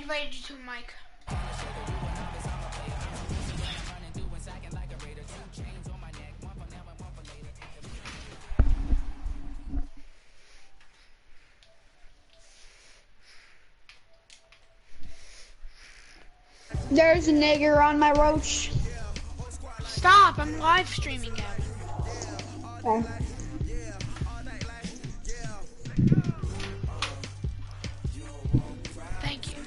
invited you to Mike. There's a nigger on my roach. Stop, I'm live streaming, Gavin. Okay. Thank you.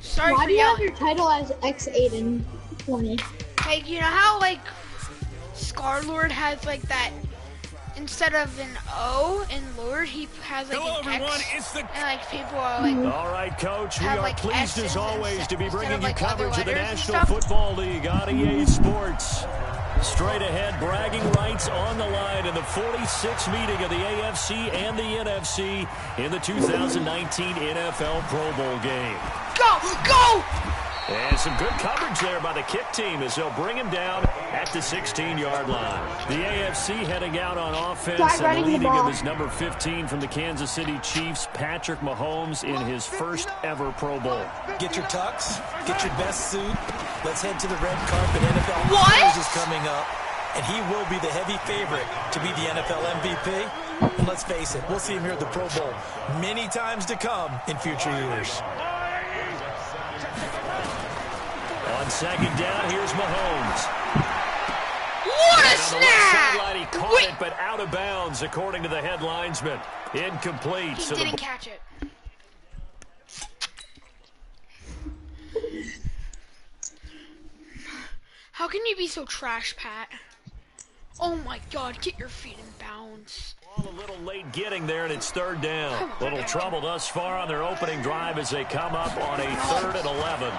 Sorry Why for do you have yelling. your title as Xaden 20? Like, you know how, like, Scarlord has, like, that, instead of an O in Lord, he has, like, Hello, an everyone. X. It's the... And, like, people are, like... All right, Coach. We have, are like, pleased, S's as always, to be bringing of, like, you coverage of the other letters and National stuff. Football League on EA Sports. Straight ahead, bragging rights on the line in the 46th meeting of the AFC and the NFC in the 2019 NFL Pro Bowl game. Go! Go! And some good coverage there by the kick team as they'll bring him down at the 16-yard line. The AFC heading out on offense and leading him is number 15 from the Kansas City Chiefs, Patrick Mahomes, in his first ever Pro Bowl. Get your tux, get your best suit. Let's head to the red carpet. NFL What? is coming up, and he will be the heavy favorite to be the NFL MVP. And let's face it, we'll see him here at the Pro Bowl many times to come in future years. On second down, here's Mahomes. What a And on the left snap! sideline, he caught it, but out of bounds, according to the headlinesman. Incomplete. He didn't catch it. How can you be so trash, Pat? Oh my God, get your feet in bounds. A little late getting there, and it's third down. Little trouble thus far on their opening drive as they come up on a 3rd and 11.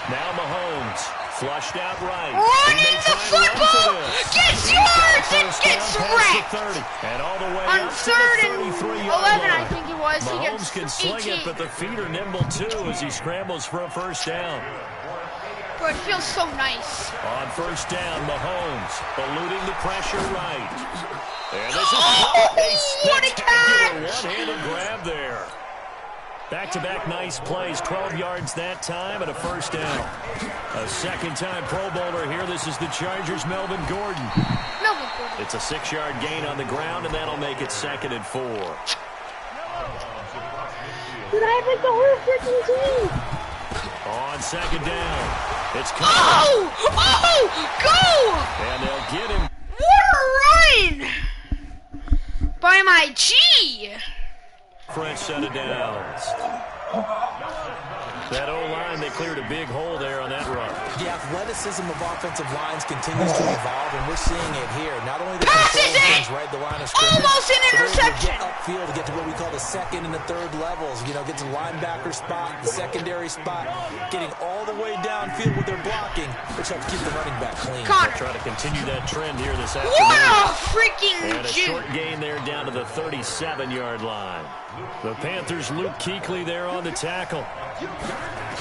Now Mahomes, flushed out right. Running the football! Gets yards and gets wrecked! And all the way On up 3rd to and the 33-yard 11, line. I think it was. He Mahomes gets can sling 18. it, but the feet are nimble too as he scrambles for a first down. Bro, it feels so nice. On first down, Mahomes eluding the pressure right. And this is what a spectacular catch! one-handed grab there. Back-to-back nice plays, 12 yards that time, and a first down. A second-time Pro Bowler here. This is the Chargers' Melvin Gordon. It's a 6-yard gain on the ground, and that'll make it 2nd and 4. But I have like the whole freaking team. On second down, it's coming. Oh! Oh! Go! And they'll get him. What a run! By my G! French set of downs. That O-line, they cleared a big hole there on that run. The athleticism of offensive lines continues to evolve, and we're seeing it here. Not only the Passes control it! things right at the line of scrimmage, Almost an but they're able to interception! get upfield to get to what we call the 2nd and the 3rd levels. You know, get to the linebacker spot, the secondary spot, getting all the way downfield with their blocking, which helps keep the running back clean. Connor. Try to continue that trend here this afternoon. What a freaking And a G! short gain there down to the 37-yard line. The Panthers' Luke Kuechly there on the tackle.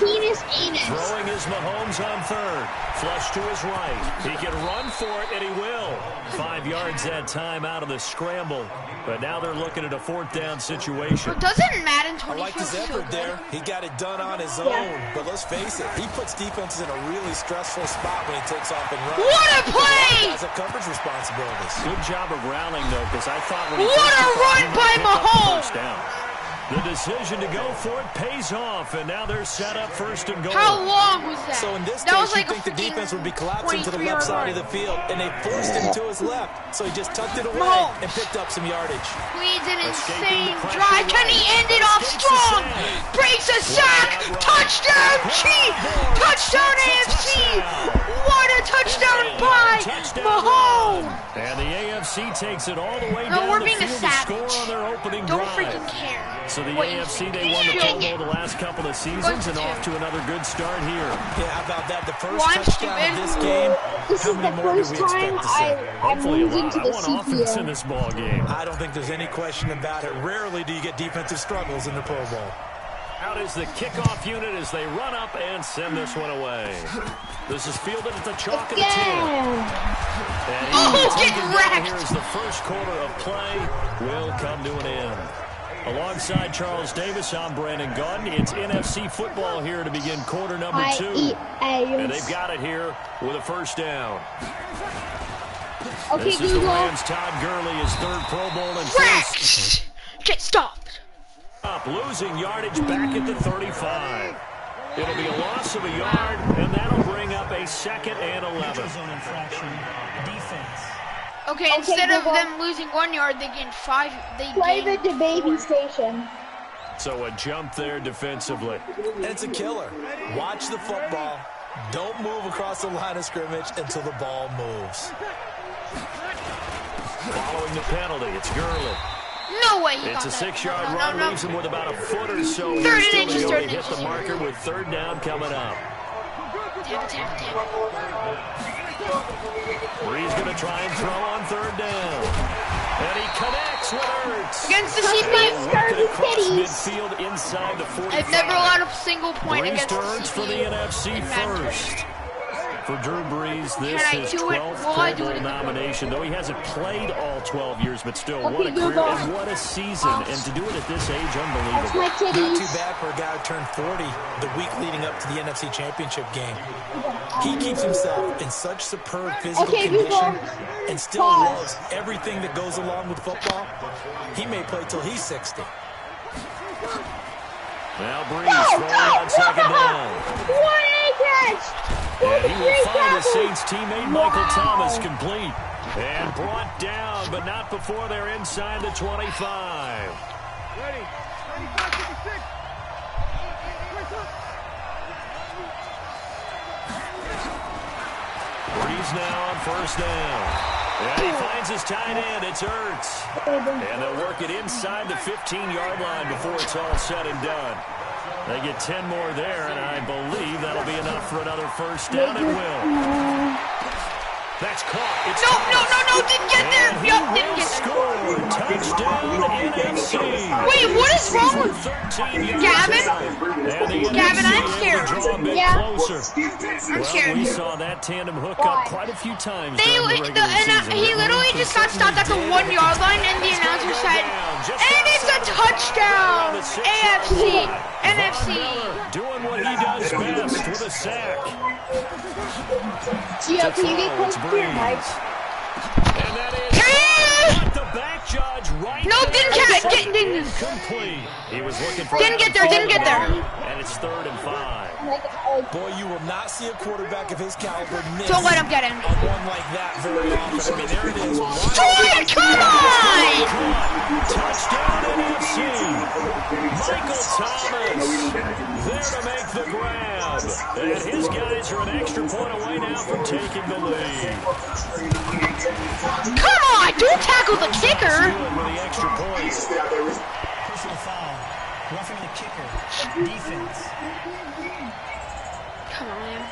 Anus. Throwing his Mahomes on 3rd. Flush to his right. He can run for it, and he will. 5 yards that time out of the scramble. But now they're looking at a 4th down situation. Well, doesn't Madden I 24 like his feel effort good? there. He got it done on his own. But let's face it, he puts defenses in a really stressful spot when he takes off and runs. What a play! Guys have coverage responsibilities. Good job of rallying, though, because I thought when he What first a took off, run he might by pick up the Mahomes! first down. The decision to go for it pays off, and now they're set up 1st and goal. How long was that? So in this that case, was like you think the a defense would be collapsing to the 23-yard left side run. of the field, and they forced him to his left. So he just tucked it away Mahomes. and picked up some yardage. Leads an Escaping insane the pressure drive. Can he right. end it off Escapes the strong? sack. Breaks a sack. Right. Touchdown, Chief. Touchdown, AFC. What a touchdown by Mahomes. And the AFC takes it all the way No, down we're the being a field to score savage. on their opening Don't drive. freaking care. So the what you AFC, think. they won the Pro Shoot. Bowl the last couple of seasons and off to another good start here. Yeah, how about that? The first Well, I'm touchdown stupid. of this game. This How is many the more do first we time expect to see? I Hopefully a moved lot. into I the want offense in CPO. this ball game. I don't think there's any question about it. Rarely do you get defensive struggles in the Pro Bowl. Out is the kickoff unit as they run up and send this one away. This is fielded at the chalk of the 10. And Oh, taken get down wrecked. here as the first quarter of play will come to an end. Alongside Charles Davis, I'm Brandon Gaudin. It's NFC football here to begin quarter number 2. And they've got it here with a first down. Okay, This is Google. the Rams' Todd Gurley, his third Pro Bowl and Rex! Get stopped. up, losing yardage back at the 35. It'll be a loss of a yard, and that'll bring up a 2nd and 11. Okay, instead of them losing 1 yard, they gained 5. They Play gained the baby station. So a jump there defensively. And it's a killer. Watch the football. Don't move across the line of scrimmage until the ball moves. Following the penalty, it's Gurley. No way he It's got a that. 6-yard No, run, no. leaves him with about a foot or so. Third here and still inches, to go. third He and hit the inches. marker with 3rd down coming up. Tap it. Bree's going to try and throw on 3rd down. And he connects with Ertz. Against the CP, Working across midfield inside the 45. I've never allowed a single point Brees against the turns for the CP. NFC first. For Drew Brees, this Can I is do it? 12th Will I Pro do Bowl it? nomination, though he hasn't played all 12 years, but still, what a Okay, career Google. and what a season. And to do it at this age, That's unbelievable. my Not too titties. bad for a guy who turned 40 the week leading up to the NFC Championship game. He keeps himself in such superb physical Okay, condition Google. and still Pause. loves everything that goes along with football. He may play till he's 60. Now Brees throwing on 2nd down. What a catch! And he will 43 find his tackles. Saints teammate Michael Wow. Thomas complete. And brought down, but not before they're inside the 25. Brees now on 1st down. And he finds his tight end. It's Ertz. And they'll work it inside the 15-yard line before it's all said and done. They get 10 more there, and I believe that'll be enough for another 1st down. It will. That's caught. It's No, didn't get there. And he Yup, didn't will get there. score. Touchdown NFC. Wait, what is wrong with 13 yards Gavin? out. And the Gavin, NFC I'm able scared. to draw a bit Yeah. closer. I'm Well, scared. we saw that tandem hook up quite a few times They, during the regular season. he literally just got stopped at the 1 yard line, and the announcer said, and it's a touchdown! AFC, NFC. Doing what he does best with a sack. Gio, can you get close to your mic? And that is what the back judge right No, there. didn't catch, didn't. Complete. He was looking for Didn't get there, didn't get there. And it's 3rd and 5. Boy, you will not see a quarterback of his caliber miss Don't let him get in. a one like that very often. I mean, there it is. Jordan, come on! Touchdown NFC. Michael Thomas there to make the grab. And his guys are an extra point away now from taking the lead. Come on, don't tackle the kicker. With the extra point. Personal foul. Roughing the kicker. Defense. Come on, man.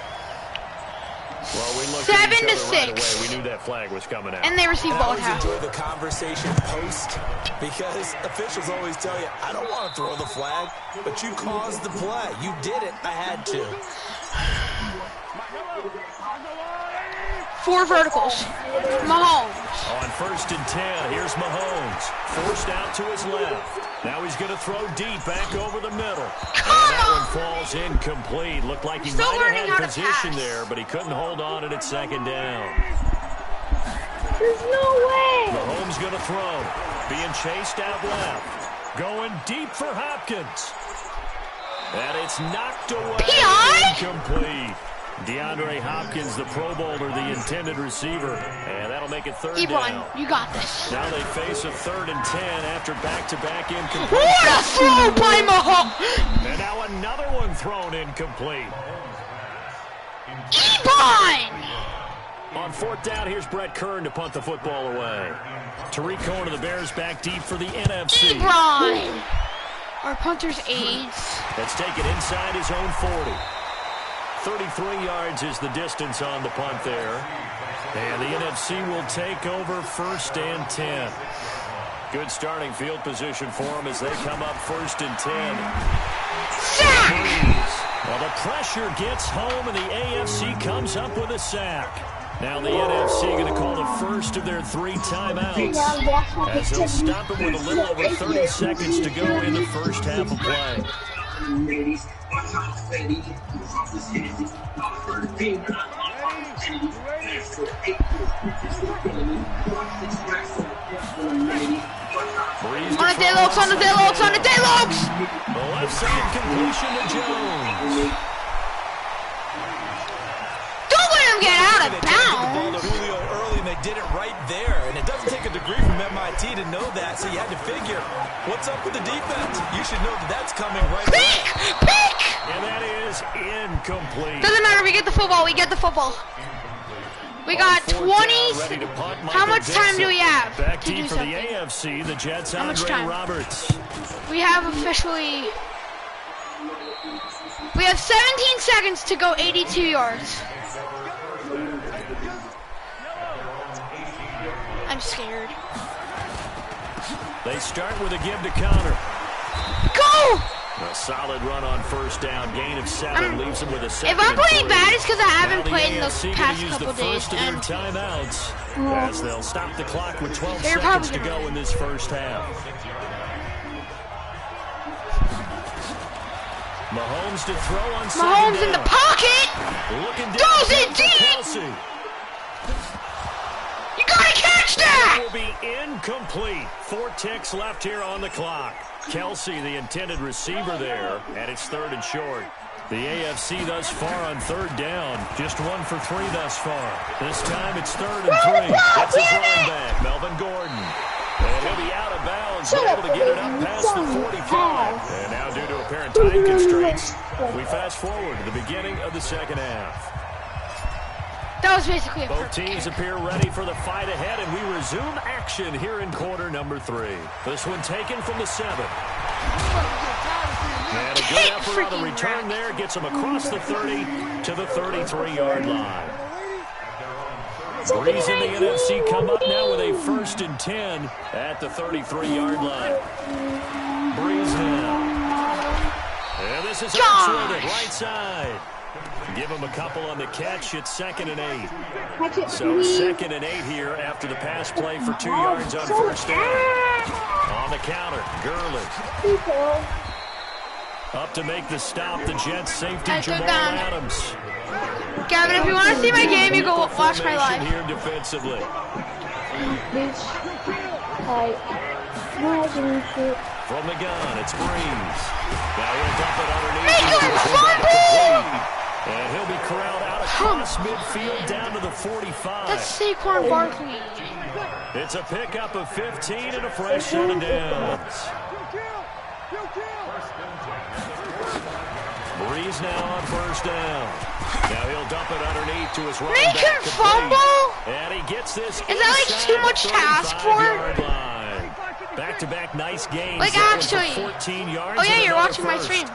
Well, we looked 7 at each to other right 6. away. We knew that flag was coming out. And they received I ball always half. enjoy the conversation post because officials always tell you, I don't want to throw the flag, but you caused the play. You did it. I had to. 4 verticals. Mahomes. On 1st and 10, here's Mahomes. Forced out to his left. Now he's going to throw deep back over the middle. And that one falls incomplete. Looked like he Still might learning have how had to position pass. there, but he couldn't hold on it at 2nd down. There's no way. Mahomes going to throw. Being chased out left. Going deep for Hopkins. And it's knocked away. PI? Incomplete. DeAndre Hopkins, the Pro Bowler, the intended receiver. And that'll make it 3rd Ebron, down. you got this. Now they face a 3rd and 10 after back-to-back incomplete. What a throw by Mahomes. And now another one thrown incomplete. Ebron. On 4th down, here's Brett Kern to punt the football away. Tariq Cohen of the Bears back deep for the NFC. Ebron. Our punter's aides. Let's take it inside his own 40. 33 yards is the distance on the punt there. And the NFC will take over 1st and 10. Good starting field position for them as they come up 1st and 10. Sack. Well, the pressure gets home, and the AFC comes up with a sack. Now the NFC going to call the first of their 3 timeouts as they'll stop it with a little over 30 seconds to go in the first half of play. On the Deluxe, on the Deluxe, on the Deluxe! The left side completion to Jones. Don't let him get out of They tried to get the ball bounds! to Julio early, and they did it right there. And it doesn't take a degree from MIT to know that, so you had to figure, what's up with the defense? You should know that that's coming right Peek! back. Peek! And that is incomplete. Doesn't matter, we get the football, we get the football. We got 20. How much time do we have Back to deep do for something? the AFC, the Jets, How much Andre time? Roberts. We have 17 seconds to go 82 yards. I'm scared. They start with a give to Connor. Go! A solid run on first down. Gain of 7 leaves them with a second. If I'm playing and 3. bad, it's because I haven't Now the played in the AFC gonna past use couple the days. first of their And timeouts as they'll stop the clock with 12 They're seconds probably to go in this first half. Mahomes to throw on second Mahomes in the down. pocket. Looking down Throws it for deep. Kelsey. You gotta catch That that! will be incomplete. 4 ticks left here on the clock. Kelsey, the intended receiver there, and it's 3rd and short. The AFC thus far on 3rd down, just 1 for 3 thus far. This time it's 3rd and 3. That's his running back, Melvin Gordon. And he'll be out of bounds, but able to get it up past the 45. And now due to apparent time constraints, we fast forward to the beginning of the second half. That was basically a Both perfect teams kick. appear ready for the fight ahead, and we resume action here in quarter number 3. This one taken from the 7. And a good effort on the return there gets them across the 30 to the 33-yard line. Breeze in the NFC come up now with a 1st and 10 at the 33-yard line. Breeze now. And this is Oxford at right side. Give him a couple on the catch. It's 2nd and 8. So 2nd and 8 here after the pass play for 2 yards on first down. On the counter, Gurley. Up to make the stop, the Jets safety I took Jamal down. Adams. Gavin, if you want to see my game, you go watch my live. Here defensively. From the gun, it's Breeze. Now he'll dump it underneath. Make him He's fumble! And he'll be corralled out across midfield down to the 45. That's Saquon Barkley. It's a pickup of 15 and a fresh set of downs. Breeze now on first down. Now he'll dump it underneath to his running Make back. him complete. fumble? And he gets this. Is that like too much to ask for? Back-to-back nice games. Like That one for actually. 14 yards Oh yeah, and you're another watching my first. stream.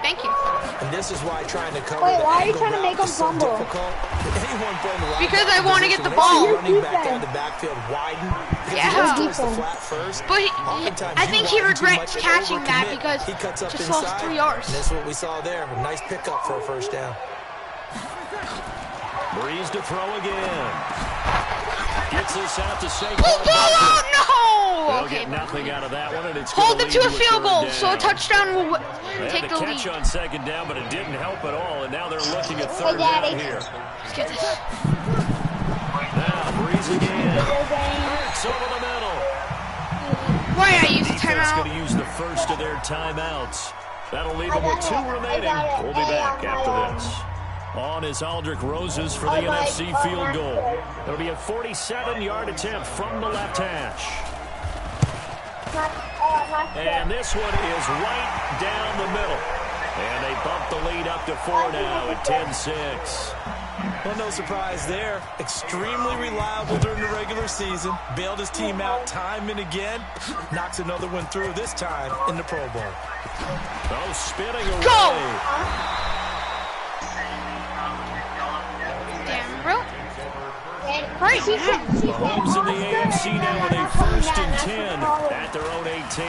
Thank you. And this is why trying to cover Wait, the why are you angle trying to route make him is so fumble? difficult. Anyone playing the Because I linebacker want to get position, the when they see ball. running back out of the backfield widen, because Yeah. he goes towards the flat first. But Oftentimes I you think he widen too regrets much and catching that overcommit. because he cuts up just inside, lost 3 yards. and that's what we saw there. A nice pickup for a first down. Breeze to throw again. Gets this out to Saquon. Pull ball out! No! They'll Okay. get nothing out of that one, and it's Hold gonna it to lead a field goal, third so a down. touchdown will They take had the the catch lead. on second down, but it didn't help at all, and now they're looking at third Daddy. down here. Let's get this. Now Breeze again. Hurts over the middle. Why did I use a Defense going to timeout? use the first of their timeouts. That'll leave I them with got 2 it. remaining. I got it. We'll be back Hey, after this. On is Aldrich Roses for the NFC field goal. It'll be a 47-yard attempt from the left hash. And this one is right down the middle. And they bump the lead up to 4 now at 10-6. Well, no surprise there. Extremely reliable during the regular season. Bailed his team out time and again. Knocks another one through, this time in the Pro Bowl. Oh, spinning away. Go! Damn, bro. Right, Mahomes in the AFC now with a 1st and 10 at their own 18.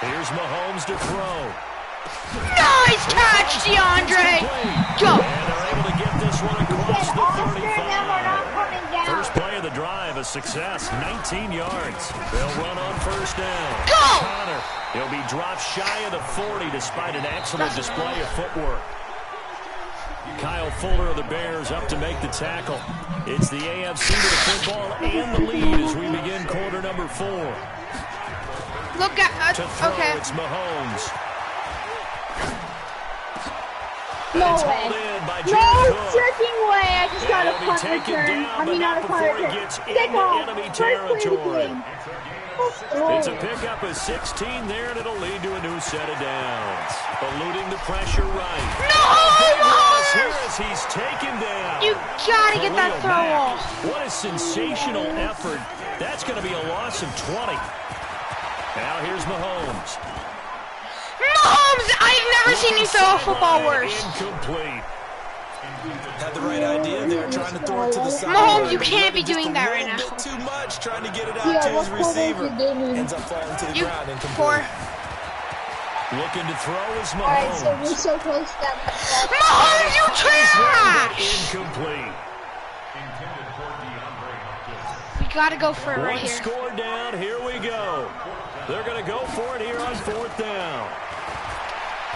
Here's Mahomes to throw. Nice catch, DeAndre. Go. And they're able to get this one across the Austin, now we're not 35. coming down. First play of the drive, a success, 19 yards. They'll run on first down. Go! Connor, he'll be dropped shy of the 40 despite an excellent display of footwork. Kyle Fuller of the Bears up to make the tackle. It's the AFC to the football and the lead as we begin quarter number 4. Look at, To throw, okay. it's Mahomes. No It's way. hauled in by No Jared Cook. freaking way. I just got a He'll be punt taken return. down, I but mean, not not a punt before he return. gets Kick into off. enemy First play of the territory. game. It's a pickup of 16 there, and it'll lead to a new set of downs. Eluding the pressure right. No, Big loss Mahomes! here as he's taken down. You gotta get that Khalil throw Mack. off. What a sensational effort. That's going to be a loss of 20. Now here's Mahomes. Mahomes, I've never seen you throw a football worse. Incomplete. Had the right idea there, trying to throw it to the side. Mahomes, you can't be doing that right A now. bit too much, trying to get it out Yeah, to what his quarter is receiver. the game in? Ends up falling to the You ground incomplete. poor. Looking to throw is Alright, so we're Mahomes. so close to that. Mahomes, you trash! Incomplete. We gotta go for it right One here. score down. Here we go. They're going to go for it here on fourth down.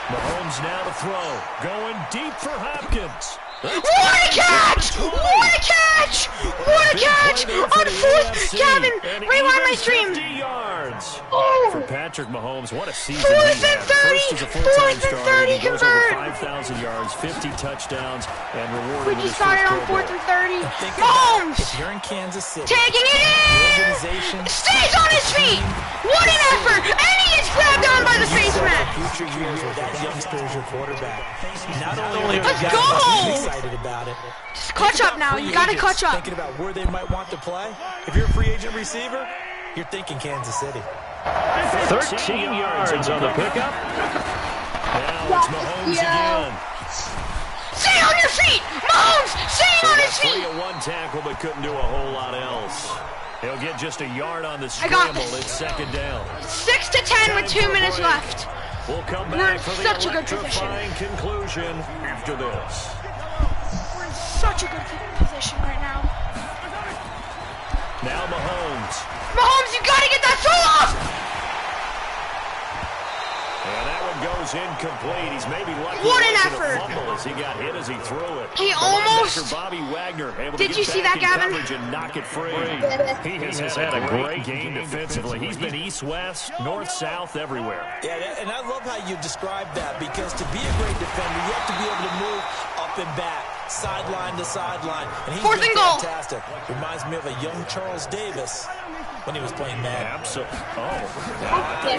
Mahomes now to throw. Going deep for Hopkins. What a catch! What a catch! What a catch! On fourth, Gavin, rewind my stream. 50 yards. Oh. For Patrick Mahomes, what a season Fourth he had. and 30, First as a full-time fourth and starter, 30 he goes over convert. 5,000 yards, 50 touchdowns, and We rewarded with his just started first on Pro fourth Bowl. and 30. Think about Mahomes if you're in Kansas City, taking it the in. organization, Stays on his feet. What an effort! And he gets grabbed on by the face mask. future years with that youngster as your quarterback. Not only are Let's you go! excited about it, Just clutch up now. You gotta clutch up. thinking about where they might want to play. If you're a free agent receiver, you're thinking Kansas City. 13 yards on the pickup. Now it's Mahomes Yeah. again. Stay on your feet! Mahomes, staying on his feet! 3-1 tackle, but couldn't do a whole lot else. He'll get just a yard on the I got scramble. this. It's second down. 6 to 10 with 2 minutes left. We'll come We're back in for the such a good position. electrifying conclusion after this. We're in such a good position right now. Now Mahomes. Mahomes, you gotta get that throw off! And that one goes incomplete. He's maybe lucky What it an wasn't effort. a fumble as he got hit as he threw it. He The almost- linebacker, Bobby Wagner, able Did to you get see back that, in Gavin? coverage and knock it free. He has had a great game defensively. He's been east-west, north-south, everywhere. Yeah, and I love how you described that, because to be a great defender, you have to be able to move up and back, sideline to sideline. And he's Fourth been and goal. fantastic. Reminds me of a young Charles Davis when he was playing Madden. Absolutely. Oh. Okay.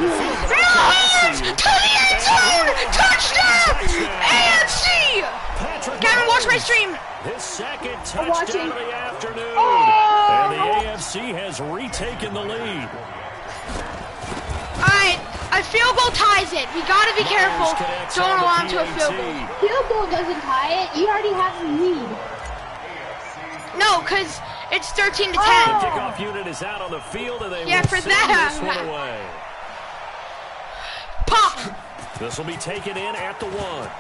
Mahomes to the end zone! Touchdown! AFC! Patrick Gavin, watch my Mahomes. stream. His second I'm watching. touchdown of the afternoon. Oh! And the AFC has retaken the lead. Alright, a field goal ties it. We gotta be careful. Mahomes connects Don't on the allow him to a PAT. field goal. Field goal doesn't tie it. You already have the lead. No, because it's 13 to 10. The kickoff unit is out on the field, and they Yeah, will for send them. this one away. Pop! This will be taken in at the 1.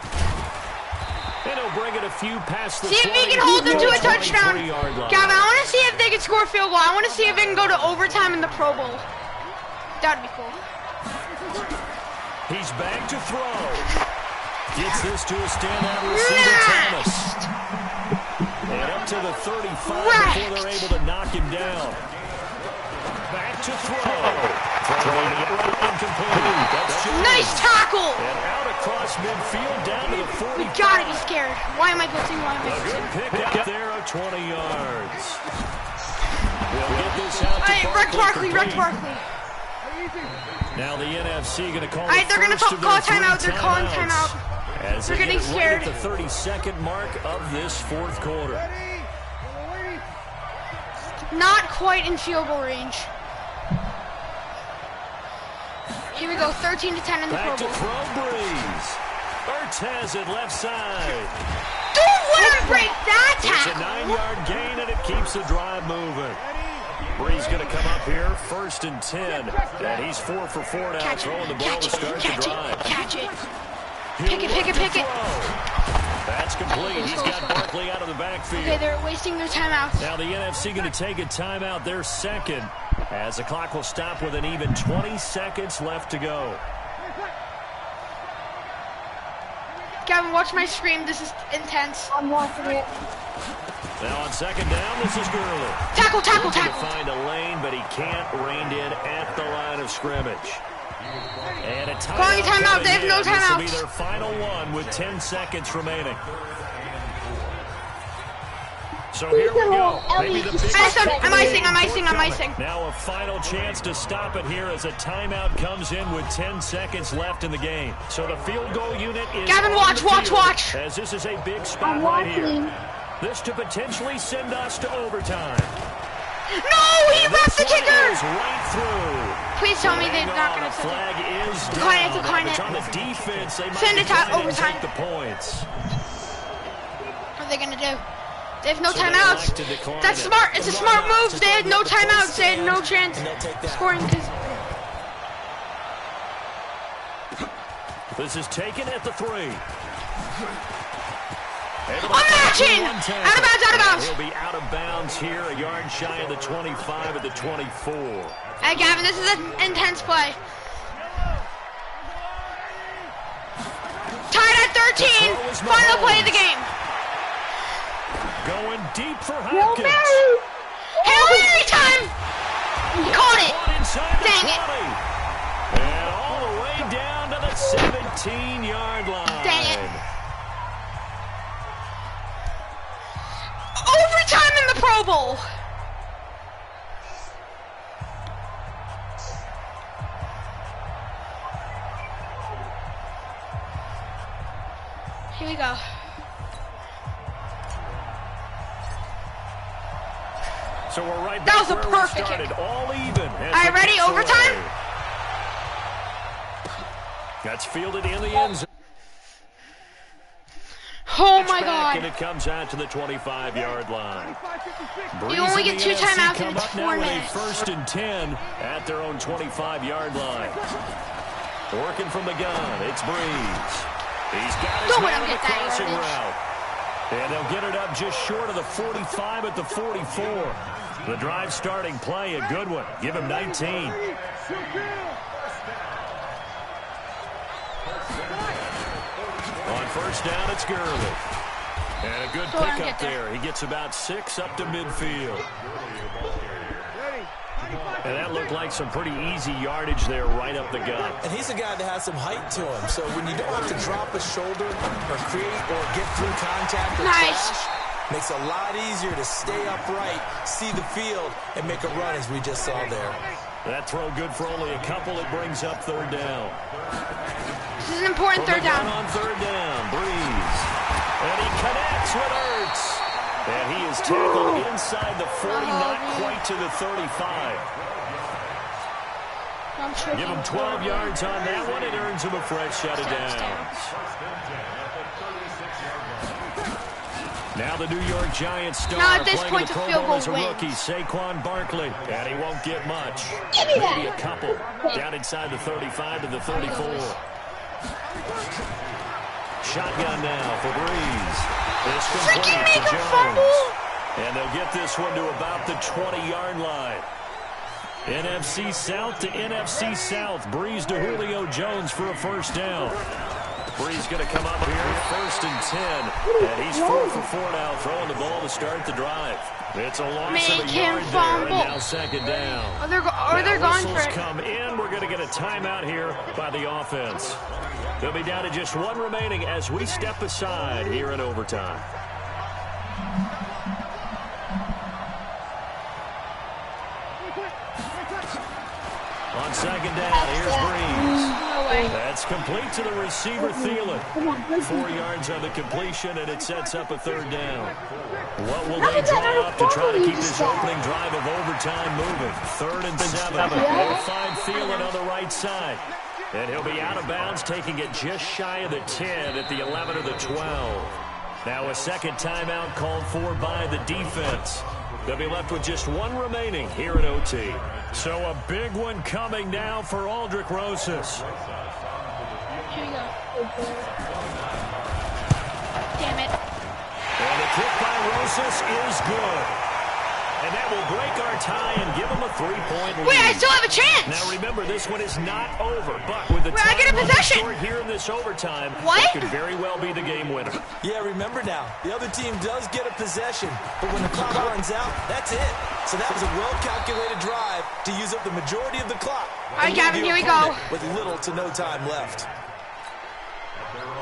And he'll bring it a few past the See if 20, he can hold them to a 23 touchdown. yard line. Gavin, I want to see if they can score a field goal. I want to see if they can go to overtime in the Pro Bowl. That'd be cool. He's back to throw. Gets this to a standout receiver, Thomas. Next! And up to the 35 Wrecked. before they're able to knock him down. Back to throw. Throwing it right incomplete. That's Jones. Nice tackle! And out across midfield down to the 40. We gotta be scared. Why am I blitzing? Why am I A good blitzing? pick up there of 20 yards. We'll get this out to Alright, Rick Barkley, Rick Barkley. Barkley. Now the NFC going to call Alright, they're gonna first of call their three timeout. They're calling timeouts. timeout. As They're they getting get scared. right at the 32nd mark of this fourth quarter. Not quite in field goal range. Here we go, 13 to 10 in the Pro Back to Bowl. throw, Breeze. Ertz at left side. Don't let him break that It's a tackle! 9-yard gain, and it keeps the drive moving. Bree's going to come up here, 1st and 10. And he's 4 for 4 now, throwing the ball to start the drive. Catch it. Pick it. That's complete. He's got Barkley out of the backfield. Okay, they're wasting their timeouts. Now the NFC going to take a timeout, their second, as the clock will stop with an even 20 seconds left to go. Gavin, watch my screen. This is intense. I'm watching it. Now on 2nd down, this is Gurley. Tackle. Looking to find a lane, but he can't rein in at the line of scrimmage. And a timeout. They have no timeouts. This will be their final one with 10 seconds remaining. So here we go. Maybe the big I'm icing. Now a final chance to stop it here as a timeout comes in with 10 seconds left in the game. So the field goal unit is Gavin, watch. As this is a big spot right here. This to potentially send us to overtime. No, he wrapped the kicker. Right through. Please tell me they're not going to flag is decline it. On the defense, they send it to overtime. Take the points. What are they going to do? They have no timeouts. That's smart. It's a smart move. They had no timeouts. They had no chance scoring because. This is taken at the 3. Imagine! Out of bounds. He'll be out of bounds here, a yard shy of the 25 at the 24. Hey, Gavin, this is an intense play. Tied at 13. Final play of the game. Going deep for Hopkins. Hail Mary time! He caught it. Dang it. And all the way down to the 17-yard line. Dang it. Overtime in the Pro Bowl. Here we go. So we're right back. That was a where we perfect started, kick. all even. All right, ready? Overtime? That's fielded in the end zone. Oh my God. And it comes out to the 25-yard line. You only get 2 timeouts and it's 4 minutes. 1st and 10 at their own 25-yard line. Working from the gun, it's Breeze. He's got his man on the crossing route. And they'll get it up just short of the 45 at the 44. The drive starting play, a good one. Give him 19. On 1st down, it's Gurley. And a good pickup there. He gets about 6 up to midfield. And that looked like some pretty easy yardage there right up the gut. And he's a guy that has some height to him. So when you don't have to drop a shoulder or create or get through contact or crash, makes it a lot easier to stay upright, see the field, and make a run as we just saw there. That throw good for only a couple. It brings up 3rd down. This is an important 3rd down. On 3rd down, Breeze. And he connects with Ertz. And he is tackled inside the 40, not quite to the 35. Give him 12 yards on that one. It earns him a fresh set of downs. Now the New York Giants star now at this playing point, the Pro Bowl as a rookie, Saquon Barkley. And he won't get much. Maybe a couple. Down inside the 35 to the 34. Shotgun now for Breeze. It's complete to Jones. And they'll get this one to about the 20-yard line. NFC South to NFC South. Breeze to Julio Jones for a 1st down. Breeze going to come up here, 1st and 10. And he's 4 for 4 now, throwing the ball to start the drive. It's a loss of a yard there, and now 2nd down. They're going for it. Come in. We're going to get a timeout here by the offense. They'll be down to just 1 remaining as we step aside here in overtime. On 2nd down, here's Breeze. No way. That's complete to the receiver, Thielen. 4 yards on the completion, and it sets up a 3rd down. What will they draw up to try to keep this opening drive of overtime moving? 3rd and 7. They'll find Thielen on the right side. And he'll be out of bounds, taking it just shy of the 10 at the 11 or the 12. Now a 2nd timeout called for by the defense. They'll be left with just one remaining here at OT. So a big one coming now for Aldrich Rosas. Here we go. Damn it. And the kick by Rosas is good. And that will break our tie and give them a 3-point lead. Wait, I still have a chance. Now remember, this one is not over, but with the Wait, I get a time possession. short here in this overtime, What? it could very well be the game winner. Yeah, remember now, the other team does get a possession, but when the clock runs out, that's it. So that was a well-calculated drive to use up the majority of the clock. All right, Gavin, here we go. With little to no time left.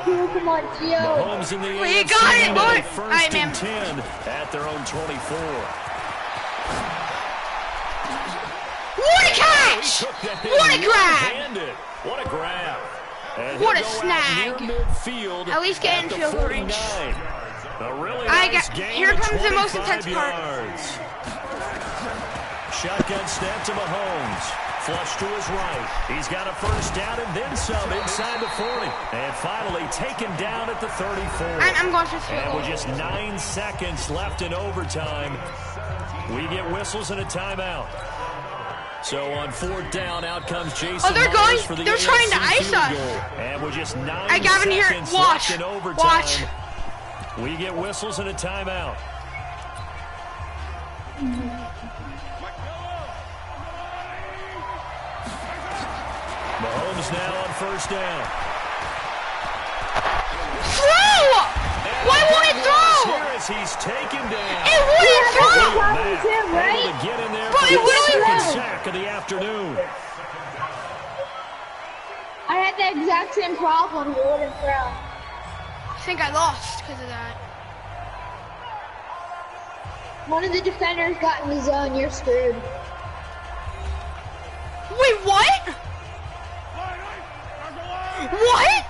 Come on, Gio. Mahomes in the We AFC got it, boy. first All right, and man. 10 at their own 24. What a catch! What a grab! What a grab! And What he'll a go snag. out near midfield At least get in the field goal range. 49. A really nice gain here of comes the most 25 intense part. yards. Shotgun snap to Mahomes. Flush to his right. He's got a first down and then some inside the 40. And finally taken down at the 34. I'm going for field And goal. with just 9 seconds left in overtime, we get whistles and a timeout. So on 4th down, out comes Jason. Oh, they're Myers going. for the They're trying to AFC ice field us. goal. And with just 9 I got him here. seconds Watch. left in overtime, Watch. we get whistles and a timeout. Mahomes now on first down. Throw! Why won't it throw? Here as he's taken down. It wouldn't throw! Matt him, right? able to get in there But for it the wouldn't second throw. sack of the afternoon. I had the exact same problem. He wouldn't throw. I think I lost because of that. One of the defenders got in the zone. You're screwed. Wait, what? What?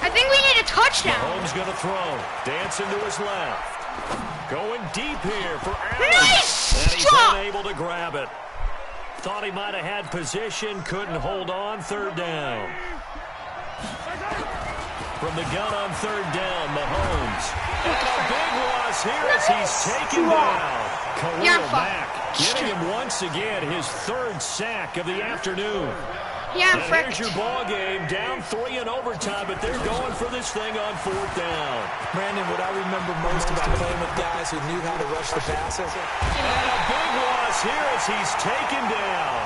I think we need a touchdown. Mahomes going to throw. Dancing to his left. Going deep here for Allen. Nice And he's shot. unable to grab it. Thought he might have had position. Couldn't hold on. 3rd down. From the gun on 3rd down, Mahomes. And a big loss here as he's taken down. Yeah, Khalil fuck. Mack getting him once again his 3rd sack of the afternoon. Yeah, I'm And fricked. here's your ball game, down 3 in overtime, but they're going for this thing on 4th down. Brandon, what I remember most about playing with guys who knew how to rush the passer. And a big loss here as he's taken down.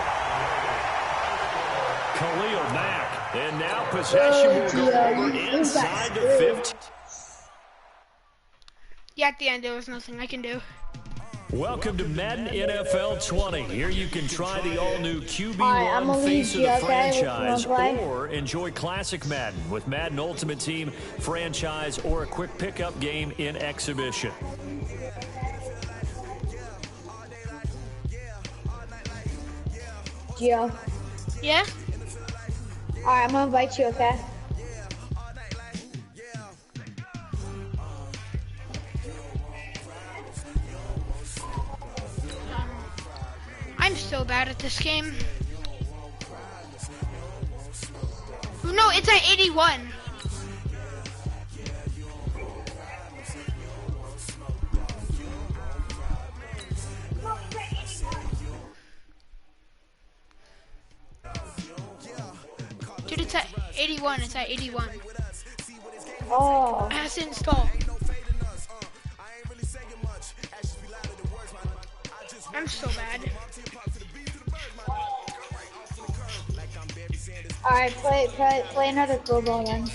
Khalil Mack. And now possession will go over inside the 50. Yeah, at the end, there was nothing I can do. Welcome to Madden NFL 20. Here you can try the all-new QB1 Alright, I'ma leave face of you, the okay? franchise, Wanna play? or enjoy Classic Madden with Madden Ultimate Team, franchise, or a quick pickup game in exhibition. Gio. Yeah? Alright, I'm gonna invite you, okay? I'm so bad at this game. No, it's at 81. Dude, it's at 81. It's at 81. Oh. It has to install. I'm so bad. Alright, play another football then.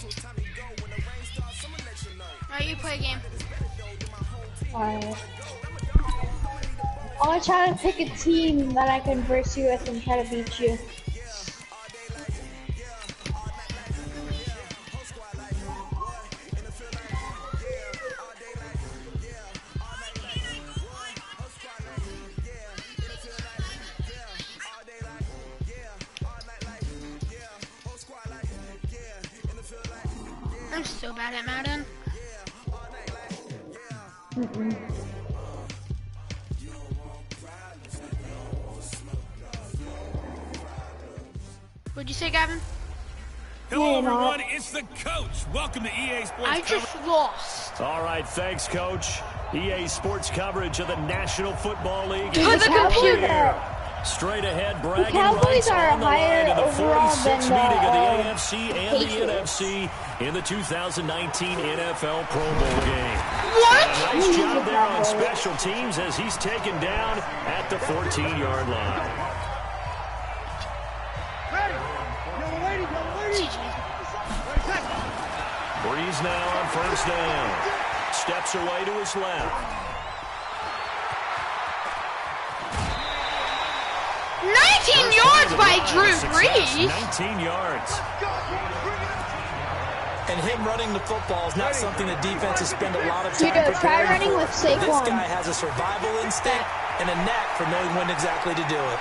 Alright, you play a game. Alright. I'm gonna try to pick a team that I can verse you with and try to beat you. I'm so bad at Madden. What'd you say, Gavin? Hello, everyone. It's the coach. Welcome to EA Sports. I just lost. All right, thanks, Coach. EA Sports coverage of the National Football League. To the computer. Straight ahead, bragging Cowboys rights are on the line higher in the overall 46th than meeting of the the AFC and the Patriots. NFC in the 2019 NFL Pro Bowl game. What? Nice job there on special teams as he's taken down at the 14-yard line. Breeze now on first down. Steps away to his left. 19 yards by Drew Brees. 19 yards. And him running the football is not something the defenses spend a lot of time Try preparing running for. with Saquon. This guy has a survival instinct and a knack for knowing when exactly to do it.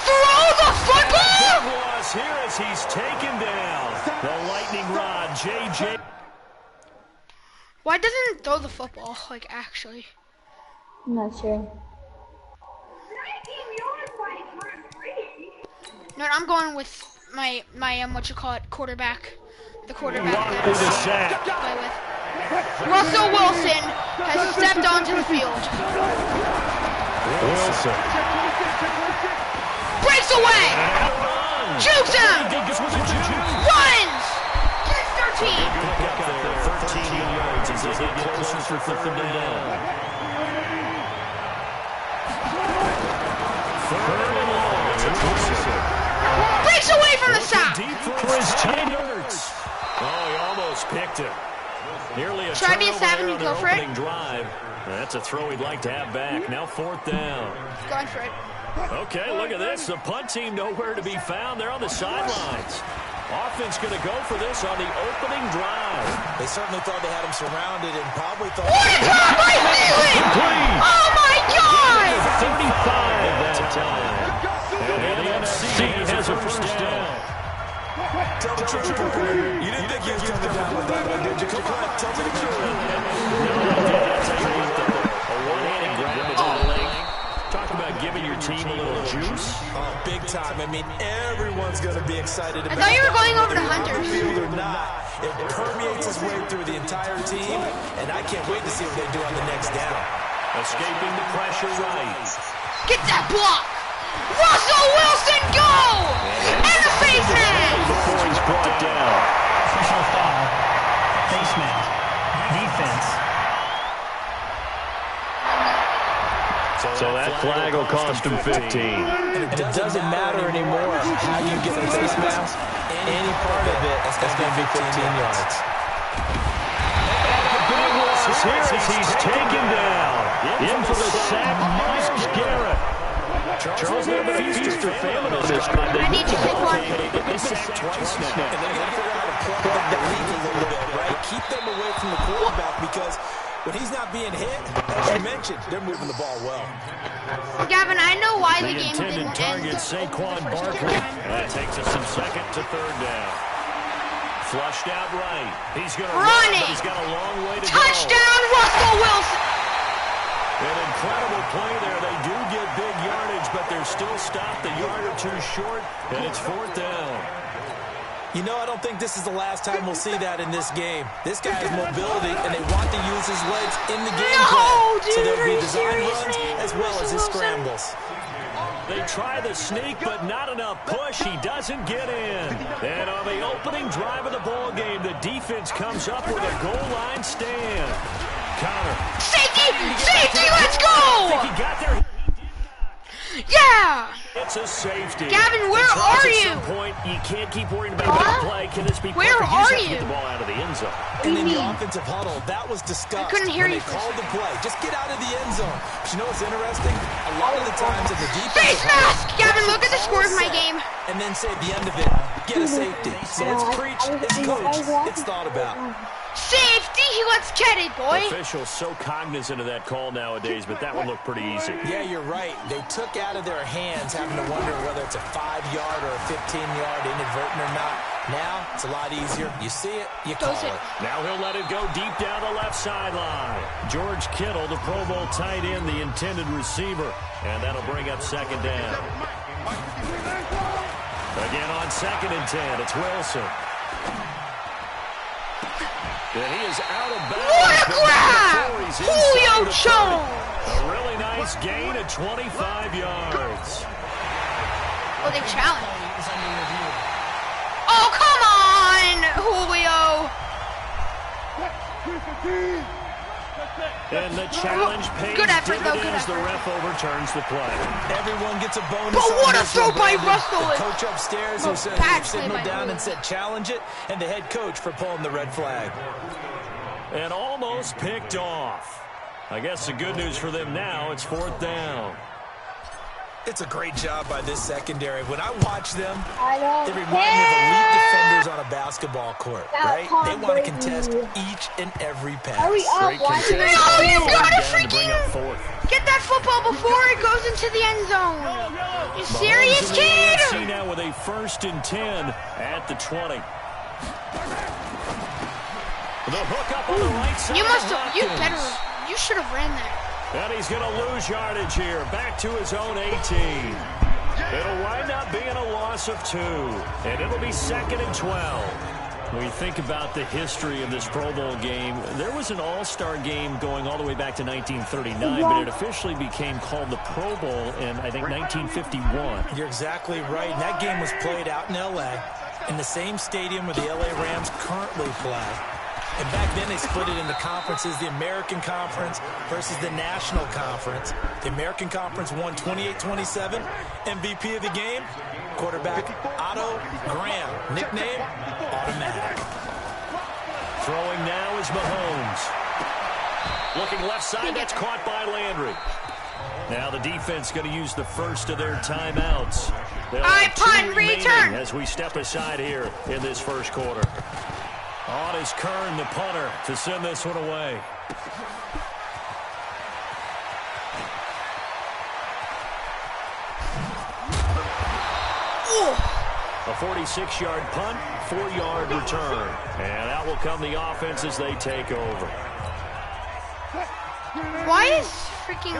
Throw the football! Big loss here as he's taken down. The lightning rod, J.J. Why doesn't it throw the football, like, actually? I'm not sure. No, I'm going with my quarterback. The quarterback that Who's a sack? I play with. Russell Wilson has stepped onto the field. Wilson. Breaks away! Jukes him! Runs! 13! Pick up there, 13 yards as they get closer for third down. Third and long. Breaks away from the sack! Deep for his 10 yards. Oh, he almost picked it. Nearly a Try to be a turnover savage there and on go the for it. opening drive. That's a throw he'd like to have back. Now fourth down. Going for it. Okay, look at this. The punt team nowhere to be found. They're on the sidelines. Offense going to go for this on the opening drive. They certainly thought they had him surrounded and probably thought... What a drop by Thielen! Oh my God! 35 that time. And the NFC has a first down. Tell the truth, you didn't think he was coming down with that one, did you? Come on, tell me the truth. A one-handed grab at the leg. Talk about giving your team a little juice. Oh, big time. I mean, everyone's going to be excited about I thought you were that. going over to Hunters. Field or not, it permeates its way through the entire team, and I can't wait to see what they do on the next down. Escaping the pressure right. Get that block! Russell Wilson, go! And a face mask! Before he's brought down. Personal foul. Face mask. Defense. So that flag will cost him 15. And it doesn't matter anymore how you get the face mask. Any part of it, that's going to be 15 yards. Big loss here as he's taken down. In for the sack, Myles Garrett. Charles, a feast or famine on this one. I need to pick one. They sacked twice now. And then you got to figure out how to plug that leak a little bit, right? Keep them away from the quarterback because when he's not being hit, as you mentioned, they're moving the ball well. Gavin, I know why the game intended didn't target, end. Saquon Barkley. That takes us from second to third down. Flushed out right. He's going to run, but he's got a long way to go. Touchdown, Russell Wilson! An incredible play there. They do get big yardage, but they're still stopped a yard or two short, and it's fourth down. You know, I don't think this is the last time we'll see that in this game. This guy has mobility, and they want to use his legs in the game plan. Dude, so there'll are be you design serious, runs man? as well as his Russell Wilson? scrambles. They try the sneak, but not enough push. He doesn't get in. And on the opening drive of the ball game, the defense comes up with a goal line stand. Connor. Safety! Safety, let's I go! think he got there. Yeah! It's a safety. Gavin, where And Charles, are at you? some point, you can't keep worrying about that play. Can this be Where perfect? are He's got to you? get the ball out of the end zone. And in the offensive huddle, that was discussed. I couldn't hear when you they for a called the play. Just get out of the end zone. But you know what's interesting? A lot of the times at the defensive Face huddle, mask! Gavin, look at the score of my game. and then say at the end of it, get a safety. So it's preached, it's coached, it's thought about. Safety, let's get it, boy. Officials so cognizant of that call nowadays, but that one looked pretty easy. Yeah, you're right. They took out of their hands having to wonder whether it's a 5-yard or a 15-yard, inadvertent or not. Now, it's a lot easier. You see it, you call it. Now he'll let it go deep down the left sideline. George Kittle, the Pro Bowl tight end, the intended receiver. And that'll bring up second down. Again on 2nd and 10, it's Wilson. And he is out of bounds. What a grab! Julio Jones! A really nice gain of 25 yards. Oh, they challenge. Oh, come on, Julio. And the challenge pays good effort, though, good dividends. The effort. ref overturns the play. Everyone gets a bonus. But what a throw by Brandon. Russell. The coach upstairs who said Bad he play signaled by down Julio. and said challenge it, and the head coach for pulling the red flag. And almost picked off. I guess the good news for them now, it's 4th down. It's a great job by this secondary. When I watch them, I don't they remind me of elite care. defenders on a basketball court, right? They want to contest each and every pass. Hurry up, why is it No, you gotta Down to bring up freaking 4th. get that football before it goes into the end zone. You serious, Mahomes in the kid? AFC now with a 1st and 10 at the 20. The hook up on the right side. You must have, you Hopkins. better, you should have ran that. And he's going to lose yardage here. Back to his own 18. It'll wind up being a loss of 2. And it'll be 2nd and 12. When you think about the history of this Pro Bowl game, there was an all-star game going all the way back to 1939, but it officially became called the Pro Bowl in, I think, 1951. You're exactly right. And that game was played out in L.A. in the same stadium where the L.A. Rams currently play. And back then they split it into conferences, the American Conference versus the National Conference. The American Conference won 28-27. MVP of the game, quarterback Otto Graham, nickname Automatic. Throwing now is Mahomes. Looking left side, that's caught by Landry. Now the defense going to use the first of their timeouts. They'll have 2 punt, remaining return. as we step aside here in this first quarter. On is Kern, the punter, to send this one away. A 46-yard punt, 4-yard return. And out will come the offense as they take over. Why is freaking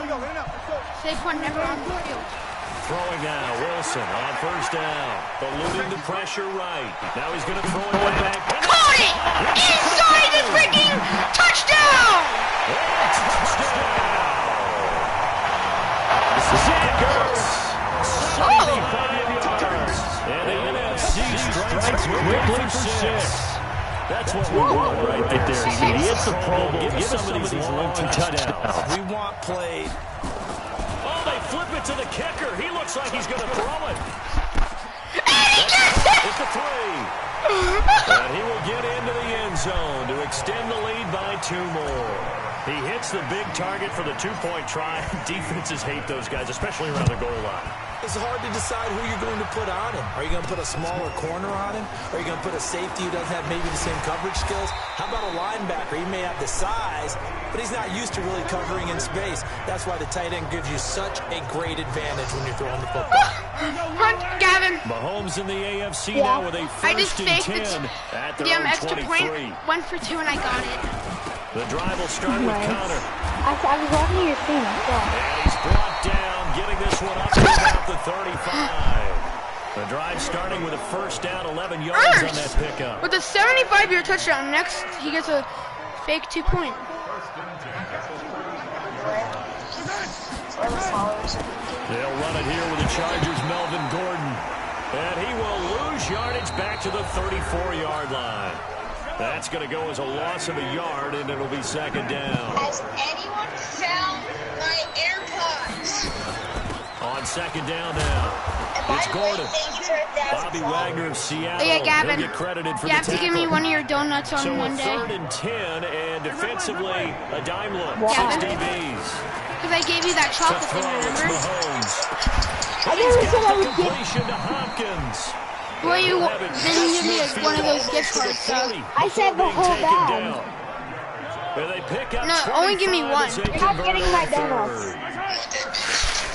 Saquon never on the field? Throwing now, Wilson on 1st down. Eluding the pressure right. Now he's going to throw it back. Caught it! Inside the freaking touchdown! And the NFC strikes quickly for 6. That's what we want right there. He hits the Pro Bowl. Give us some of these long touchdowns. We want play. Oh, they flip it to the kicker. He looks like he's going to throw it. It's the 3. And he will get into the end zone to extend the lead by 2 more. He hits the big target for the 2-point try. Defenses hate those guys, especially around the goal line. It's hard to decide who you're going to put on him. Are you going to put a smaller corner on him? Are you going to put a safety who doesn't have maybe the same coverage skills? How about a linebacker? He may have the size, but he's not used to really covering in space. That's why the tight end gives you such a great advantage when you're throwing the football. Hunt, Gavin. Mahomes in the AFC now with a I just 1st and faked 10 at their the own extra 23. point, went for 2 and I got it. The drive will start with Connor. I was watching your stream. And he's brought down, getting this one up to about the 35. The drive starting with a 1st down, 11 yards on that pickup. With a 75-yard touchdown, next he gets a fake 2-point. They'll run it here with the Chargers' Melvin Gordon. And he will lose yardage back to the 34-yard line. That's going to go as a loss of a yard, and it'll be 2nd down. Has anyone found my AirPods? On 2nd down now, it's Gordon. Bobby Wagner of Seattle. Oh, yeah, Gavin. He'll get credited for You the have to give me tackle. one of your donuts on So Monday. 3rd and 10, and defensively, a dime look. Yeah. 6 DBs. Because I gave you that To chocolate throw, thing, it's remember? Mahomes. I He's never said I got the would get. completion to Hopkins. Well, you He'll have it didn't give me just one of those midfield gift to the cards, so. 40 I said the before whole being taken bag. down. Where they pick up No, only give me 25 one. as they You're not convert getting on my 3rd. donuts.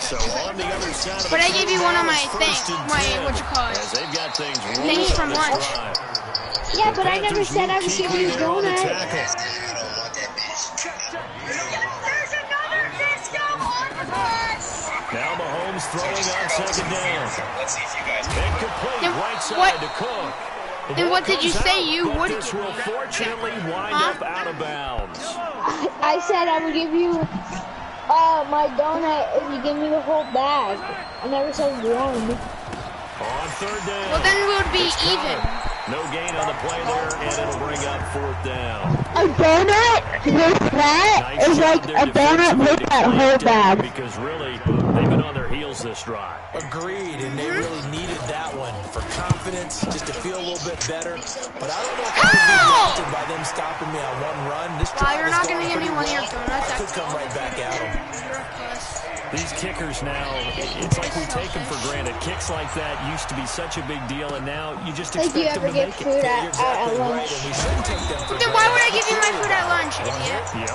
So on the other side of But the I gave you one of my football, things, it's 1st and my, 10, what you call it? as they've got things Things rolling from on this lunch. drive. Yeah, but I never Panthers said I move would give Kuechly you there on the donuts. tackle. There's another disco on the bus! Now Mahomes throwing on 2nd down. Let's see if you guys Incomplete, Then right side what? to Cook. Then what did you say you would This give will me? fortunately wind up out of bounds. I said I would give you my donut if you give me the whole bag. I never said one. On third down. Well, then we would be even. No gain on the play there, and it'll bring up fourth down. A donut with that is like a donut with that whole bag. Because really, they've been on their heels this drive. Agreed, and they really needed that one for confidence, just to feel a little bit better. But I don't know if I would be daunted by them stopping me on one run. This drive You're is not going gonna give me one of your well. donuts. I could come right back at them. These kickers now, it's like we take them for granted. Kicks like that used to be such a big deal, and now you just Like, expect you them ever to get make it. food at Exactly right, lunch? and we shouldn't take them for Then granted. why would I give you my food at lunch, idiot? Yep.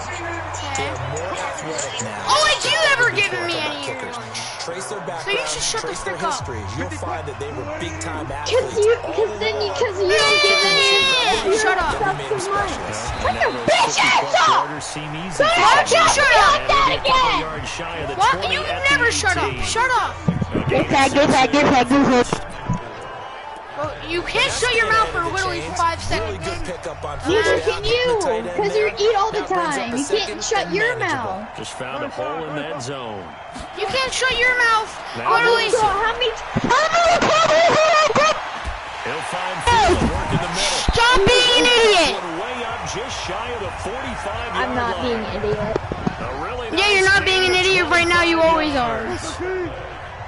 Okay. More athletic now. Oh, wait, you ever given me any of your Kickers. lunch? Trace their So background, you should shut the trace their frick up. history. You'll find that they were big-time athletes. Because you don't give in your Shut up. stuff too much. Shut your bitch ass up! Why don't you shut up? What? What? You never shut up. Shut up. Give that. Well, you can't shut your mouth for literally 5 Really seconds. good pickup on Neither first can down. you, The tight end because there. you eat all the That brings up time. a You second can't shut and your manageable. mouth. Just found a hole in that zone. You can't shut your mouth. Now Literally. So how many He'll find field and work in the middle. Stop being an idiot. Way up just shy of the 45-yard I'm not being line. an idiot. A really Yeah, you're not being an idiot right now. You always are.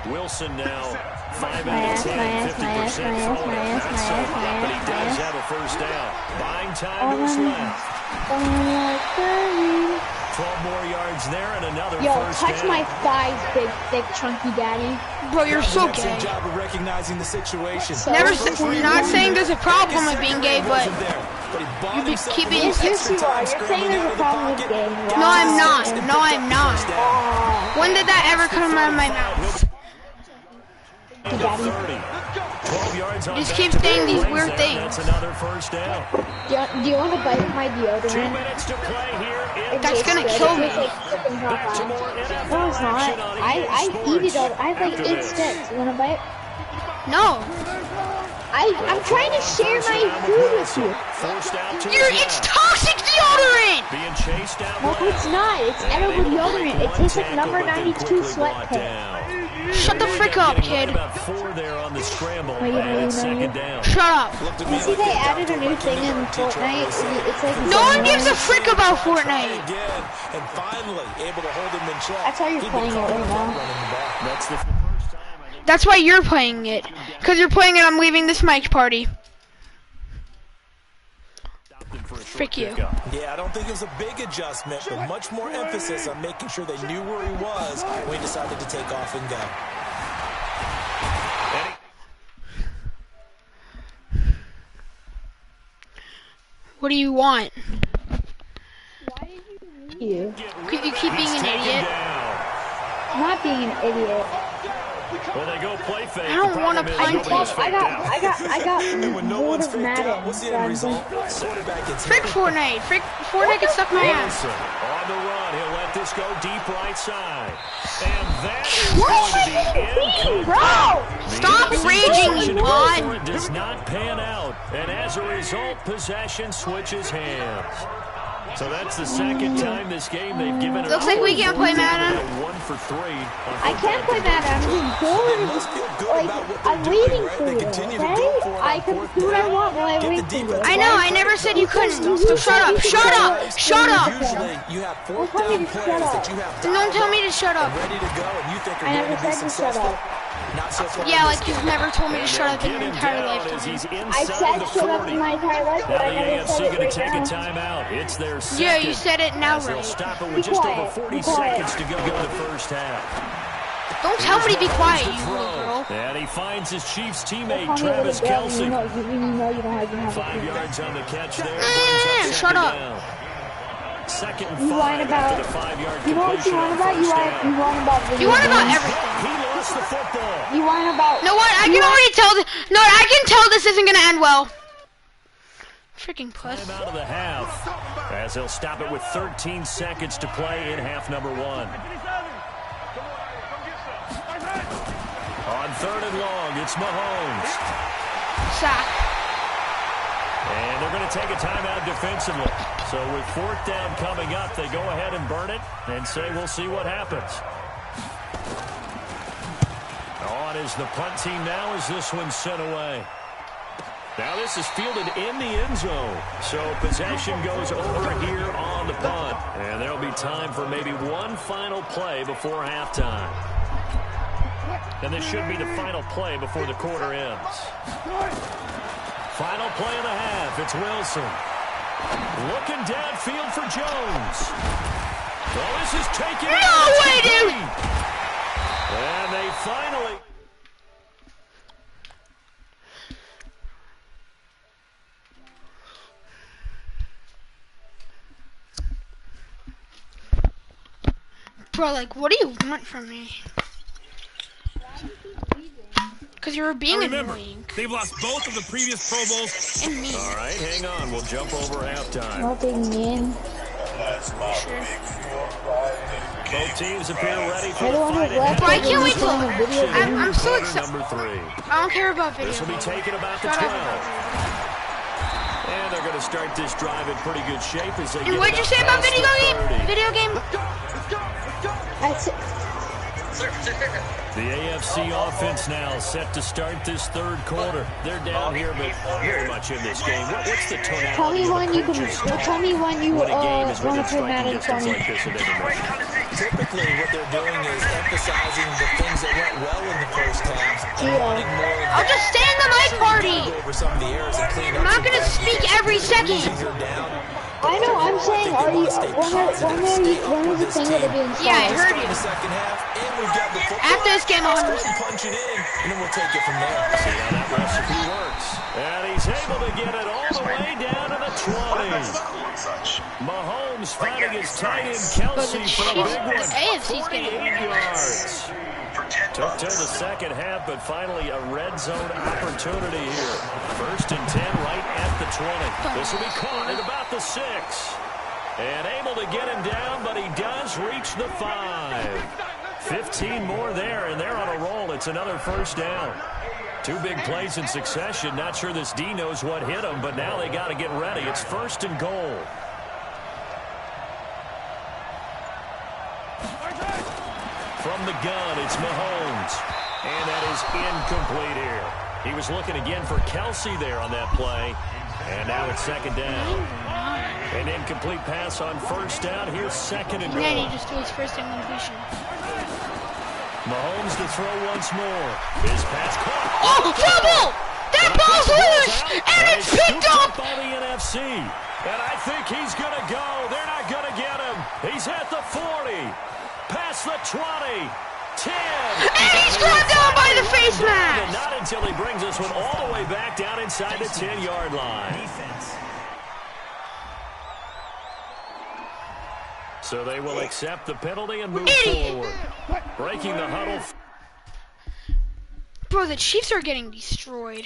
Wilson now 5 My out ass, of 10, my ass, 50% my ass, my ass, throwing my it. ass, Not my so ass, hot, my but he ass, does my have a first down. Buying time to his left. 12 more yards there and another Yo, first touch down. my thighs, big, thick, chunky daddy. Bro, you're so Excellent gay. job of recognizing the situation. Never not saying there's a problem with being gay, but you be keeping- Yes, you are. You're saying there's a problem with gay. no, I'm not. No, I'm not. When did that ever come out of my mouth? Daddy. 12 yards on Just back keep to saying back these plays weird there. things. That's another first down. Do you want to bite my 2 deodorant? minutes to play here in That's gonna kill me. Back to more NFL No, it's not. action on I EA eat it all. Sports I have like after 8 this. sticks. You want to bite? No. I'm trying to share my food with you. Forced out to It's his left. toxic deodorant. Being chased out No, left. it's not. It's And edible able to break deodorant. It one tastes like tackle, number but then 92 quickly sweat brought pit. down. Shut the frick up, Getting right kid. about 4 there on the scramble, Wait, you know, and you it's know, second you- down. Shut up. You see they added a new thing in Fortnite? It's like No one gives a frick about Fortnite. Again, and finally able to hold him in check. That's how you're playing it right now. That's the first time I think That's why you're playing it. Because you're playing it, I'm leaving this Mike's party. stopped him for a short Frick you. pickup. Yeah, I don't think it was a big adjustment, but much more emphasis on making sure they knew where he was when he decided to take off and go. What do you want? You. Could you keep being an Taken idiot? down. I'm not being an idiot. Well, they go play fake. I don't The wanna problem is punch nobody's you. I got When no bored one's of faked out, Madden. what's the So end I'm result? like, Quarterback gets Frick hit. Fortnite. Fortnite can suck my ass. Wilson on the run. He'll let this go deep right side. And that is going to be incomplete. bro! Stop raging, you bot. It does not pan out. And as a result, possession switches hands. So that's the second time this game they've given it. Looks like we can't play Madden. 1 for 3. I can't play Madden. I'm just bored. Must feel good Like, about what they're I'm doing, waiting right? for They you, continue to okay? go for it I on can fourth do what I down. want while I Get wait the for you. defense I know, I never said you couldn't. So shut up, shut up, shut up. Usually you have fourth Don't tell me down to shut plays up. that you have Don't tell me to shut up. ready to go and you think are I going never to be said to shut successful. up. Not so far. Yeah, in like this you've game. never told me to shut up in Get your him entire down lifetime. as he's I inside said the shut up 40. in my entire life, but Now I the never AFC said going it to right take now. a timeout. It's their second. Yeah, you said it now As they'll right. stop it with Be just over quiet, 40 be quiet. seconds to go in the first half. Don't tell me to be quiet, you Throw. little girl. And he finds his Chiefs teammate, Call me a Travis little girl, Kelce. you know you don't have 5 a yards on the catch there. Brings Mm, up shut second up. down. Second and You 5 whine about, after the 5-yard you know what you completion whine on about? You first whine down. about video You whine about games. everything. He lost the football. You whine about. You know what? I can already tell. No, I can tell this isn't gonna end well. Freaking puss. Time out of the half as he'll stop it with 13 seconds to play in half number 1. On 3rd and long, it's Mahomes. Sack. they're going to take a timeout defensively. So with 4th down coming up, they go ahead and burn it and say we'll see what happens. On is the punt team now as this one's sent away. Now this is fielded in the end zone. So possession goes over here on the punt. And there'll be time for maybe one final play before halftime. And this should be the final play before the quarter ends. Final play of the half. It's Wilson. Looking downfield for Jones. Well, this is taken. No way, dude! And they finally... Bro, like, what do you want from me? Because you were being annoying. They've lost both of the previous Pro Bowls. And me. All right, hang on. We'll jump over halftime. Nothing in. Sure. Both teams appear ready for I the don't want fight. to watch Bro, I can't wait till... a video game. I'm so Quarter excited. number 3. I don't care about video This will be games. taken about the Shut 12. up. And they're going to start this drive in pretty good shape as they And get what'd you say about past video the game? 30. Video game? The AFC offense now set to start this 3rd quarter. They're down here, but very much in this game. What's the tonality Tell me of when the you can. coaches Tell me when you when a game is want within to play Madden striking for distance me. like this at intermission? Typically, what they're doing is emphasizing the things that went well in the first half. Yeah. Wanting more of I'll just stay in the mic party. go over some of the errors and clean I'm up not some gonna things. speak every second. You're down. I know. I'm saying, are you? When are the thing gonna be installed? Yeah, I heard In you. the second half, and we've got the football. After this game, Let's 100%. go and punch it in, and then we'll take it from there. See how that recipe works. And he's able to get it all the way down to the 20. Mahomes finding his tight end Kelsey for a big one. AFC's getting 48 yards. Took till the second half, but finally a red zone opportunity here. 1st and 10 right at the 20. This will be caught at about the 6. And able to get him down, but he does reach the 5. 15 more there, and they're on a roll. It's another 1st down. 2 big plays in succession. Not sure this D knows what hit him, but now they got to get ready. It's 1st and goal. From the gun, it's Mahomes. And that is incomplete here. He was looking again for Kelsey there on that play. And now it's 2nd down. An incomplete pass on 1st down. Here's 2nd and goal. Then he just threw his first incompletion. Mahomes to throw once more. His pass caught. Oh, fumble! That ball's loose! And it's picked up! By the NFC. And I think he's going to go. They're not going to get him. He's at the 40. Past the 20. 10. And he's gone down by the face And mask! not until he brings this one all the way back down inside the 10-yard line. Defense. So they will accept the penalty and move forward. Breaking the huddle. Bro, the Chiefs are getting destroyed.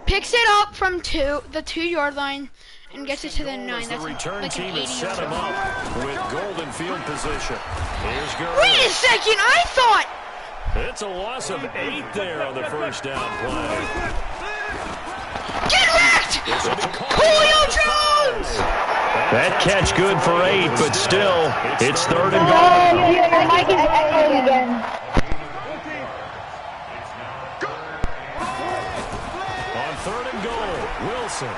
Picks it up from the 2-yard line and gets it to the 9. The That's return like team an has set him 80-yard. up with golden field position. Here's Gurley. Wait a second, I thought... It's a loss of 8 there on the 1st down play. Get wrecked! Julio Jones! That catch good for 8, but still, it's 3rd and goal. Oh, yeah, I can echo again. On 3rd and goal, Wilson.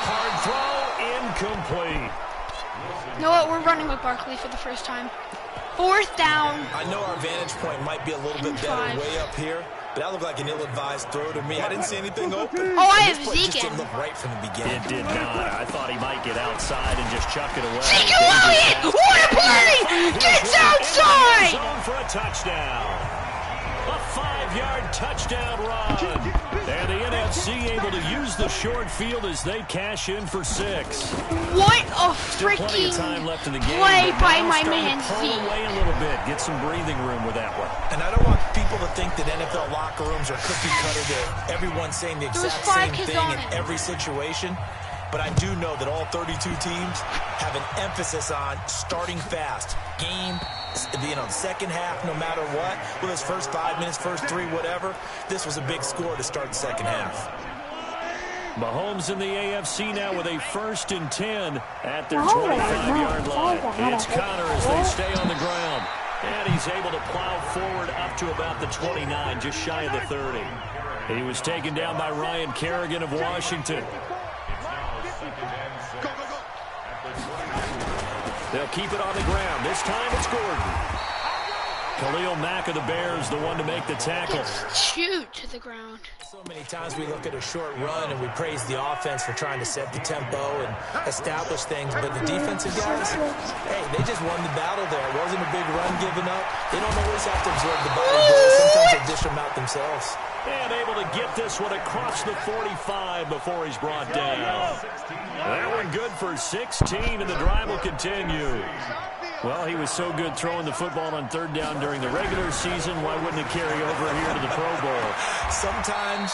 Hard throw, incomplete. You know what? We're running with Barkley for the first time. 4th down. I know our vantage point might be a little bit better way up here, but that looked like an ill-advised throw to me. I didn't see anything open. Oh, I have This play just Zeke in. didn't look right from the beginning. It did not. I thought he might get outside and just chuck it away. Zeke Elliott! What a play! Gets outside! Zone for a touchdown. A 5-yard touchdown run. And the NFC able to use the short field as they cash in for 6. What a Plenty freaking of time left in the game. play but by now my starting man to pull Zeke. away a little bit. Get some breathing room with that one. And I don't want people to think that NFL locker rooms are cookie cutter to everyone saying the There was exact 5 same kids thing on in it. every situation. but I do know that all 32 teams have an emphasis on starting fast. Game, second half, no matter what. Well, it's first 5 minutes, first 3, whatever. This was a big score to start the second half. Mahomes in the AFC now with a 1st and 10 at their 25-yard line. It's Connor as they stay on the ground. And he's able to plow forward up to about the 29, just shy of the 30. He was taken down by Ryan Kerrigan of Washington. They'll keep it on the ground. This time it's Gordon. Khalil Mack of the Bears, the one to make the tackle. Shoot to the ground. So many times we look at a short run and we praise the offense for trying to set the tempo and establish things, but the defensive guys, hey, they just won the battle there. It wasn't a big run given up. They don't always have to absorb the body blows. Sometimes they dish them out themselves. And able to get this one across the 45 before he's brought down. That one good for 16, and the drive will continue. Well, he was so good throwing the football on 3rd down during the regular season. Why wouldn't it carry over here to the Pro Bowl? Sometimes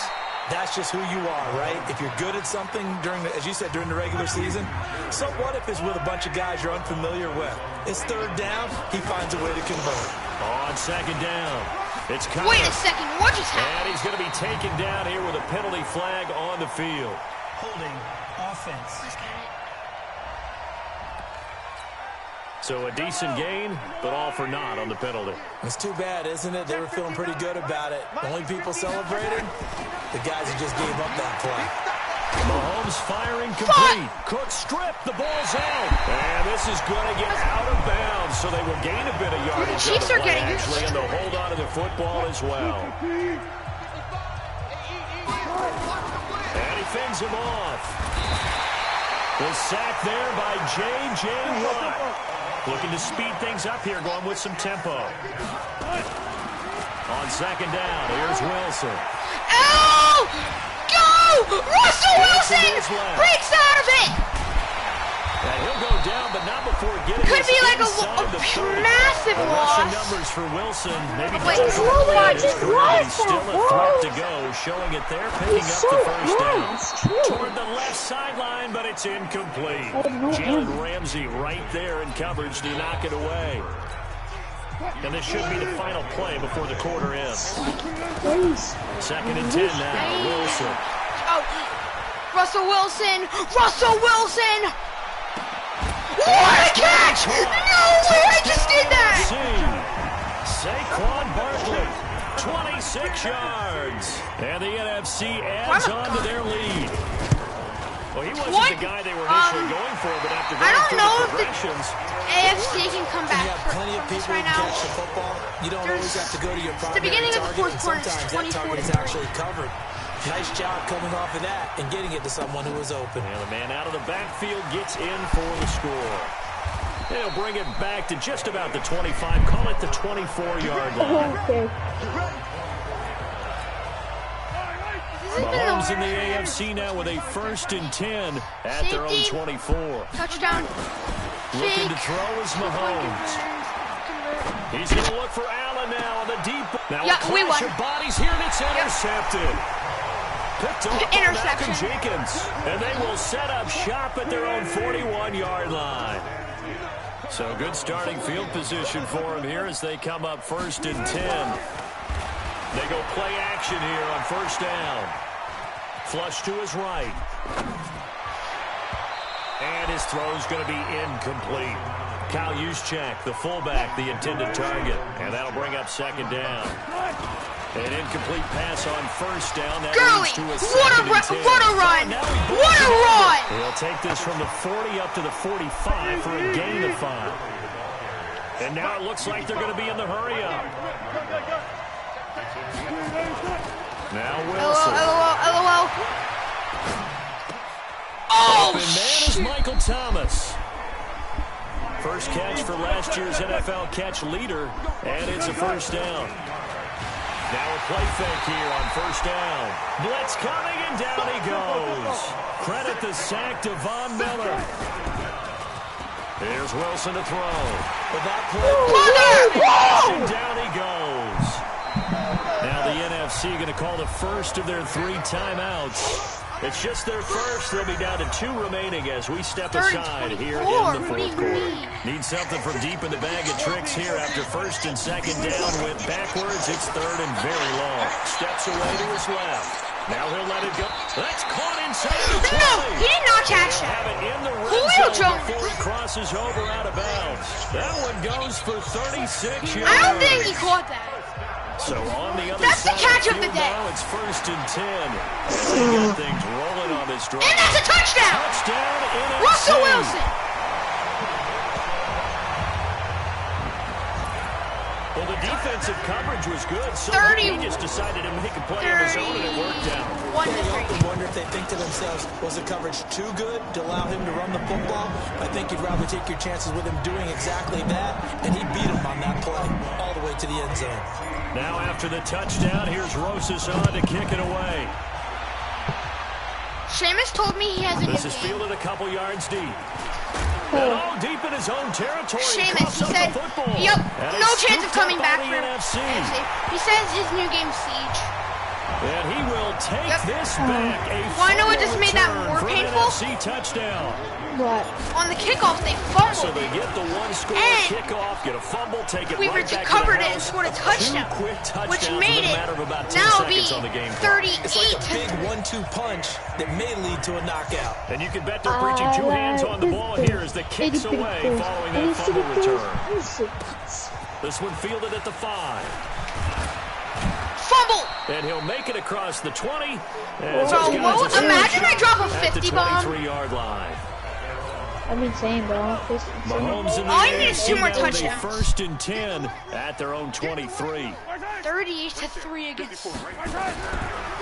that's just who you are, right? If you're good at something during the, as you said, during the regular season, so what if it's with a bunch of guys you're unfamiliar with? It's 3rd down, he finds a way to convert. On 2nd down, it's Connor. Wait a second, what just happened? And he's going to be taken down here with a penalty flag on the field. Holding offense. So a decent gain, but all for naught on the penalty. It's too bad, isn't it? They were feeling pretty good about it. The only people celebrating, the guys who just gave up that play. Mahomes firing complete. Cook stripped. The ball's out. And this is going to get out of bounds, so they will gain a bit of yardage. The Chiefs are getting actually, and they'll hold on to the football as well. And he fends him off. The sack there by J.J. Watt. Looking to speed things up here, going with some tempo. On 2nd down, here's Wilson. Oh! Go! Russell Wilson breaks out of it! And he'll go down, but not before getting Could be like a massive loss. loss. Numbers for Wilson, maybe just still a threat to go, showing it there, picking up the 1st down. Toward the left sideline, but it's incomplete. Jalen Ramsey right there in coverage to knock it away. And this should be the final play before the quarter ends. 2nd and 10 now, Wilson. Oh, Russell Wilson! Russell Wilson! What a catch! No way! I just did that! Saquon Barkley, 26 yards. And the NFC adds on to their lead. Well, he wasn't the guy they were initially going for, but after going through the progressions... AFC can come back. You have plenty of people who catch the football. You don't always have to go to your primary target, and sometimes that target is actually covered. Nice job coming off of that and getting it to someone who was open. And the man out of the backfield gets in for the score. They'll bring it back to just about the 25. Call it the 24-yard line. Mahomes in the AFC now with a 1st and 10 at their own 24. Touchdown. Looking to throw is Mahomes. He's going to look for Allen now on the deep. Now a clash of bodies here, and it's intercepted. Picked up by Malcolm Jenkins. And they will set up shop at their own 41-yard line. So good starting field position for him here as they come up 1st and 10. They go play action here on 1st down. Flush to his right. And his throw's going to be incomplete. Kyle Juszczyk, the fullback, the intended target. And that'll bring up 2nd down. An incomplete pass on 1st down. That leads to a 2nd and 10. What a run! What a run! They'll take this from the 40 up to the 45 for a gain of 5. And now it looks like they're going to be in the hurry up. Now Wilson. LOL. Oh, open man is Michael Thomas. First catch for last year's NFL catch leader, and it's a 1st down. Now a play fake here on 1st down. Blitz coming, and down he goes. Credit the sack to Von Miller. Here's Wilson to throw. With that play, and down he goes. Now the NFC going to call the first of their 3 timeouts. It's just their first. They'll be down to 2 remaining as we step aside here in the fourth quarter. Need something from deep in the bag of tricks here after first and second down. Went backwards. It's third and very long. Steps away to his left. Now he'll let it go. That's caught inside the 20. No, he did not catch that. Have it in the red zone before he crosses over out of bounds. That one goes for 36 yards. I don't think he caught that. So on the other that's side the catch of the day. Now it's first and 10. They got things rolling on this drive. And that's a touchdown. Touchdown NFC. Russell Wilson. Well, the defensive coverage was good, so he just decided to make a play on his own, and it worked out. They often wonder if they think to themselves, was the coverage too good to allow him to run the football? I think you'd rather take your chances with him doing exactly that, and he beat him on that play all the way to the end zone. Now after the touchdown, here's Rosas on to kick it away. Seamus told me he has a new This is game. fielded a couple yards deep. And all deep in his own territory. Seamus, he said, yep, no chance of coming back for NFC. He says his new game Siege. And he will take this back. Wanna know what just made that more painful? NFC touchdown. What? On the kickoff, they fumbled. So they get the one-score kickoff, get a fumble, take it we right back recovered to the it and house. scored a touchdown, Which made it now be 38. It's like a big 1-2 punch that may lead to a knockout. And you can bet they're preaching 2 hands on the ball here as the kick's away following that fumble return. This one fielded at the 5. Fumble! And he'll make it across the 20. Imagine I drop a 50 bomb. 23-yard line. I've been saying, bro. Mahomes in the All you need is 2 more touchdowns. First and 10 at their own 23. 38-3 against.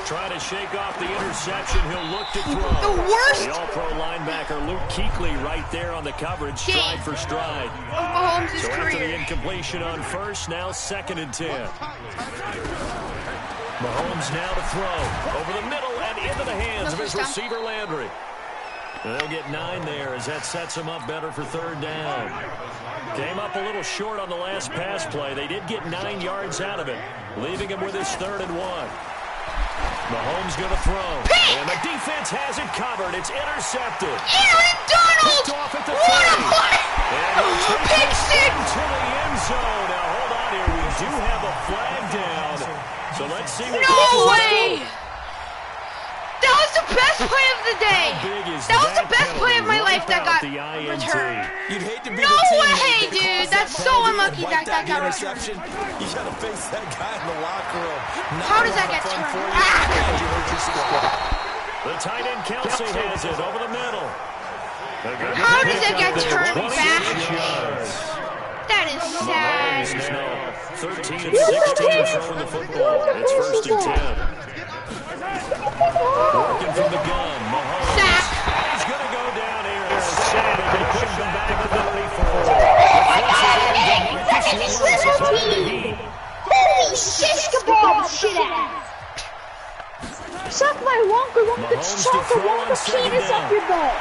Trying to shake off the interception. He'll look to throw. The worst. The all-pro linebacker Luke Kuechly right there on the coverage, stride for stride. Mahomes' So after career. the incompletion on first, now second and 10. Mahomes now to throw. Over the middle and into the hands of his receiver Landry. And they'll get 9 there as that sets him up better for third down. Came up a little short on the last pass play. They did get 9 yards out of it, leaving him with his 3rd and 1. Mahomes going to throw. And the defense has it covered. It's intercepted. Aaron Donald! Off at the What a 30. play! And he'll take Pick it six! into the end zone. Now, hold on here. We do have a flag down. So let's see what No way! That was the best play of the day. That was the best play of my life that got returned. You'd hate to be No the team way, that dude. caused That's that so penalty unlucky and wiped that out got the returned. interception. You got to face that guy in the locker room. How does that get turned? The tight end Kelsey has it over the middle. How does it get turned back? That is sad. 13 of 16 throwing the football. It's first and 10. Working from the gun. Mahomes. Sack. He's going to go down here. Xaden to push him back to the 34. Holy shish kebab shit ass! Suck my wonka penis up your butt!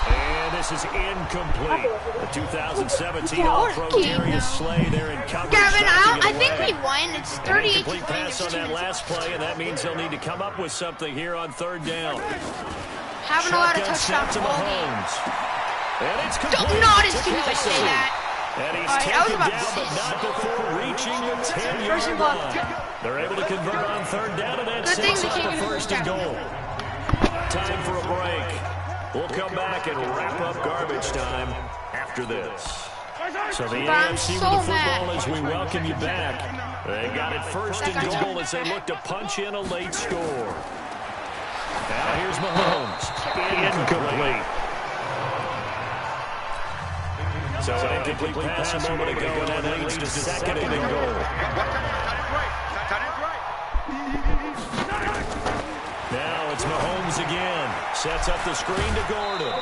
And this is incomplete. The 2017 All-Pro Darius Slay there in coverage. Gavin, I think we won. It's 38 Complete pass on that last play, and that means they'll need to come up with something here on third down. Haven't allowed a touchdown to all game. Mahomes. And it's complete. Not as soon as I say that. And he's I was taken about down, to but say not before reaching the 10-yard First and goal. line. They're able to convert on third down, and that Good thing sets they up can't the get first and goal. Time for a break. We'll come back and wrap up garbage time after this. So the AFC so with the football mad. as we welcome you back. They got it first and goal as they look to punch in a late score. Now here's Mahomes. Incomplete. So an incomplete pass a moment ago, and that leads to second and goal. Now it's Mahomes again. Sets up the screen to Gordon.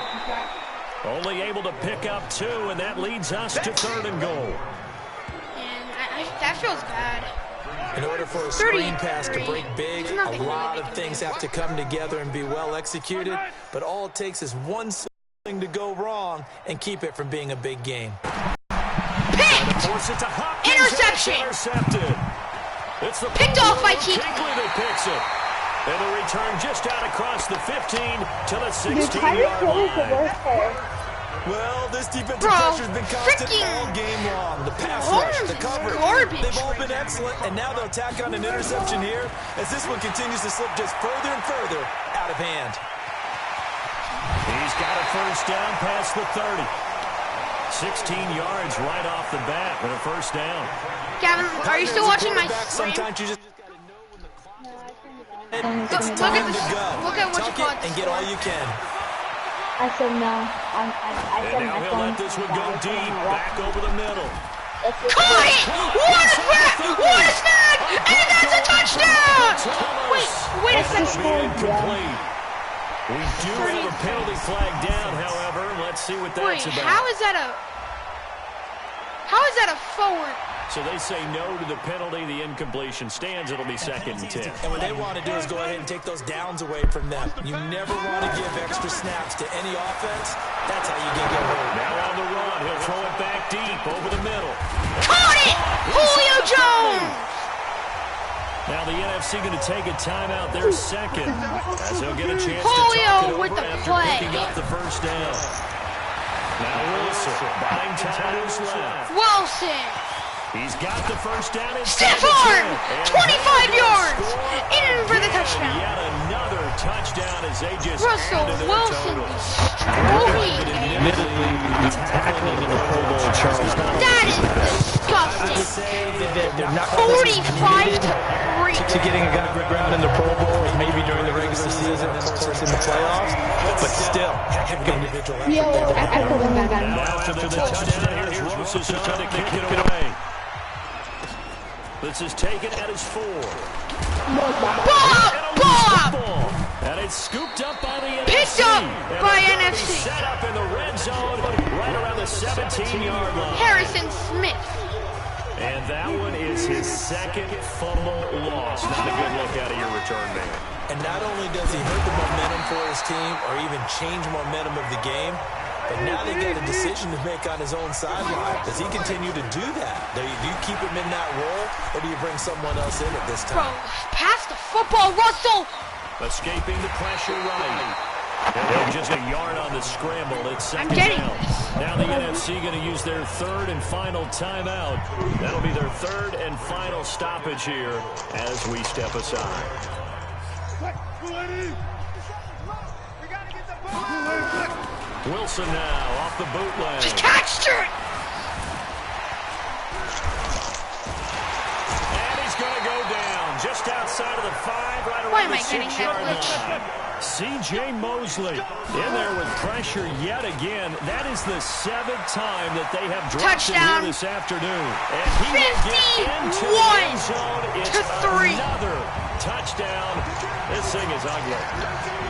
Only able to pick up 2, and that leads us to third and goal. And that feels bad. In order for a screen pass to break big, a lot of things have to come together and be well executed, but all it takes is one thing to go wrong and keep it from being a big game. Picked! Interception! Intercepted. It's the Picked off by Kuechly. Kuechly that picks it. And the return just out across the 15 to the 16-yard line. Well, this defensive pressure's been constant all game long. The pass rush, the coverage, they've all been excellent, and now they'll tack on an interception here as this one continues to slip just further and further out of hand. He's got a first down past the 30. 16 yards right off the bat with a first down. Gavin, are you still watching my stream? Sometimes you just Look at what you call it. And get all you can. I said no. And now he'll let this one go deep, back over the middle. Caught it! What a snag! And that's a touchdown! Wait a second. Incomplete. We do have a penalty flag down, however. Let's see what that's about. How is that a forward? So they say no to the penalty. The incompletion stands. It'll be 2nd and 10. And what they want to do is go ahead and take those downs away from them. You never want to give extra snaps to any offense. That's how you get hurt. Now on the run. He'll throw it back deep over the middle. Caught it! Julio Jones! Now the NFC going to take a timeout there second as he'll get a chance to Julio talk it with over the after play. picking up the first down. Now Wilson, buying time left. Wilson! He's got the first down. Stiff arm! 25 yards! In for the touchdown. Yet another touchdown as they just Russell added to the Wilson total. That is disgusting. 45 to 3. To getting a guy ground in the Pro Bowl, maybe during the regular season, and of course in the playoffs, but still, heck of an individual effort. Now after the touchdown, here's Russell trying to kick it away. This is taken at his 4. Bob! And it's scooped up by the NFC. Picked up by NFC. Set up in the red zone right around the 17-yard line. Harrison Smith. And that one is his 2nd fumble loss. Not a good look out of your return man. And not only does he hurt the momentum for his team or even change momentum of the game, but now they got a decision to make on his own sideline. Does he continue to do that? Do you keep him in that role, or do you bring someone else in at this time? Bro, pass the football, Russell! Escaping the pressure right. And just a yard on the scramble. It's 2nd down. Now the NFC going to use their 3rd and final timeout. That'll be their 3rd and final stoppage here as we step aside. Wilson now off the bootleg. Catched it! And he's going to go down just outside of the 5, right Why around am the I getting 6-yard that line. C.J. Mosley in there with pressure yet again. That is the 7th time that they have dropped it here this afternoon. And he will get into the end zone. It's another touchdown. This thing is ugly.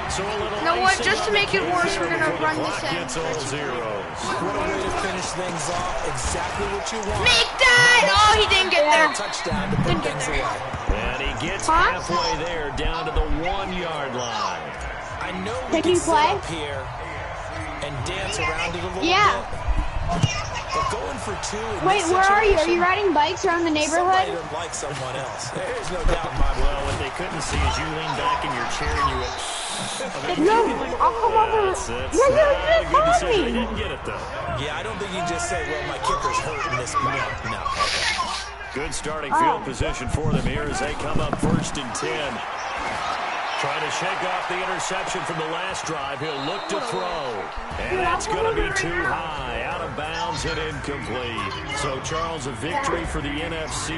So a little. You know what? Just to make it worse, we're gonna run this in. Gets all zeros. What a way to finish things off. Exactly what you want. Make that! Oh, he didn't get there. Touchdown to put things away. And he gets halfway there, down to the 1-yard line. I know we can sit up here and dance around it a little bit. But going for 2 in Wait, this where are you? Are situation, you riding bikes around the neighborhood? somebody doesn't like someone else. There's no doubt in my mind. Well, what they couldn't see is you lean back in your chair and you went. No, I'll come over. That's No, not you a good just decision. They me. didn't get it, though. Yeah, I don't think you can just say, well, my kicker's hurt in this minute. No. Good starting field position for them here as they come up 1st and 10. Trying to shake off the interception from the last drive. He'll look to throw. And that's going to be too high. Out of bounds and incomplete. So, Charles, a victory for the NFC.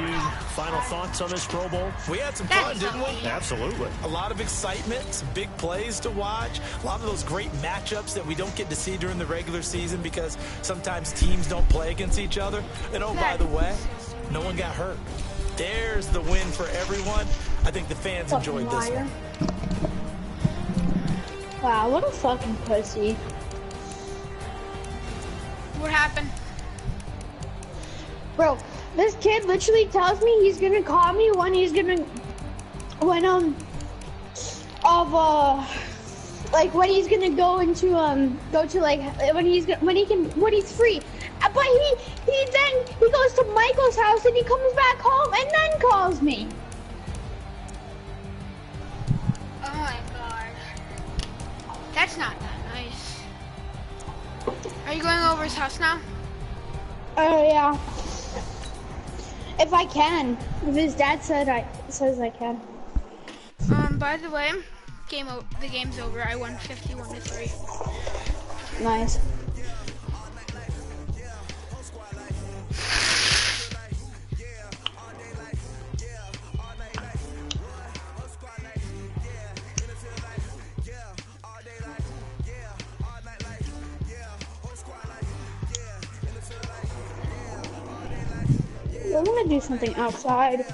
Final thoughts on this Pro Bowl? We had some fun, didn't we? Absolutely. A lot of excitement, some big plays to watch, a lot of those great matchups that we don't get to see during the regular season because sometimes teams don't play against each other. And oh, by the way, no one got hurt. There's the win for everyone. I think the fans enjoyed this one. Wow, what a fucking pussy. What happened? Bro, this kid literally tells me he's gonna call me when he's gonna, when he's gonna go into, when he's free. But he goes to Michael's house and he comes back home and then calls me. my god. That's not that nice. Are you going over his house now? Oh yeah. If I can. If his dad says I can. By the way, the game's over. I won 51-3. Nice. We're gonna do something outside.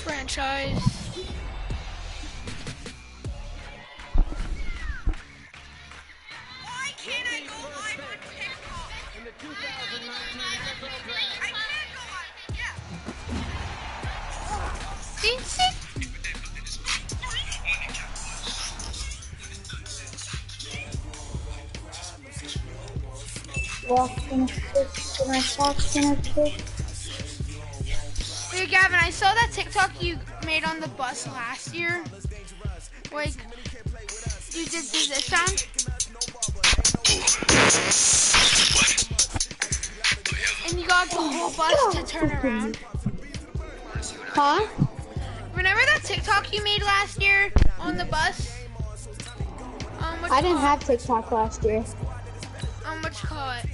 Franchise. Why can't I go live on TikTok? In the 2019 NFL Draft. I can't go on. Yeah. Hey Gavin, I saw that TikTok you made on the bus last year. Like, you did do this sound. And you got the whole bus to turn around. Huh? Remember that TikTok you made last year on the bus? I didn't have TikTok last year. What you call it?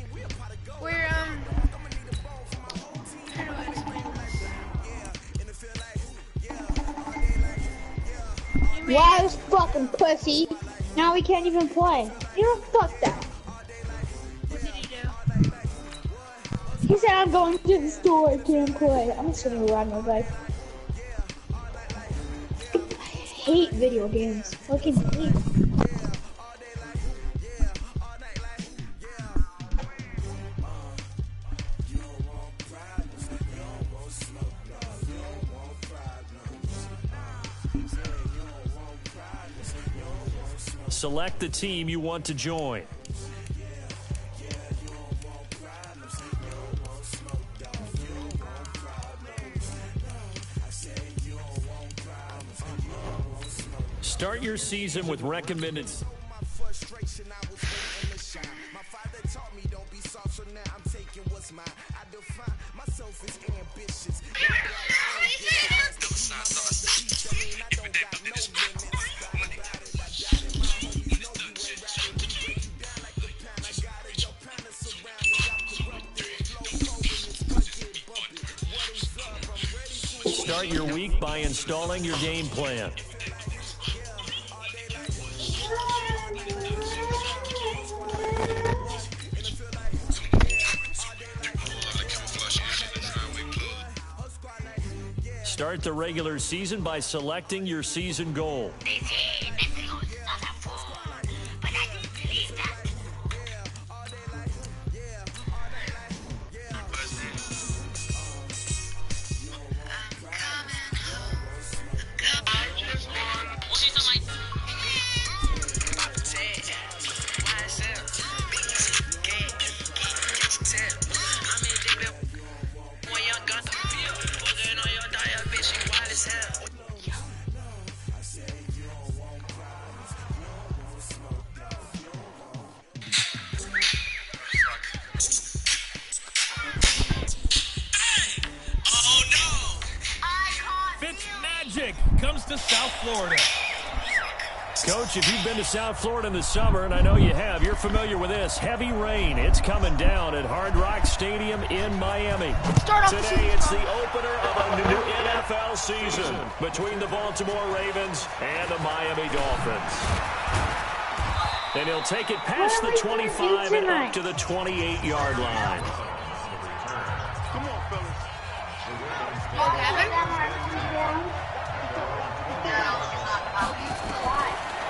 Where, how do I explain this? Why this fucking pussy? Now we can't even play. You know, fuck that. What did he do? He said I'm going to the store, I can't play. I'm just gonna ride my bike. I hate video games. Fucking hate. Select the team you want to join. Start your season with recommended. Start your week by installing your game plan. Start the regular season by selecting your season goal. Comes to South Florida. Coach, if you've been to South Florida in the summer, and I know you have, you're familiar with this. Heavy rain. It's coming down at Hard Rock Stadium in Miami. Today, it's the opener of a new NFL season between the Baltimore Ravens and the Miami Dolphins. And he'll take it past the 25 and up to the 28-yard line. Come on, fellas.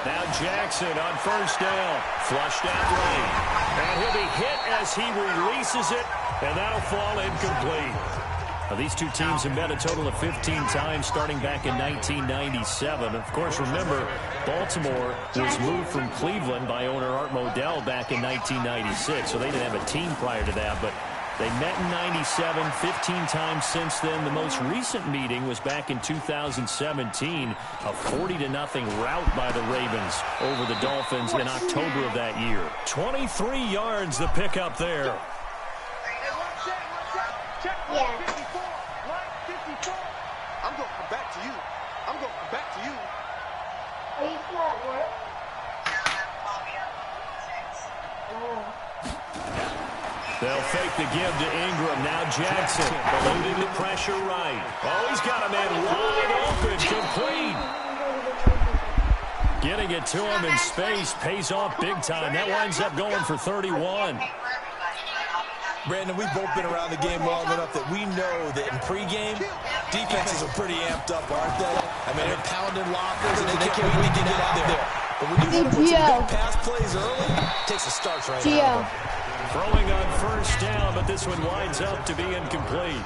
Now Jackson on first down. Flushed out right. And he'll be hit as he releases it, and that'll fall incomplete. Now, these two teams have met a total of 15 times starting back in 1997. Of course, remember, Baltimore was moved from Cleveland by owner Art Modell back in 1996, so they didn't have a team prior to that, but they met in 97, 15 times since then. The most recent meeting was back in 2017, a 40-0 rout by the Ravens over the Dolphins in October of that year. 23 yards the pickup there. Yeah. I'm going to come back to you. I'm going to come back to you. Are you still at work? Oh. They'll fake the give to Ingram. Now Jackson eluding the pressure right. Oh, he's got a man wide open, complete. Getting it to him in space pays off big time. That winds up going for 31. Brandon, we've both been around the game long enough that we know that in pregame, defenses are pretty amped up, aren't they? I mean, they're pounding lockers and they can't wait to get out there. But when you want to put some big pass plays early, it takes a start right out of them. Throwing on first down, but this one winds up to be incomplete.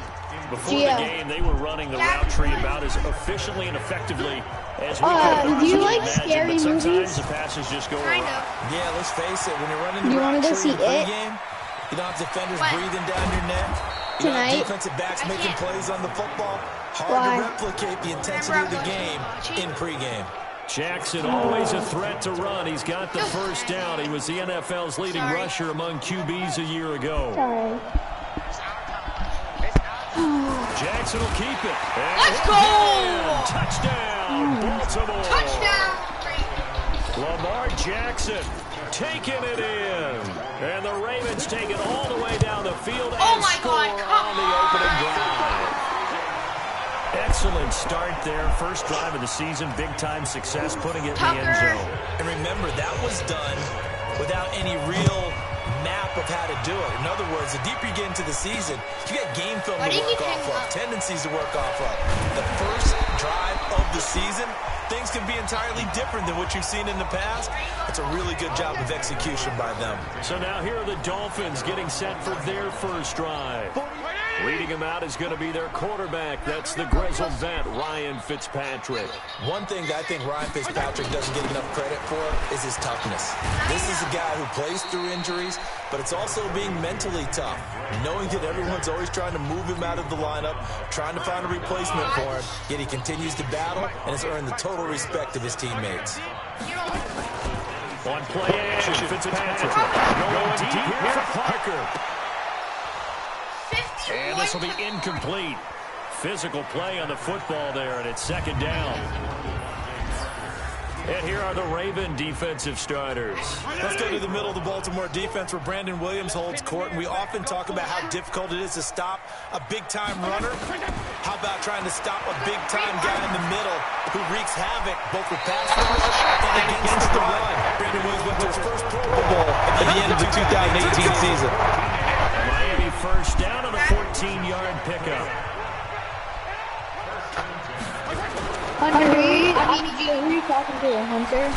Before the game, they were running the route tree about as efficiently and effectively as we could. Do you like scary movies? movies? The passes just go around. Yeah, let's face it. When you're running the route tree in pregame, you don't have defenders breathing down your neck. You don't have defensive backs making plays on the football. Hard to replicate the intensity of the game in pregame. Jackson, always a threat to run. He's got the first down. He was the NFL's leading rusher among QBs a year ago. Jackson will keep it. Let's go! Touchdown, Baltimore. Touchdown! Lamar Jackson taking it in. And the Ravens take it all the way down the field and score on the opening drive. Excellent start there. First drive of the season. Big-time success, putting it in the end zone. And remember, that was done without any real map of how to do it. In other words, the deeper you get into the season, you got game film to work off of, tendencies to work off of. The first drive of the season, things can be entirely different than what you've seen in the past. It's a really good job of execution by them. So now here are the Dolphins getting set for their first drive. Leading him out is going to be their quarterback. That's the grizzled vet, Ryan Fitzpatrick. One thing that I think Ryan Fitzpatrick doesn't get enough credit for is his toughness. This is a guy who plays through injuries, but it's also being mentally tough. Knowing that everyone's always trying to move him out of the lineup, trying to find a replacement for him, yet he continues to battle and has earned the total respect of his teammates. On play action, Fitzpatrick going deep here for Parker. And this will be incomplete. Physical play on the football there, and it's second down. And here are the Raven defensive starters. Let's go to the middle of the Baltimore defense where Brandon Williams holds court, and we often talk about how difficult it is to stop a big-time runner. How about trying to stop a big-time guy in the middle who wreaks havoc both with pass rush and against the run? Brandon Williams went to his first Pro Bowl at the end of the 2018 season. Miami first down on a 14-yard pickup. Hunter, who are you talking to, Hunter?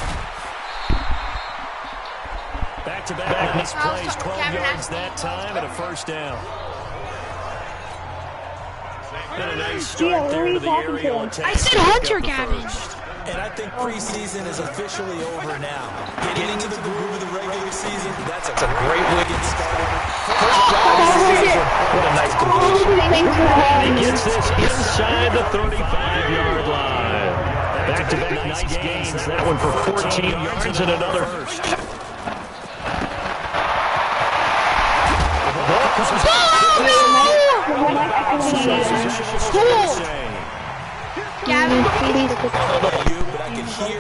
Back-to-back nice plays, 12 yards that time, and a first down. And a nice start there to the aerial attack. I said Hunter, Gavin. And I think preseason is officially over now. Getting into the groove of the regular season, that's a great way to get started. First drive of the season, what a nice completion. And he gets this inside the 35-yard line. Back-to-back nice gains. That one for 14 yards and another first. Gavin, please. I don't know about you, but I can hear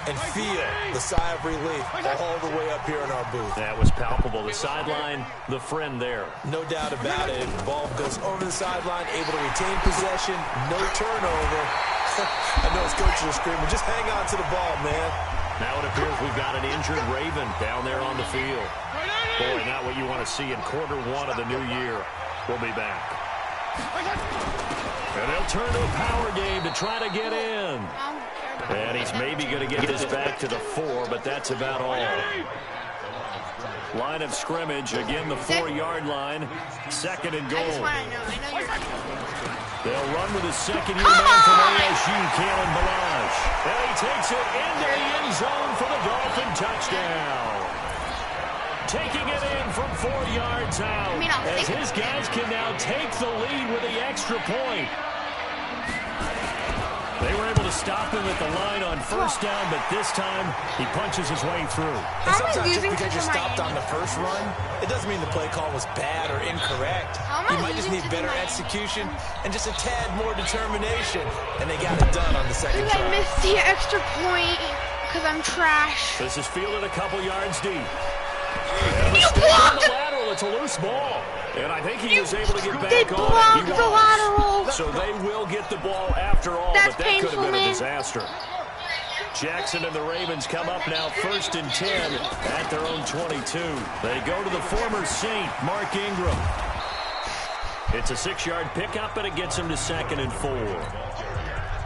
and feel the sigh of relief all the way up here in our booth. That was palpable. The sideline, the friend there. No doubt about it. The ball goes over the sideline, able to retain possession, no turnover. I know his coaches are screaming, just hang on to the ball, man. Now it appears we've got an injured Raven down there on the field. Boy, not what you want to see in quarter one of the new year. We'll be back. And they'll turn to a power game to try to get in. And he's maybe going to get this back to the 4, but that's about all. Line of scrimmage, again the 4-yard line. Second and goal. I just want to know. I know you're. They'll run with a second-year man from ASU, Kalen Balazs. And he takes it into the end zone for the Dolphin touchdown. Taking it in from 4 yards out. As his guys can now take the lead with the extra point. They were able to stop him at the line on first down, but this time he punches his way through. And sometimes just because you stopped on the first run, it doesn't mean the play call was bad or incorrect. You might just need better execution and just a tad more determination. And they got it done on the second try. I missed the extra point because I'm trash. This is fielded a couple yards deep. You blocked the lateral. It's a loose ball. And I think he was able to get back They on blocked it. the lateral. So they will get the ball after all, That's but that could have been a painful, disaster. Jackson and the Ravens come up now 1st and 10 at their own 22. They go to the former Saint, Mark Ingram. It's a 6-yard pickup, and it gets him to 2nd and 4.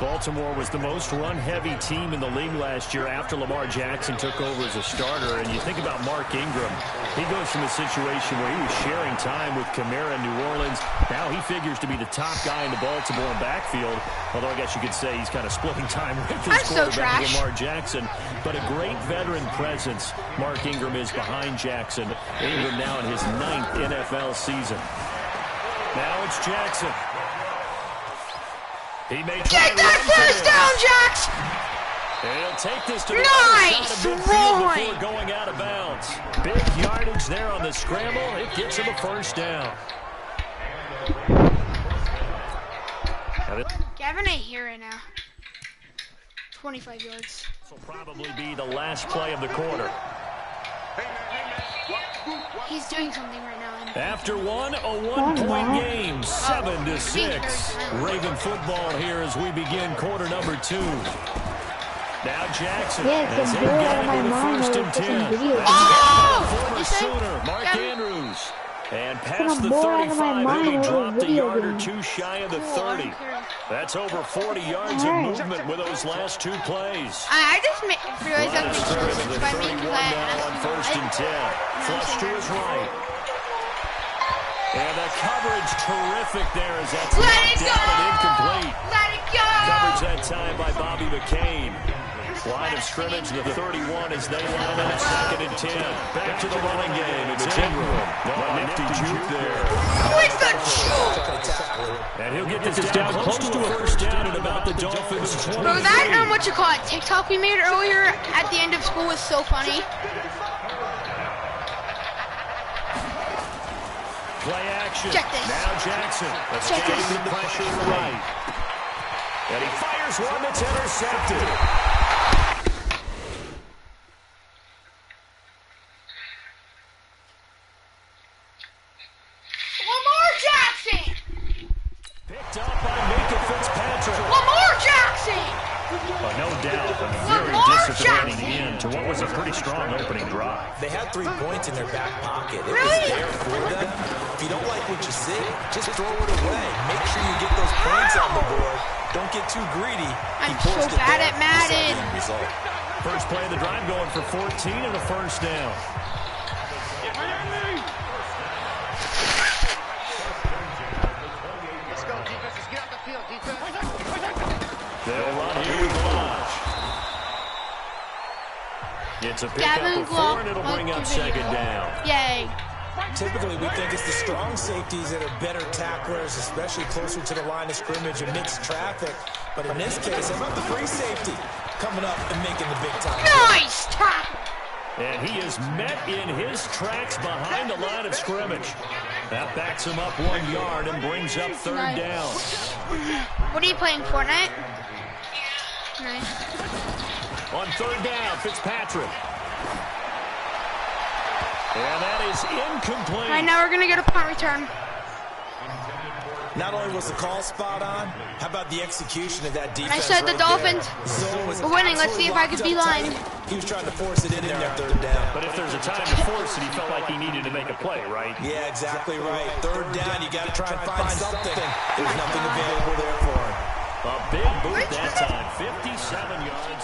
Baltimore was the most run-heavy team in the league last year after Lamar Jackson took over as a starter. And you think about Mark Ingram, he goes from a situation where he was sharing time with Kamara in New Orleans. Now he figures to be the top guy in the Baltimore backfield, although I guess you could say he's kind of splitting time with his quarterback, Lamar Jackson. But a great veteran presence Mark Ingram is behind Jackson. Ingram now in his 9th NFL season. Now it's Jackson. He may try Take that first down, Jax! And he'll take this to the other side of midfield before going out of bounds. Big yardage there on the scramble. It gets him a first down. Gavin ain't here right now. 25 yards. This will probably be the last play of the quarter. He's doing something right now. After one, a 1-point game, 7-6. Raven football here as we begin quarter number 2. Now Jackson has him got it with a 1st and 10. Former Sooner, Mark Andrews. And past the 35, he dropped a yard or 2 shy of the 30. That's over 40 yards of movement with those last 2 plays. I just realized that the 31 now on 1st and 10. Flush to his right. And the coverage terrific there as that's knocked down and incomplete. Let it go! Coverage that time by Bobby McCain. Line of scrimmage, the 31 as they line up 2nd and 10. Back to the running game. It's Ingram. Nifty juke there. Where's the juke? And he'll get this down close to a first down at about the Dolphins' 20. Bro, that, what you call it, TikTok we made earlier at the end of school was so funny. Play action. Check this. Now Jackson. Escaping the pressure to the right. And he fires one that's intercepted. Lamar Jackson! Picked up by Mika Fitzpatrick. Lamar Jackson! No doubt, a very disappointing end to what was a pretty strong opening drive. They had 3 points in their back pocket. It Really? was there for them. If you don't like what you see, just throw it away. Make sure you get those points on the board. Don't get too greedy. I'm so bad at Madden. First play of the drive going for 14 and a first down. Let's go, defense. Let's get out the field, defense. They'll run here with Blanche. It's a pickup of 4, and it'll bring up 2nd down. Yay. Typically, we think it's the strong safeties that are better tacklers, especially closer to the line of scrimmage amidst traffic. But in this case, how about the free safety coming up and making the big time? Nice tackle. And he is met in his tracks behind the line of scrimmage. That backs him up 1 yard and brings up 3rd down. What are you playing, Fortnite? Nice. On 3rd down, Fitzpatrick. And that is incomplete. Right now we're going to get a punt return. Not only was the call spot on, how about the execution of that defense? I said the Dolphins were winning. Let's see if I could be lying. He was trying to force it in there at 3rd down. But if there's a time to force it, he felt like he needed to make a play, right? Yeah, exactly right. 3rd down, you got to try and find something. There's nothing available there for him. A big boot that time, 57 yards.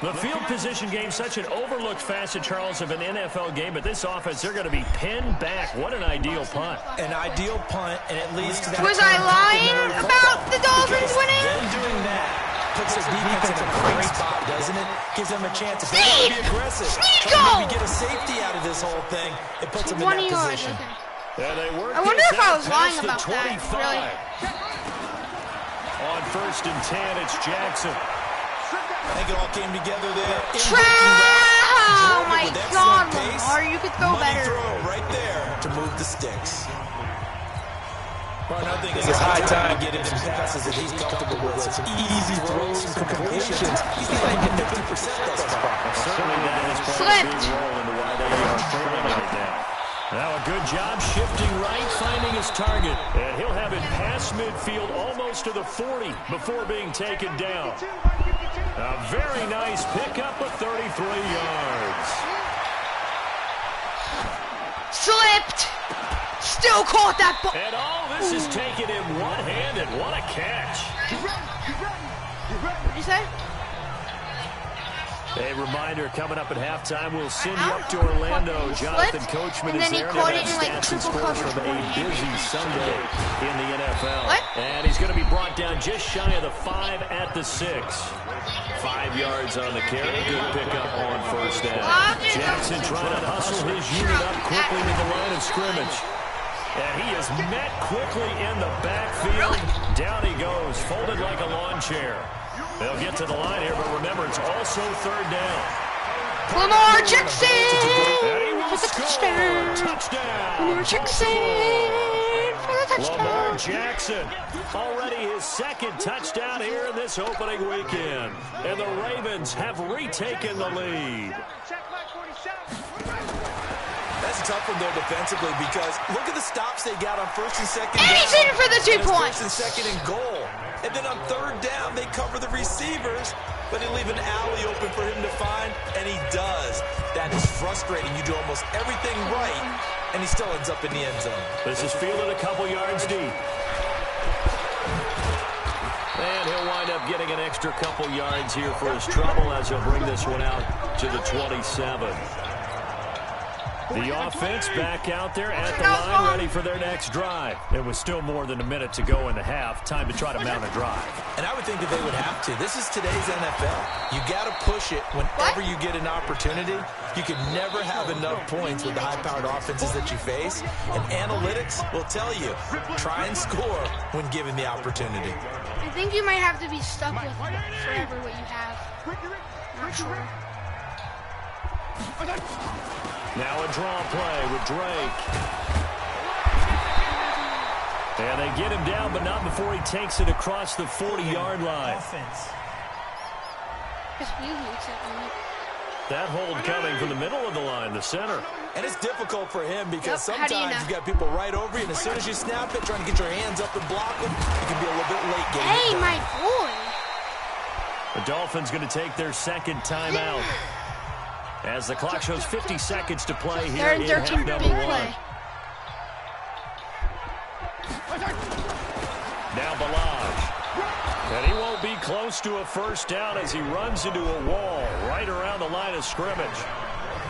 The field position game, such an overlooked facet, Charles, of an NFL game, but this offense, they're going to be pinned back. What an ideal punt. An ideal punt, and it leads to that. Was I lying about the Dolphins winning? Them doing that puts their defense in a great spot, doesn't it? Gives them a chance to be aggressive. Try to maybe get a safety out of this whole thing. It puts them in that position. Okay. I wonder if I was lying about that, really. On 1st and 10, it's Jackson. I think it all came together there. Oh my God, Lamar, you could throw better. Throw right there to move the sticks. I think it's high time to get him some passes that he's comfortable with. Some easy throws and completions. He's not even 50% thus far. Certainly that has played a big role into why they are throwing right now. Now a good job shifting right, finding his target. And he'll have it past midfield almost to the 40 before being taken down. A very nice pickup of 33 yards. Slipped. Still caught that ball. And all this is taken in one-handed. What a catch. What did you say? A reminder, coming up at halftime, we'll send you up to Orlando. Jonathan Coachman is there. And then he caught it in like triple coverage. From a busy Sunday in the NFL. What? And he's going to be brought down just shy of the 5 at the 6. 5 yards on the carry. Good pickup on 1st down. Jackson trying to hustle his unit up quickly to the line of scrimmage. And he is met quickly in the backfield. Down he goes, folded like a lawn chair. They'll get to the line here, but remember, it's also 3rd down. Lamar Jackson! And he will score! Touchdown! Lamar Jackson for the touchdown! Lamar Jackson, already his 2nd touchdown here in this opening weekend. And the Ravens have retaken the lead. That's a tough one there defensively because look at the stops they got on 1st and 2nd down. And he's in for the 2 points. 1st and 2nd and goal. And then on 3rd down, they cover the receivers, but they leave an alley open for him to find, and he does. That is frustrating. You do almost everything right, and he still ends up in the end zone. This is fielded a couple yards deep. And he'll wind up getting an extra couple yards here for his trouble as he'll bring this one out to the 27. The offense back out there at the line, ready for their next drive. There was still more than a minute to go in the half. Time to try to mount a drive. And I would think that they would have to. This is today's NFL. You got to push it whenever you get an opportunity. You can never have enough points with the high-powered offenses that you face. And analytics will tell you, try and score when given the opportunity. I think you might have to be stuck with forever what you have. Not sure. Now a draw play with Drake. And they get him down, but not before he takes it across the 40-yard line. That hold coming from the middle of the line, the center. And it's difficult for him because sometimes you've got people right over you, and as soon as you snap it, trying to get your hands up and block them, you can be a little bit late getting it done. My boy. The Dolphins going to take their 2nd timeout. As the clock shows 50 seconds to play here in half number 1. Now Balaj. And he won't be close to a 1st down as he runs into a wall right around the line of scrimmage.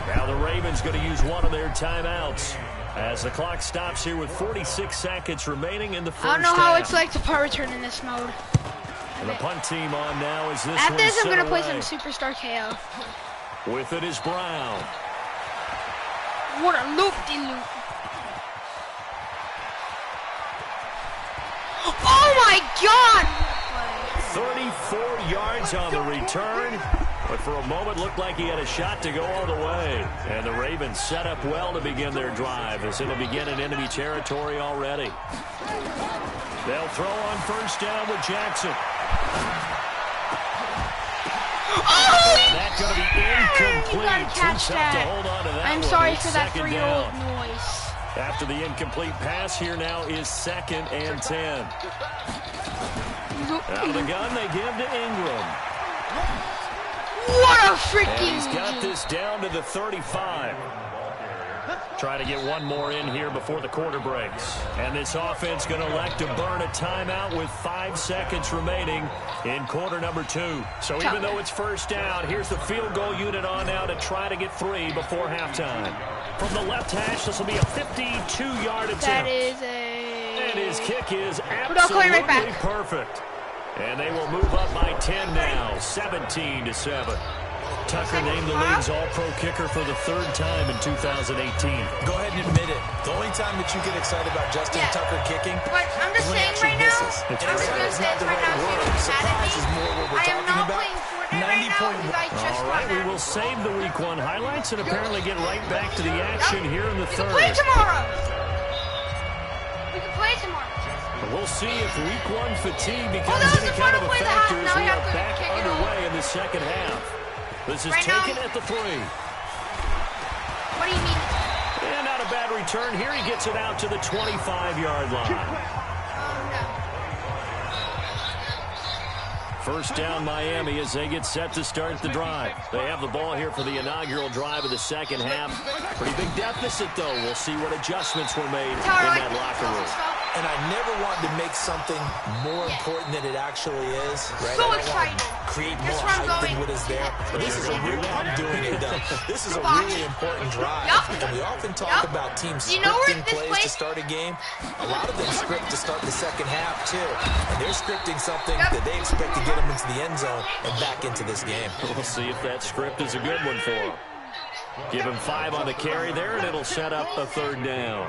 Now the Ravens going to use one of their timeouts as the clock stops here with 46 seconds remaining in the 1st I don't know how it's like to punt return in this mode. And the punt team on now is this After this, I'm going to play away. some Superstar KO. With it is Brown. What a loop-de-loop. Oh my God! 34 yards on the return, but for a moment looked like he had a shot to go all the way. And the Ravens set up well to begin their drive as it'll begin in enemy territory already. They'll throw on 1st down with Jackson. Oh! And that's going to be incomplete. You gotta catch that. To hold on to that. I'm sorry for that 3-year-old noise. After the incomplete pass, here now is 2nd and 10. Out of the gun, they give to Ingram. What a freaking... And he's got this down to the 35. Try to get one more in here before the quarter breaks. And this offense going to elect to burn a timeout with 5 seconds remaining in quarter number 2. So even though it's first down, here's the field goal unit on now to try to get 3 before halftime. From the left hash, this will be a 52-yard attempt. That is a... And his kick is absolutely perfect. And they will move up by 10 now, 17-7. Tucker named the league's all-pro kicker for the 3rd time in 2018. Go ahead and admit it. The only time that you get excited about Justin Tucker kicking but I'm just saying right now, I'm just going to say this right now, surprise is more what we're I am talking not about. playing Fortnite right now because I just All right, we will save the Week 1 highlights and apparently get right back to the action here in the 3rd. We can play tomorrow. We can play tomorrow. We'll see if Week 1 fatigue becomes any kind of a factor as we are back underway in the second half. This is taken at the 3. What do you mean? And not a bad return here. He gets it out to the 25-yard line. First down Miami as they get set to start the drive. They have the ball here for the inaugural drive of the second half. Pretty big deficit, though. We'll see what adjustments were made in that locker room. And I never wanted to make something more important than it actually is. Right? So excited. Create more hype than what is there. But this is a really, I'm doing it though. This is a really important drive. And we often talk about teams scripting plays to start a game. A lot of them script to start the second half too. And they're scripting something that they expect to get them into the end zone and back into this game. We'll see if that script is a good one for them. Give him 5 on the carry there, and it'll set up a 3rd down.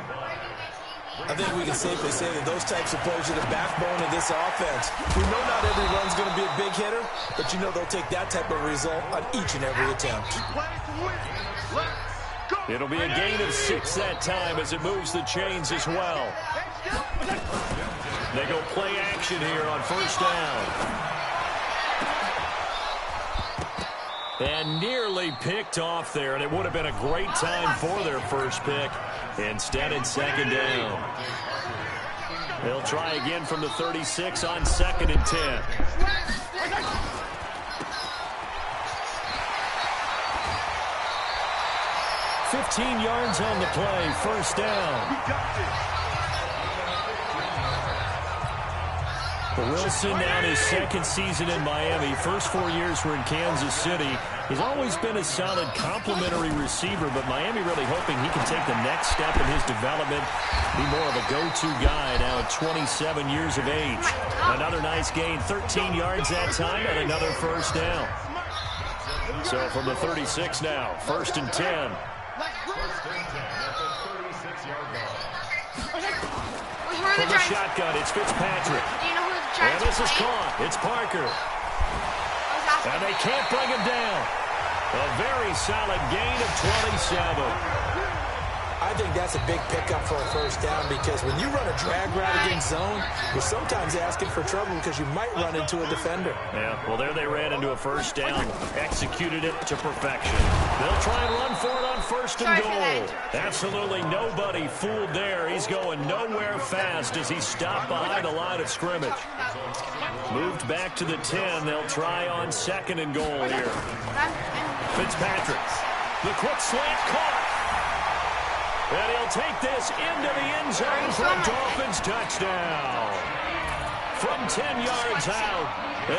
I think we can safely say that those types of plays are the backbone of this offense. We know not every run's going to be a big hitter, but you know they'll take that type of result on each and every attempt. It'll be a gain of 6 that time as it moves the chains as well. They go play action here on first down. And nearly picked off there, and it would have been a great time for their first pick. Instead, it's second down. They'll try again from the 36 on 2nd and 10. "15 yards on the play, first down." Wilson now in his 2nd season in Miami. First 4 years were in Kansas City. He's always been a solid complementary receiver, but Miami really hoping he can take the next step in his development, be more of a go-to guy now at 27 years of age. Another nice gain, 13 yards that time, and another first down. So from the 36 now, 1st and 10. From the shotgun, it's Fitzpatrick. And this is caught. It's Parker. And they can't bring him down. A very solid gain of 27. I think that's a big pickup for a first down because when you run a drag route against zone, you're sometimes asking for trouble because you might run into a defender. Yeah, well, there they ran into a first down. Executed it to perfection. They'll try and run for it on 1st and goal. Absolutely nobody fooled there. He's going nowhere fast as he stopped behind the line of scrimmage. Moved back to the 10. They'll try on 2nd and goal here. Fitzpatrick. The quick slant caught. And he'll take this into the end zone for a Dolphins touchdown. From 10 yards out,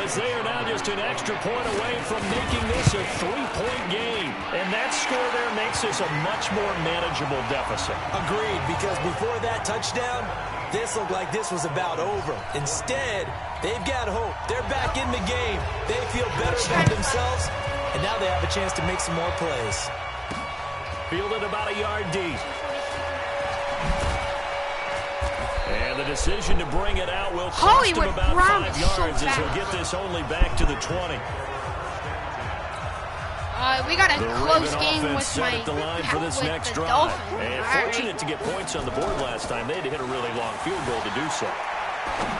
as they are now just an extra point away from making this a 3-point game. And that score there makes this a much more manageable deficit. Agreed, because before that touchdown, this looked like this was about over. Instead, they've got hope. They're back in the game. They feel better about themselves, and now they have a chance to make some more plays. Fielded about a yard deep. And the decision to bring it out will cost him about 5 yards as he'll get this only back to the 20. We got a close game with my at the line for this next drive. And fortunate to get points on the board last time. They had to hit a really long field goal to do so.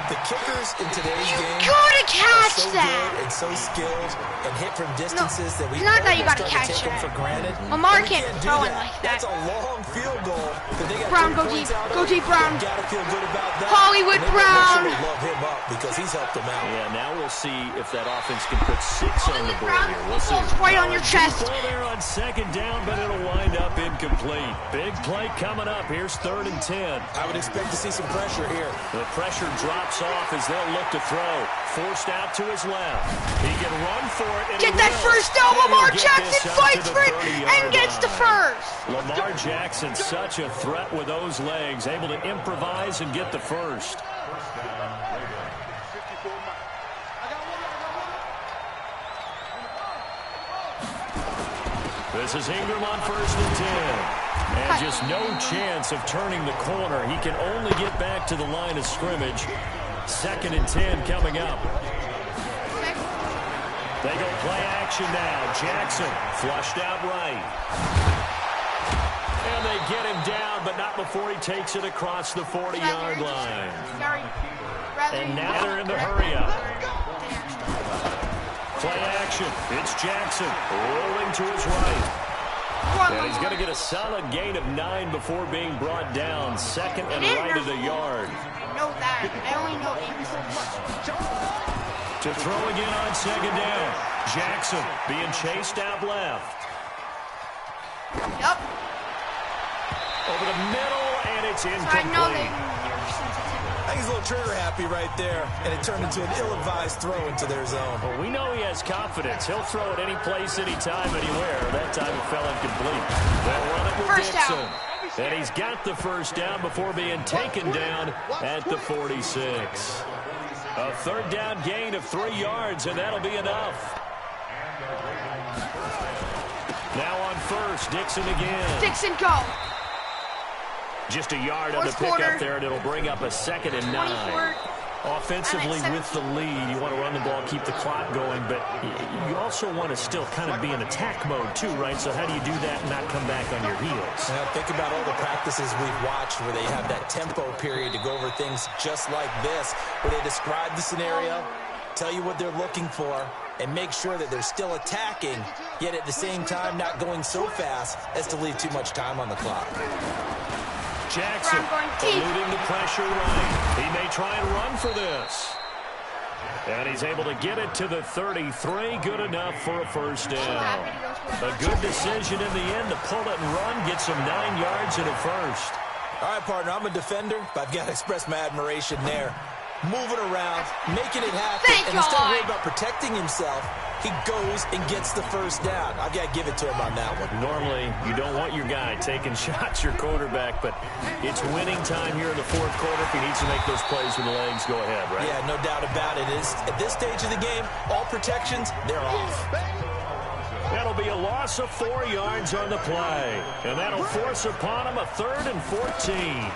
The kickers in today's game gotta catch are so that. good and so skilled and hit from distances that we not that you almost gotta start to catch take them that. for granted. Lamar And we can't do throw it that. like that. That's a long field goal. But they got Brown, 3 go points deep. out of Go it. deep, Brown. They gotta feel good about that. Hollywood And they better make Brown. sure they love him up because he's helped them out. Yeah, now we'll see if that offense can put 6 on the board Brown, here. We'll see. football's right on your chest. Ball there on 2nd down, but it'll wind up incomplete. Big play coming up. Here's 3rd and 10. I would expect to see some pressure here. The pressure drops off as they'll look to throw. Forced out to his left. He can run for it. And Get that first down. Lamar Jackson fights for it and gets the first. Lamar Jackson, such a threat with those legs, able to improvise and get the first. This is Ingram on 1st and 10. And just no chance of turning the corner. He can only get back to the line of scrimmage. 2nd and 10 coming up. They go play action now. Jackson flushed out right. And they get him down, but not before he takes it across the 40-yard line. And now they're in the hurry-up. Play action. It's Jackson rolling to his right. And he's going to get a solid gain of 9 before being brought down. 2nd and right at a yard. I know that. I only know 8. To throw again on 2nd down. Jackson being chased out left. Yep. Over the middle, and it's incomplete. I know they I think he's a little trigger happy right there, and it turned into an ill-advised throw into their zone. Well, we know he has confidence. He'll throw it any place, anytime, anywhere. That time it fell incomplete. They'll run it with First Dixon. down. And he's got the first down before being taken down at the 46. A 3rd down gain of 3 yards, and that'll be enough. Now on 1st, Dixon again. Dixon, go. Just a yard on the pickup there, and it'll bring up a 2nd and 9. Offensively, with the lead, you want to run the ball, keep the clock going, but you also want to still kind of be in attack mode too, right? So how do you do that and not come back on your heels? Now, think about all the practices we've watched where they have that tempo period to go over things just like this, where they describe the scenario, tell you what they're looking for, and make sure that they're still attacking, yet at the same time not going so fast as to leave too much time on the clock. Jackson eluding the pressure right. He may try and run for this. And he's able to get it to the 33. Good enough for a first down. A good decision in the end to pull it and run. Gets him 9 yards and a first. All right, partner, I'm a defender, but I've got to express my admiration there. Moving around, making it happen, and instead of worrying about protecting himself, he goes and gets the first down. I've got to give it to him on that one. Normally, you don't want your guy taking shots, your quarterback, but it's winning time here in the 4th quarter. If he needs to make those plays with the legs, go ahead, right? Yeah, no doubt about it. At this stage of the game, all protections, they're off. That'll be a loss of 4 yards on the play, and that'll force upon him a 3rd and 14.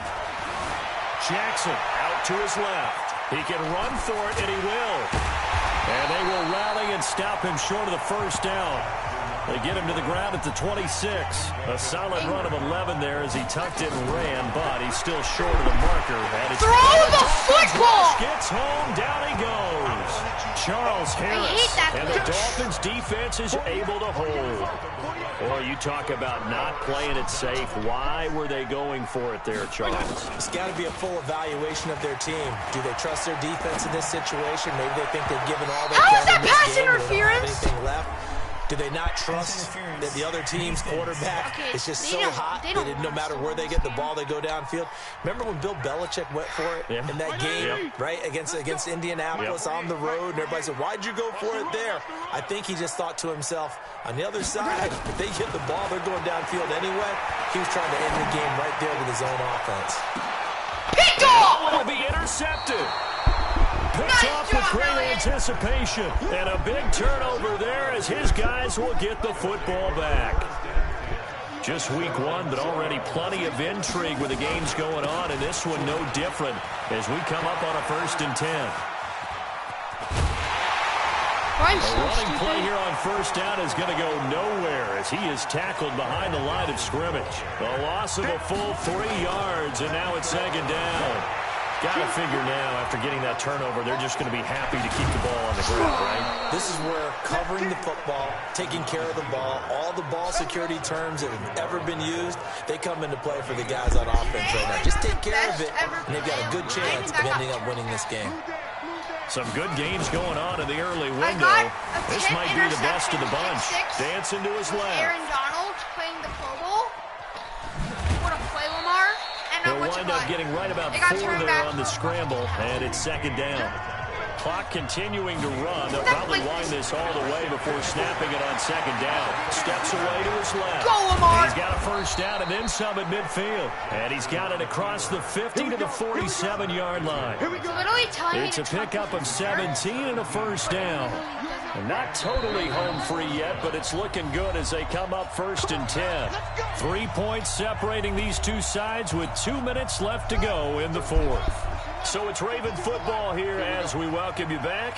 Jackson out to his left. He can run for it, and he will. And they will rally and stop him short of the first down. They get him to the ground at the 26. A solid run of 11 there as he tucked it and ran, but he's still short of the marker. Throw the football! Gets home, down he goes. Charles Harris. And the Dolphins defense is able to hold. Boy, you talk about not playing it safe. Why were they going for it there, Charles? It's got to be a full evaluation of their team. Do they trust their defense in this situation? Maybe they think they've given all they can. How is that in this pass game. interference? They don't have anything left. Do they not trust that the other team's quarterback is just so hot that no matter where they get the ball, they go downfield? Remember when Bill Belichick went for it in that game, right, against Indianapolis on the road, and everybody said, why'd you go for it there? I think he just thought to himself, on the other side, if they get the ball, they're going downfield anyway. He was trying to end the game right there with his own offense. Picked off! Will be intercepted. Picked off with great anticipation. And a big turnover there as his guys will get the football back. Just week 1, but already plenty of intrigue with the games going on, and this one no different as we come up on a 1st and 10. A running play here on first down is going to go nowhere as he is tackled behind the line of scrimmage. A loss of a full 3 yards, and now it's 2nd down. Got to figure now, after getting that turnover, they're just going to be happy to keep the ball on the ground, right? This is where covering the football, taking care of the ball, all the ball security terms that have ever been used, they come into play for the guys on offense right now. Just take care of it, and they've got a good chance of ending up winning this game. Some good games going on in the early window. This might be the best of the bunch. Dancing to his left. Aaron Donald playing the Pro Bowl. What a play, Lamar. They'll wind up getting right about 4 there on the scramble, and it's second down. Clock continuing to run. They'll probably wind this all the way before snapping it on second down. Steps away to his left. Go, Lamar! He's got a first down and then some at midfield. And he's got it across the 50 to the 47-yard line. It's a pickup of 17 and a first down. And not totally home free yet, but it's looking good as they come up first and 10. 3 points separating these two sides with 2 minutes left to go in the fourth. So it's Raven football here as we welcome you back.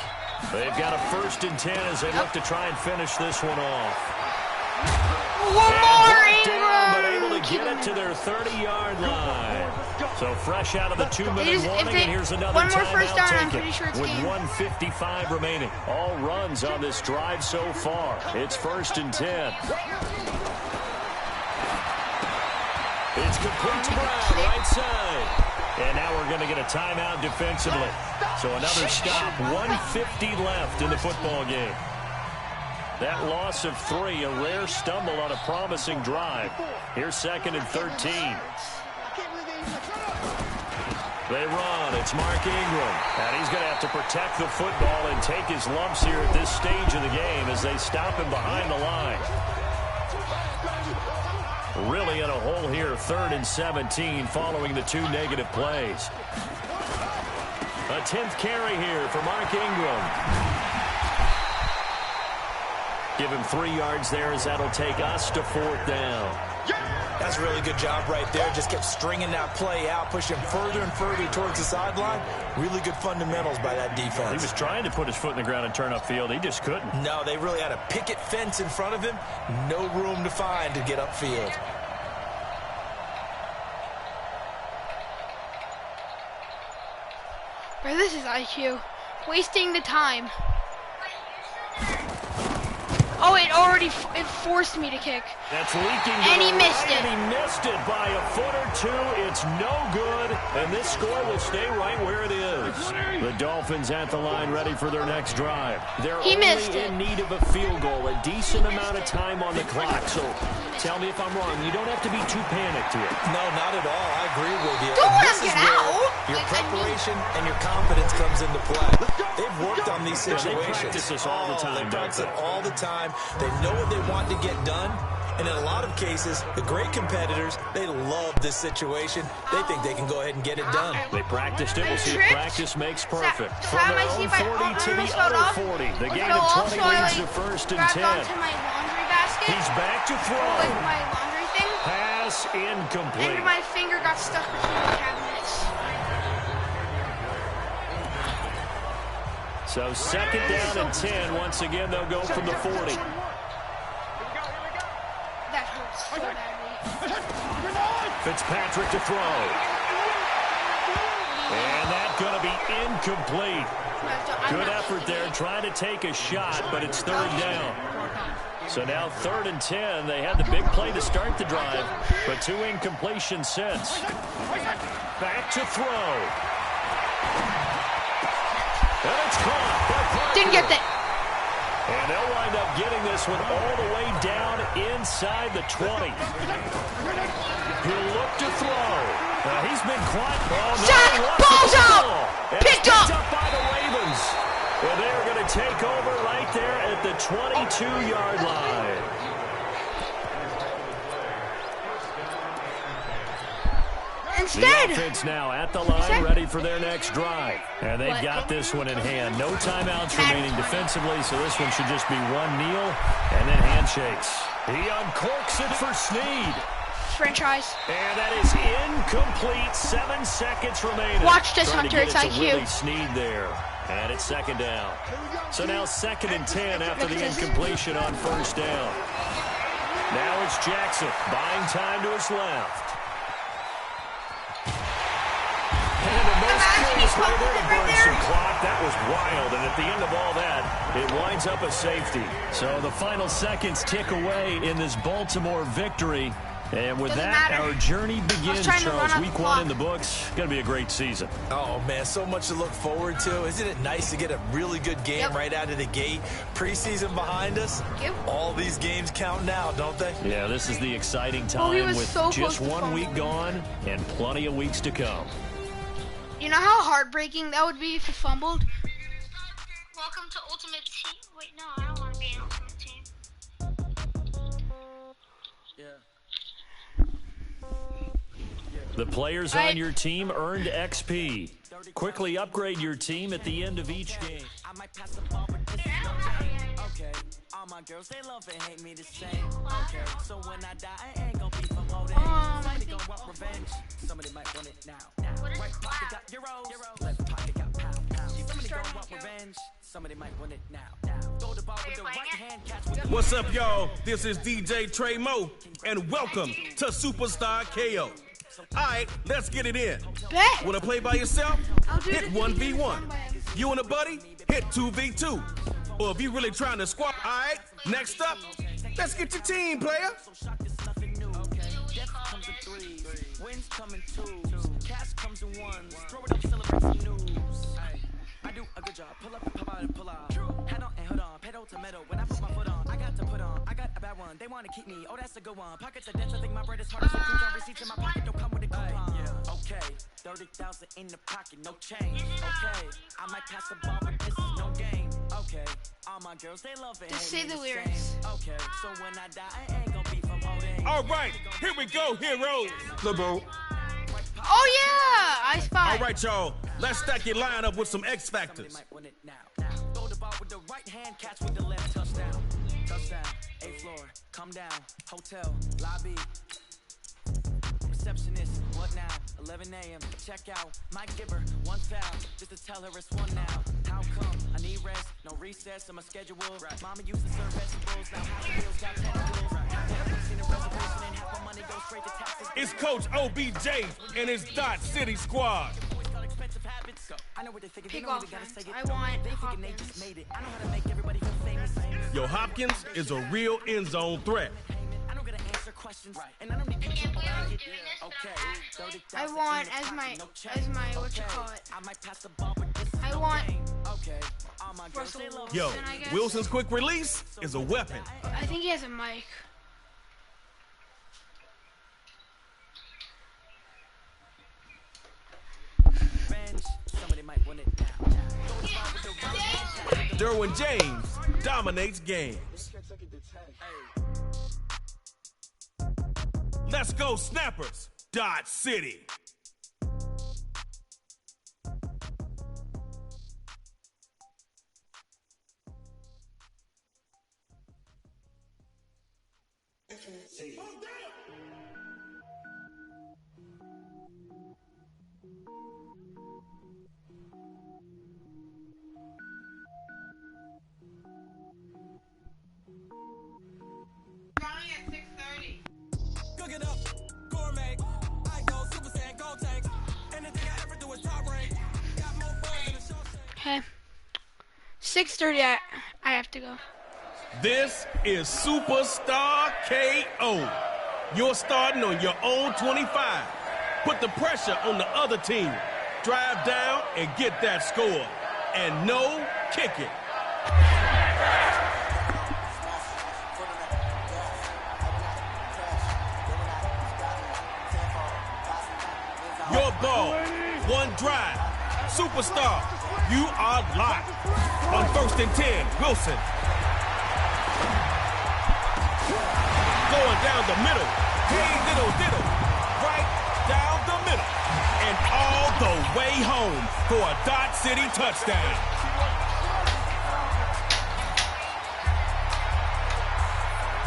They've got a first and 10 as they look to try and finish this one off. Lamar Ingram! But able to get it to their 30-yard line. So fresh out of the 2-minute warning, and here's another timeout taken with 1:55 remaining. All runs on this drive so far. It's first and 10. It's complete to Brown, right side. And now we're going to get a timeout defensively. So another stop, 1:50 left in the football game. That loss of 3, a rare stumble on a promising drive. Here's second and 13. They run. It's Mark Ingram. And he's going to have to protect the football and take his lumps here at this stage of the game as they stop him behind the line. Really in a hole here, 3rd and 17 following the 2 negative plays. A 10th carry here for Mark Ingram. Give him 3 yards there as that'll take us to 4th down. That's a really good job right there. Just kept stringing that play out, pushing further and further towards the sideline. Really good fundamentals by that defense. He was trying to put his foot in the ground and turn upfield. He just couldn't. No, they really had a picket fence in front of him. No room to find to get upfield. Bro, this is IQ. Wasting the time. Oh, it forced me to kick. That's leaking. And he missed it. And he missed it by a foot or 2. It's no good. And this score will stay right where it is. The Dolphins at the line ready for their next drive. They're only in need of a field goal. A decent amount of time on the clock. So tell me if I'm wrong. You don't have to be too panicked here. No, not at all. I agree with you. Don't let him get out. Your preparation and your confidence comes into play. They've worked on these situations. They practice this all the time. They practice it all the time. They know what they want to get done. And in a lot of cases, the great competitors, they love this situation. They think they can go ahead and get it done. They practiced it. We'll see if practice makes perfect. From their own 40 to the other 40. The gain of 20 leads to first and 10. He's back to throw. My laundry thing. Pass incomplete. And my finger got stuck between the cabinets. So second down and 10. Once again, they'll go from the 40. That hurts so badly. Fitzpatrick to throw. And that's going to be incomplete. Good effort there, trying to take a shot, but it's 3rd down. So now 3rd and 10. They had the big play to start the drive, but 2 incompletions since. Back to throw. And it's caught. Didn't get that. And they'll wind up getting this one all the way down inside the 20. He'll look to throw. He's been quiet. Sack! Ball's out! Picked up! By the Ravens. And they're going to take over right there at the 22-yard line. Instead. The offense now at the line, ready for their next drive. And they've got this one in hand. No timeouts remaining defensively, so this one should just be one kneel and then handshakes. He uncorks it for Snead. Franchise. And that is incomplete. 7 seconds remaining. Watch this, Hunter. It's IQ. Really Snead there. And it's second down. So now 2nd and 10 after the incompletion on first down. Now it's Jackson buying time to his left. And the most Nice way there to burn some clock. That was wild, and at the end of all that, it winds up a safety. So the final seconds tick away in this Baltimore victory. And with that, our journey begins, Charles. Week 1 in the books. Going to be a great season. Oh, man, so much to look forward to. Isn't it nice to get a really good game right out of the gate? Preseason behind us. All these games count now, don't they? Yeah, this is the exciting time with just 1 week gone and plenty of weeks to come. You know how heartbreaking that would be if you fumbled? Welcome to Ultimate Team. Wait, no, I don't want to be an Ultimate Team. The players on your team earned XP. Quickly upgrade your team at the end of each game. Okay, all my girls, they love and hate me the same. Okay, so when I die, I ain't gonna be from holding. Somebody gonna want revenge. Somebody might want it now. Right pocket got euros, left pocket got pound. Somebody gonna want revenge. Somebody might want it now. Throw the ball with the right hand, catch with the... What's up, y'all? This is DJ Trey Mo, and welcome to Superstar KO. All right, let's get it in. Want to play by yourself? Hit 1v1. You and a buddy? Hit 2v2. Or if you're really trying to squat, all right, next up, let's get your team, player. Wins come in twos, cash comes in ones. Throw it up, celebrate some news. I do a good job. Pull up and pop out and pull out. Head on and hold on, pedal to metal. When I put my foot on, I got to put on. I got a bad one. They want to keep me. Oh, that's a good one. Pockets are dense. I think my bread is harder. So cruise on receipts in my pocket. Don't come with a coupon. Okay, 30,000 in the pocket, no change. Okay, I might pass the ball, but this is no game. Okay, all my girls, they love it. Just say the lyrics. Okay, so when I die, I ain't gonna be from holding. All right, here we go, heroes. LeBron. Oh, yeah, I spy. All right, y'all, let's stack your lineup with some X factors. Throw the ball with the right hand, catch with the left. Touchdown, touchdown, 8th floor, come down, hotel, lobby. Receptionist, what now? 11 a.m. Check out. Might give her one foul just to tell her it's one now. How come? I need rest, no recess in my schedule. Mama used to serve vegetables, now half the meals got tentacles. Never seen a reservation and half my money goes straight to taxes. It's Coach OBJ and his Dot City squad. I know what they think. Pick offense. I want Hopkins. I know how to make everybody feel famous. Yo, Hopkins is a real end zone threat. Questions, and I don't need people. I want as my what you call it. I want Russell Wilson, Yo, I guess. Wilson's quick release is a weapon. I think he has a mic. Derwin James dominates games. Let's go, Snappers. Dot City. Cook it up, gourmet. I go Super Saiyan, go tank. Anything I ever do is top rank. Got more boys than a show. Okay. 6:30. I have to go. This is Superstar KO. You're starting on your own 25. Put the pressure on the other team. Drive down and get that score. And no kick it. Your ball, one drive. Superstar, you are live. On 1st and 10, Wilson. Going down the middle. Hey, diddle. Right down the middle. And all the way home for a Dot City touchdown.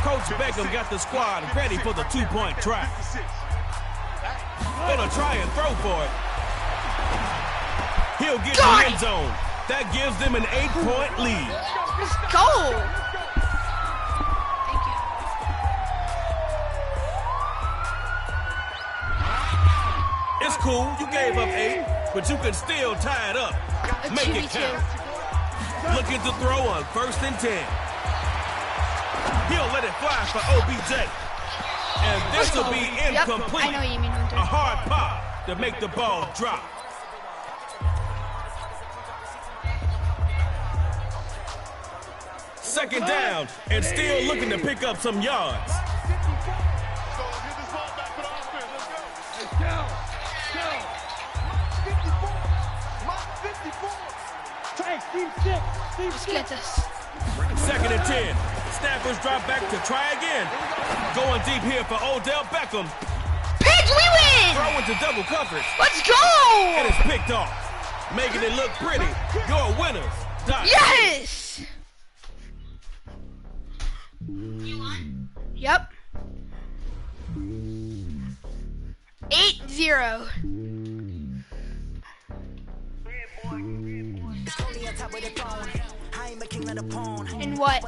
Coach Beckham got the squad ready for the two-point try. Gonna try and throw for it. He'll get the end zone. That gives them an 8-point lead. Let's go. Thank you. It's cool. You gave up 8. but you can still tie it up. Make it count. Looking to throw on 1st and 10. He'll let it fly for OBJ. And this will be incomplete. I know you mean Hunter. A hard pop to make the ball drop. Second down, and still looking to pick up some yards. Let's get this. 2nd and 10. Snappers drop back to try again. Going deep here for Odell Beckham. Pigs, we win! Throw into double coverage. Let's go! And it's picked off. Making it look pretty. Your winners. Yes! Yep. 8-0. And what?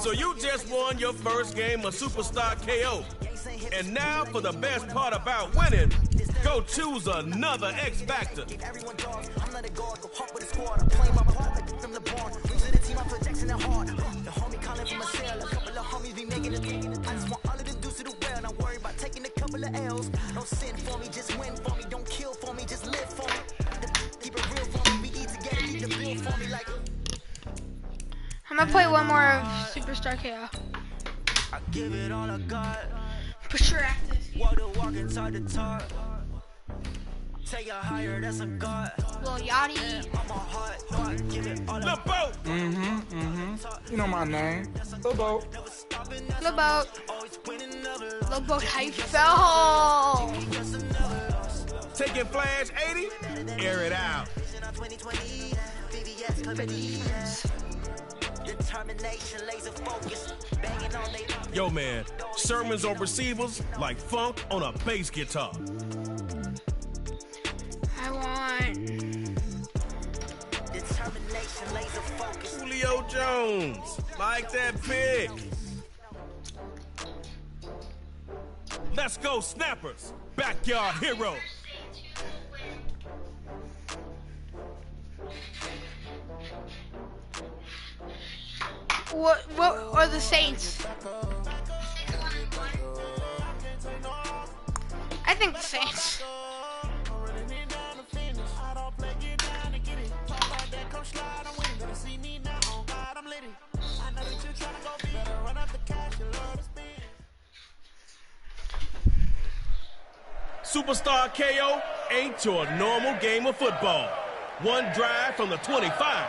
So you just won your first game of Superstar KO. And now for the best part about winning, go choose another X Factor. Don't sin for me, just win for me. Don't kill for me, just live for me. Keep it real for me. We eat together, keep the bill for me like. I'm gonna play one more of Superstar KO. I give it all I got. For sure after this. Walk the walk inside the talk. Take it higher, that's a god. Lil Yachty. Lil Boat. You know my name. Lil Boat. Lil Boat. Lil Boat, how you feel? Taking Flash 80? Air it out. Yo, man, sermons on receivers like funk on a bass guitar. I want Julio Jones, like that pick. Let's go, Snappers, backyard heroes. What are the Saints? I think the Saints. Superstar KO ain't your normal game of football. One drive from the 25.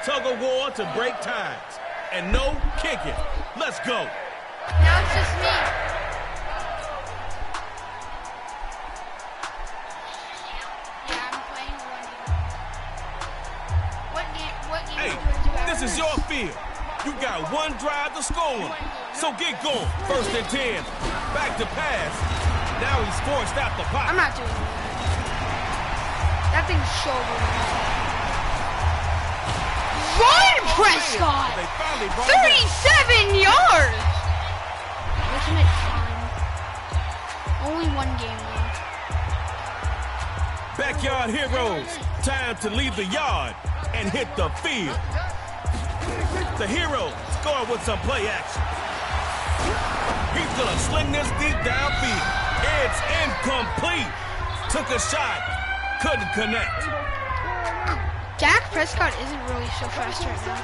Tug of war to break ties. And no kicking. Let's go. Now it's just me. Yeah, I'm playing one game. What game hey, do I do this is your field. You got one drive to score on. So get going. 1st and 10. Back to pass. Now he's forced out the pocket. I'm not doing that. That thing's so good. Run, Prescott! 37 yards! Ultimate time. Only one game left. Backyard heroes. Time to leave the yard and hit the field. The hero scored with some play action. He's gonna sling this deep downfield. It's incomplete. Took a shot. Couldn't connect. Dak Prescott isn't really so fast right now.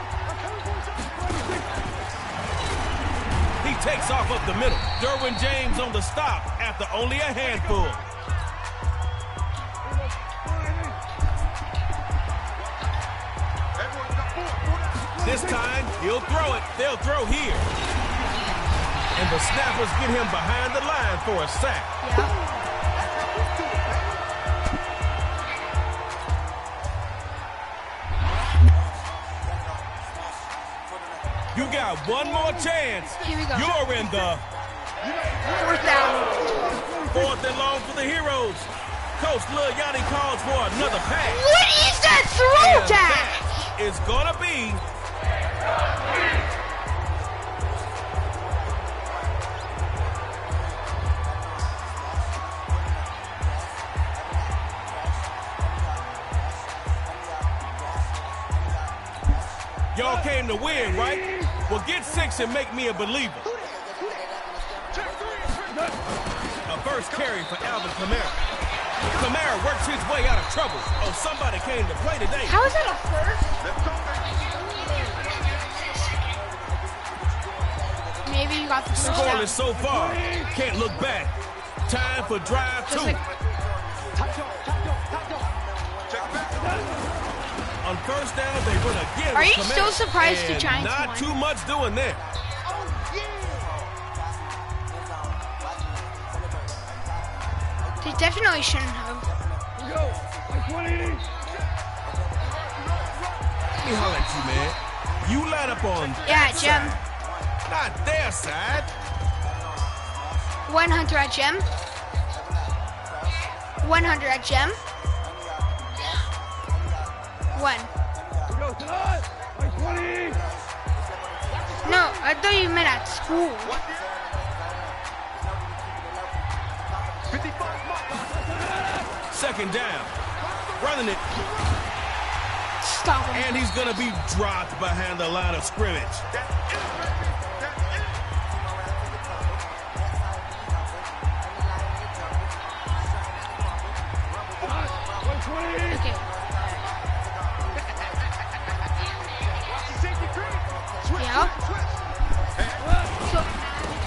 He takes off up the middle. Derwin James on the stop after only a handful. This time, he'll throw it. They'll throw here. And the Snappers get him behind the line for a sack. Yeah. You got one more chance. Here we go. You're in the 4th down. 4th and long for the heroes. Coach Lil Yachty calls for another pass. What is that throw, Dak? It's gonna be Y'all came to win, right? Well, get 6 and make me a believer. A first carry for Alvin Kamara. Kamara works his way out of trouble. Oh, somebody came to play today. How is that a first? Maybe you got the first down. Scoreless so far. Can't look back. Time for drive 2. On first down, they run again. Are you still surprised the Giants won? Not too much doing there. They definitely shouldn't have. Let me holler at you, man. You line up on Jem. Not their side. 100 at Jem. 100 at Jem. 1. No, I thought you meant at school. Second down. Running it. Stop him. And he's going to be dropped behind the line of scrimmage. Okay. Yeah. So,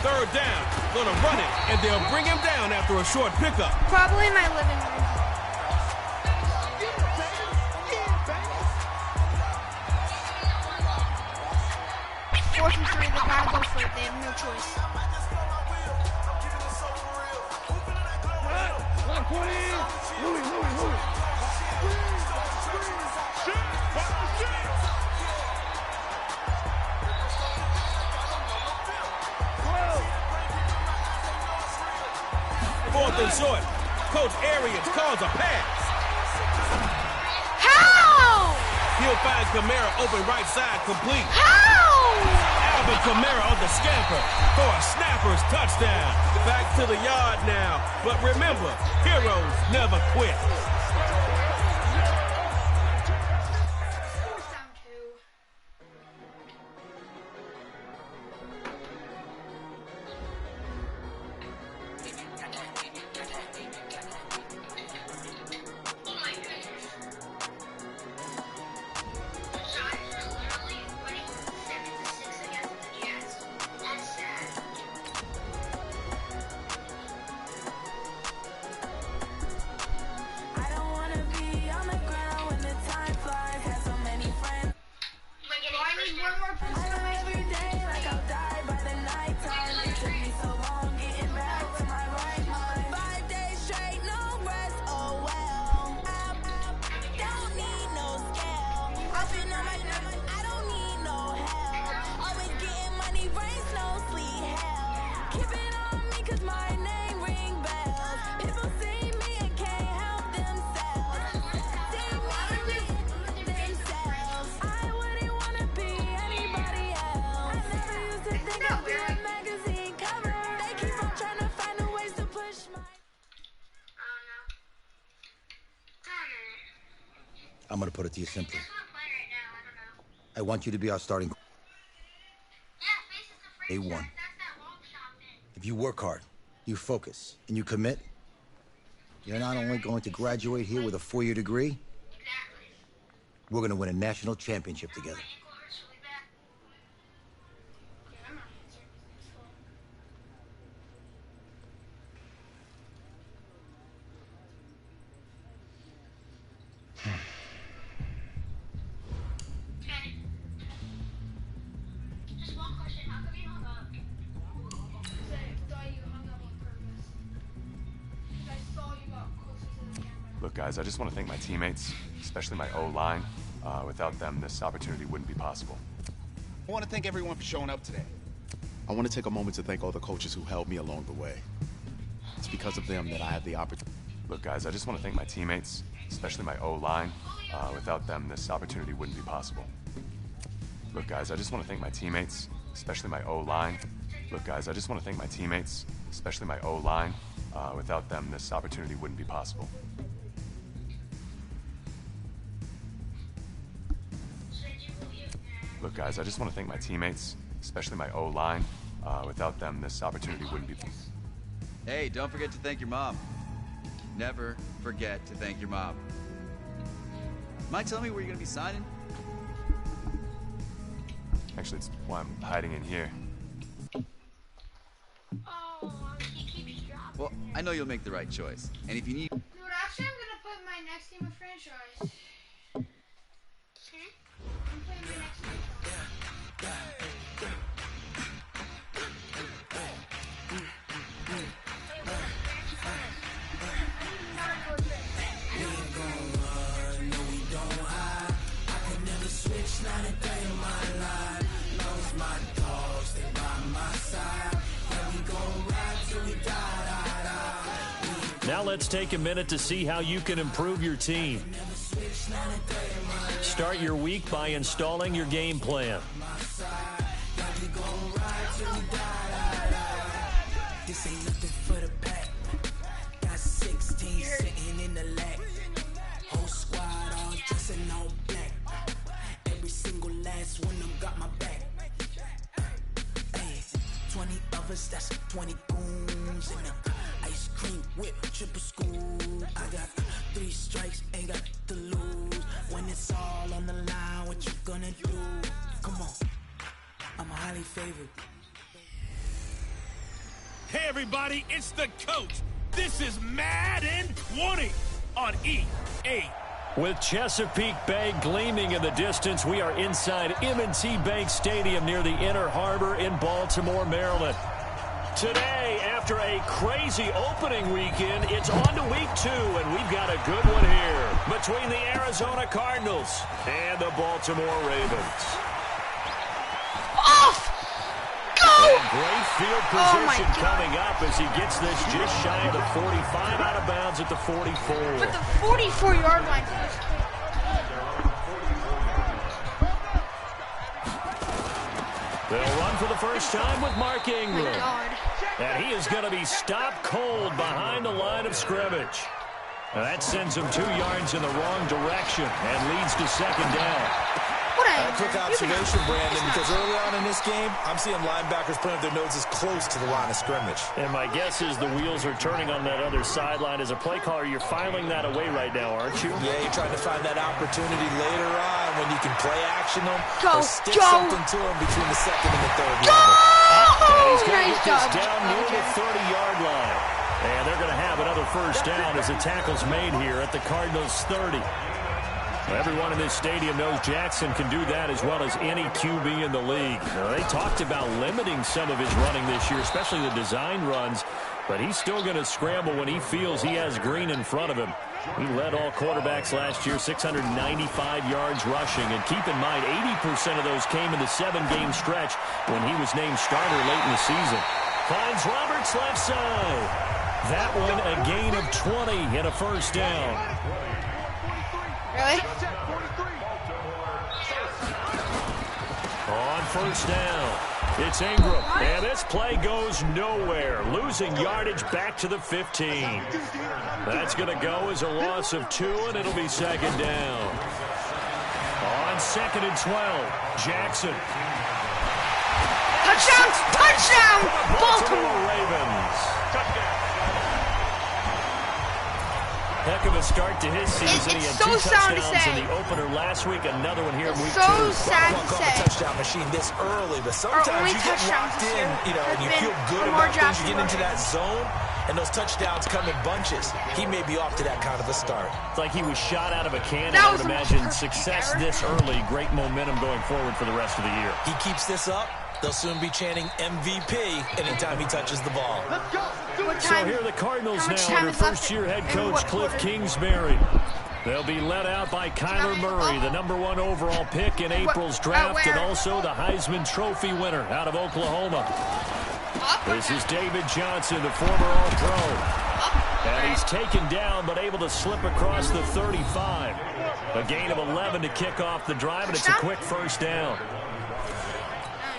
third down. Gonna run it, and they'll bring him down after a short pickup. Probably my living room. Fourth and 3, they gotta go for it. They have no choice. Fourth and short. Coach Arians calls a pass. How? He'll find Kamara open right side complete. How? Alvin Kamara on the scamper for a snapper's touchdown. Back to the yard now. But remember, heroes never quit. I'm going to put it to you simply. I want you to be our starting A1. If you work hard, you focus, and you commit, you're not only going to graduate here with a 4-year degree, we're going to win a national championship together. Look, guys, I just want to thank my teammates, especially my O-line. Without them, this opportunity wouldn't be possible. I want to thank everyone for showing up today. I want to take a moment to thank all the coaches who helped me along the way. It's because of them that I have the opportunity. Look, guys, I just want to thank my teammates, especially my O-line. Without them, this opportunity wouldn't be possible. Look, guys, I just want to thank my teammates, especially my O-line. Look, guys, I just want to thank my teammates, especially my O-line. Without them, this opportunity wouldn't be possible. Look, guys, I just want to thank my teammates, especially my O-line. Without them, this opportunity wouldn't be... Hey, don't forget to thank your mom. Never forget to thank your mom. Mind telling me where you're going to be signing? Actually, it's why I'm hiding in here. Well, I know you'll make the right choice. And if you need... Dude, actually, I'm going to put my next team of franchise. I'm playing my next team. Not a day in my life. Lost my dogs, they by my side. Yeah, we gon' ride till we die. Now let's take a minute to see how you can improve your team. Start your week by installing your game plan. This ain't nothing for the pack. Got 16 sitting in the lag. Whole squad all dressing all black. Every single last one of them got my back. Hey, 20 of us, that's 20 goons in them. Ice cream whip, triple scoop. I got 3 strikes, ain't got to lose. When it's all on the line, what you gonna do? Come on, I'm highly favored. Hey everybody, it's the coach. This is Madden 20 on EA. With Chesapeake Bay gleaming in the distance, we are inside M&T Bank Stadium near the Inner Harbor in Baltimore, Maryland. Today, after a crazy opening weekend, it's on to week 2, and we've got a good one here between the Arizona Cardinals and the Baltimore Ravens. Off! Go! And great field position coming up as he gets this just shy of the 45, out of bounds at the 44. With the 44-yard line. They'll run for the first time with Mark Ingram. Oh my God. And he is going to be stopped cold behind the line of scrimmage. Now that sends him 2 yards in the wrong direction and leads to second down. A quick observation, Brandon, because early on in this game, I'm seeing linebackers putting up their noses close to the line of scrimmage. And my guess is the wheels are turning on that other sideline. As a play caller, you're filing that away right now, aren't you? Yeah, you're trying to find that opportunity later on when you can play action them or stick something to them between the second and the third level. And he's going to Nice get this job. down near the 30-yard line. And they're going to have another first down as the tackle's made here at the Cardinals' 30. Everyone in this stadium knows Jackson can do that as well as any QB in the league. Now, they talked about limiting some of his running this year, especially the design runs, but he's still going to scramble when he feels he has green in front of him. He led all quarterbacks last year, 695 yards rushing, and keep in mind 80% of those came in the 7-game stretch when he was named starter late in the season. Finds Roberts left side. That one a gain of 20 and a first down. Really? On first down, it's Ingram. And this play goes nowhere. Losing yardage back to the 15. That's going to go as a loss of 2, and it'll be second down. On 2nd and 12, Jackson. Touchdown! Touchdown! Baltimore Ravens. Heck of a start to his season. He had so 2 sad to touchdowns say. in the opener last week, another one here in week 2. So sad to Call say. the touchdown machine this early, but sometimes you get locked in, and you feel good about things. You get into that zone, and those touchdowns come in bunches. He may be off to that kind of a start. It's like he was shot out of a cannon. I would imagine success this early, great momentum going forward for the rest of the year. He keeps this up, they'll soon be chanting MVP anytime he touches the ball. So here are the Cardinals now under first-year head coach Cliff Kingsbury. They'll be led out by Kyler Murray, the #1 overall pick in April's draft, and also the Heisman Trophy winner out of Oklahoma. This is David Johnson, the former All-Pro. And he's taken down, but able to slip across the 35. A gain of 11 to kick off the drive, and it's a quick first down.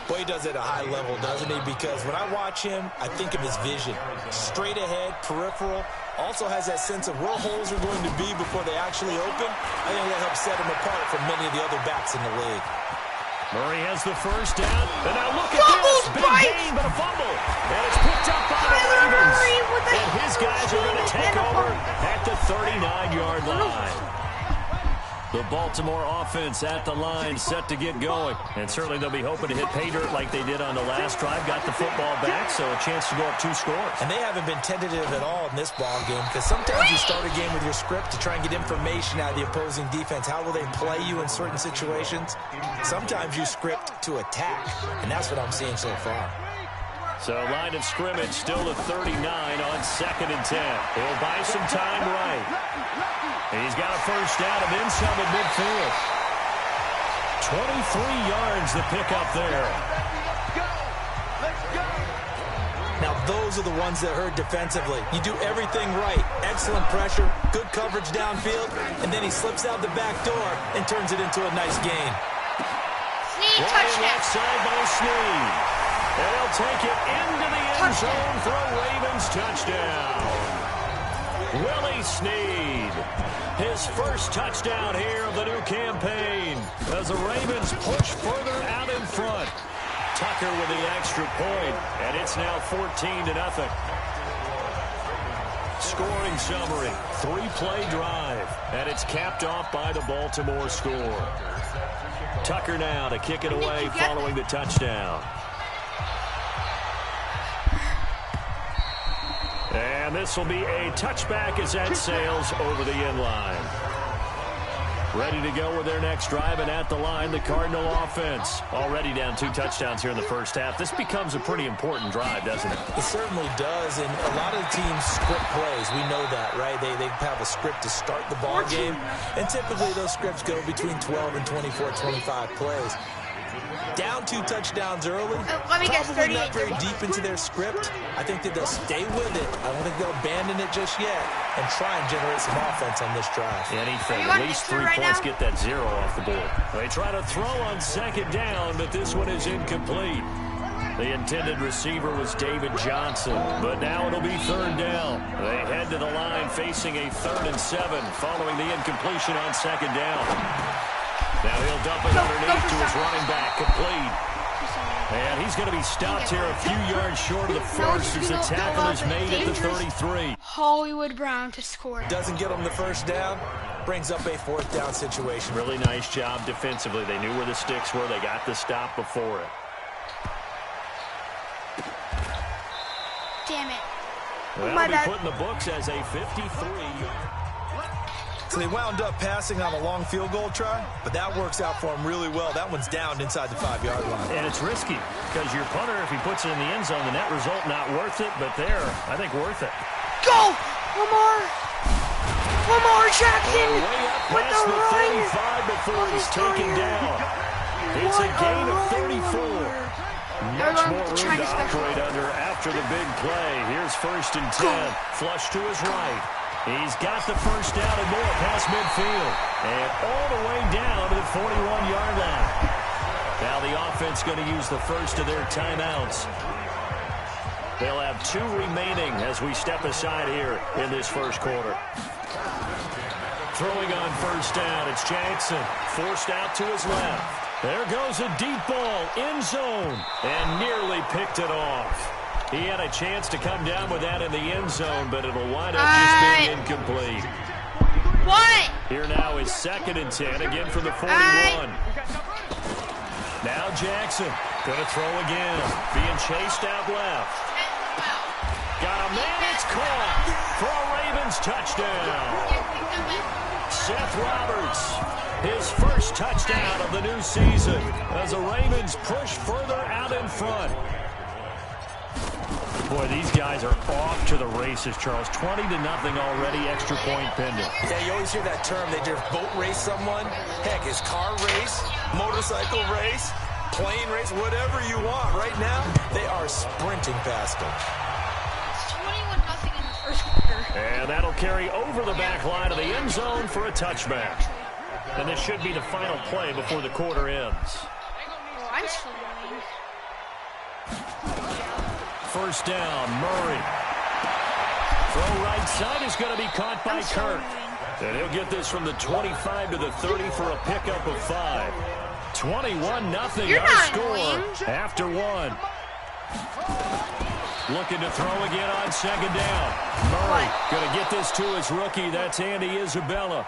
Boy, he does it at a high level, doesn't he? Because when I watch him, I think of his vision. Straight ahead, peripheral. Also has that sense of where holes are going to be before they actually open. I think that helps set him apart from many of the other backs in the league. Murray has the first down. And now look at this. Big gain, but a fumble. And it's picked up by the Ravens. And his guys are going to take over at the 39-yard line. The Baltimore offense at the line, set to get going. And certainly they'll be hoping to hit pay dirt like they did on the last drive. Got the football back, so a chance to go up 2 scores. And they haven't been tentative at all in this ball game, because sometimes you start a game with your script to try and get information out of the opposing defense. How will they play you in certain situations? Sometimes you script to attack, and that's what I'm seeing so far. So line of scrimmage still at 39 on 2nd and 10. He'll buy some time right. He's got a first down and then some at midfield. 23 yards the pickup there. Now those are the ones that hurt defensively. You do everything right. Excellent pressure, good coverage downfield, and then he slips out the back door and turns it into a nice gain. Sneed touchdown. Left side by Sneed. And he'll take it into the end zone for a Ravens touchdown. Willie Sneed, his first touchdown here of the new campaign as the Ravens push further out in front. Tucker with the extra point, and it's now 14-0. Scoring summary, 3-play drive, and it's capped off by the Baltimore score. Tucker now to kick it away following the touchdown. And this will be a touchback as that sails over the end line. Ready to go with their next drive, and at the line, the Cardinal offense. Already down 2 touchdowns here in the first half. This becomes a pretty important drive, doesn't it? It certainly does, and a lot of teams script plays. We know that, right? They have a script to start the ball game, and typically those scripts go between 12 and 24, 25 plays. Down 2 touchdowns early, probably not very deep into their script. I think that they'll stay with it. I don't think they'll abandon it just yet and try and generate some offense on this drive. Anything, at least 3 points, get that 0 off the board. They try to throw on 2nd down, but this one is incomplete. The intended receiver was David Johnson, but now it'll be 3rd down. They head to the line facing a 3rd and 7 following the incompletion on 2nd down. Now he'll dump it underneath to his running back, complete. And he's going to be stopped here a few yards short of the first as the tackle is made at the 33. Hollywood Brown to score. Doesn't get him the first down, brings up a 4th down situation. Really nice job defensively. They knew where the sticks were. They got the stop before it. Damn it. That'll be put in the books as a 53. So they wound up passing on a long field goal try, but that works out for them really well. That one's down inside the 5-yard line. And it's risky because your punter, if he puts it in the end zone, the net result not worth it, but there, I think worth it. Go! Lamar Jackson way up with past the 35 before he's taken down. It's a gain of 34. Much more room to operate under after the big play. Here's 1st and 10. Flush to his right. He's got the first down and more past midfield. And all the way down to the 41-yard line. Now the offense going to use the first of their timeouts. They'll have 2 remaining as we step aside here in this first quarter. Throwing on 1st down, it's Jackson. Forced out to his left. There goes a deep ball, end zone, and nearly picked it off. He had a chance to come down with that in the end zone, but it'll wind up just being incomplete. What? Here now is 2nd and 10, again from the 41. Now Jackson, going to throw again, being chased out left. Got a man, it's caught for a Ravens touchdown. Seth Roberts, his first touchdown of the new season as the Ravens push further out in front. Boy, these guys are off to the races, Charles. 20-0 already, extra point pending. Yeah, you always hear that term. They just boat race someone. Heck, it's car race, motorcycle race, plane race, whatever you want. Right now, they are sprinting past them. It's 21-0 in the first quarter. And that'll carry over the back line of the end zone for a touchback. And this should be the final play before the quarter ends. Oh, I'm still running. First down, Murray. Throw right side is going to be caught by Kirk. And he'll get this from the 25 to the 30 for a pickup of 5. 21-0 our score after one. Looking to throw again on second down. Murray going to get this to his rookie. That's Andy Isabella.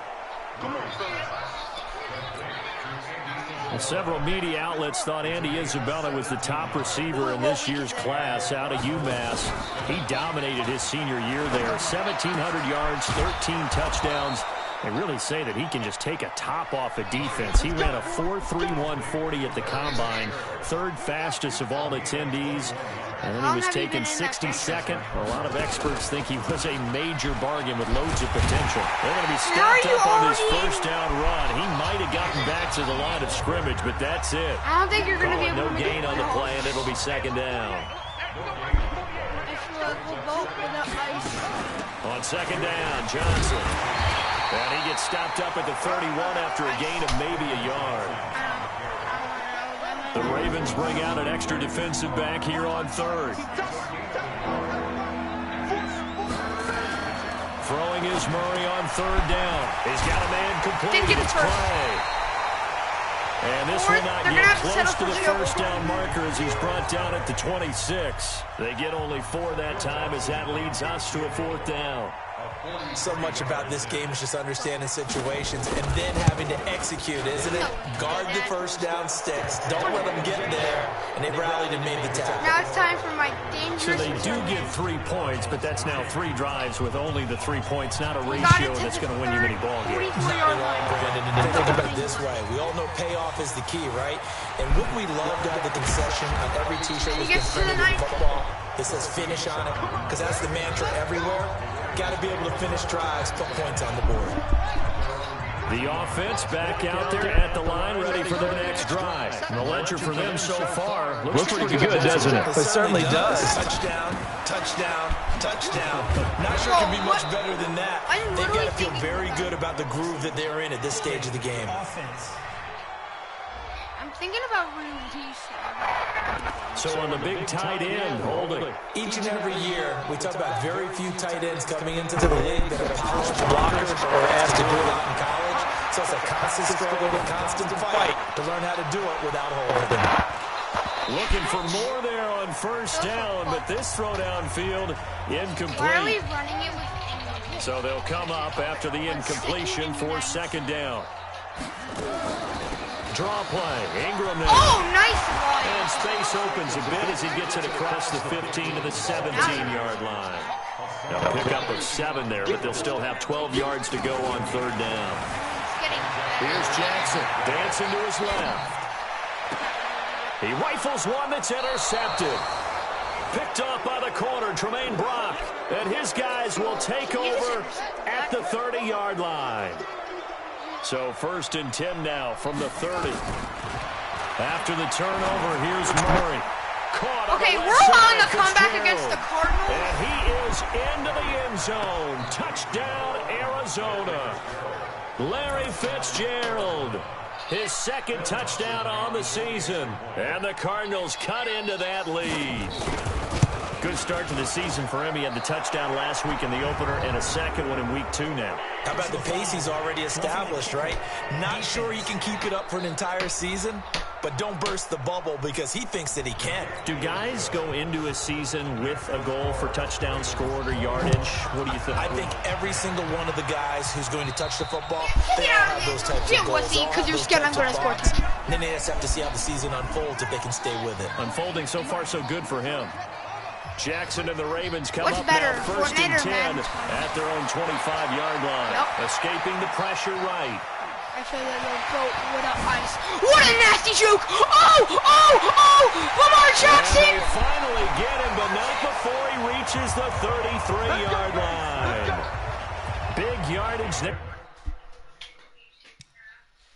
Well, several media outlets thought Andy Isabella was the top receiver in this year's class out of UMass. He dominated his senior year there. 1,700 yards, 13 touchdowns. They really say that he can just take a top off of defense. He ran a 4.31 at the combine, third fastest of all attendees. And then he was taken 62nd. A lot of experts think he was a major bargain with loads of potential. They're going to be stacked up on his first down run. He might have gotten back to the line of scrimmage, but that's it. I don't think you're going to be able to gain on the play, and it'll be second down. On second down, Johnson. And he gets stopped up at the 31 after a gain of maybe a yard. The Ravens bring out an extra defensive back here on third. Throwing is Murray on third down. He's got a man completing his play. And this will not get close to the first down marker as he's brought down at the 26. They get only 4 that time as that leads us to a fourth down. So much about this game is just understanding situations and then having to execute, isn't it? Guard the first down sticks. Don't let them get there. And they rallied and made the tackle. Now it's time for my dangerous. So they do get 3 points, but that's now 3 drives with only the 3 points, not a ratio that's going to win you many ball games. Brandon, and think about it this way. We all know payoff is the key, right? And wouldn't we love to have the concession on every T-shirt that's been printed in football that says finish on it? Because that's the mantra everywhere. Got to be able to finish drives, put points on the board. The offense back out there at the line, ready for their next drive. And the ledger for them so far looks pretty good, doesn't it? It certainly does. Touchdown, touchdown, touchdown. Not sure it can be much better than that. They've got to feel very good about the groove that they're in at this stage of the game. I'm thinking about releasing. So on the big tight end, holding. Each and every year, we talk about very few tight ends coming into the league that are college blockers or asked to do it out in college. So it's a constant struggle, a constant fight to learn how to do it without holding. Looking for more there on first down, but this throw downfield incomplete. Why are we running it with? So they'll come up after the incompletion for second down. Draw play. Ingram now. Oh, nice one. And space opens a bit as he gets it across the 15 to the 17-yard line. Now a pickup of 7 there, but they'll still have 12 yards to go on third down. Here's Jackson dancing to his left. He rifles one that's intercepted. Picked off by the corner, Tremaine Brock. And his guys will take over at the 30-yard line. So first and 10 now from the 30. After the turnover, here's Murray. Caught okay, we're on the comeback against the Cardinals. And he is into the end zone. Touchdown, Arizona. Larry Fitzgerald. His second touchdown on the season. And the Cardinals cut into that lead. Good start to the season for him. He had the touchdown last week in the opener and a second one in week 2 now. How about the pace he's already established, right? Not sure he can keep it up for an entire season, but don't burst the bubble because he thinks that he can. Do guys go into a season with a goal for touchdown scored or yardage? What do you think? I think every single one of the guys who's going to touch the football, they all have those types of goals. Because you're scared I'm going to score a touchdown. Then they just have to see how the season unfolds if they can stay with it. Unfolding so far so good for him. Jackson and the Ravens come What's up better, now first and 10 man? at their own 25-yard line. Yep. Escaping the pressure right. I feel like they'll go without ice. What a nasty juke! Oh! Lamar Jackson! And they finally get him, but not before he reaches the 33-yard line. Big yardage there.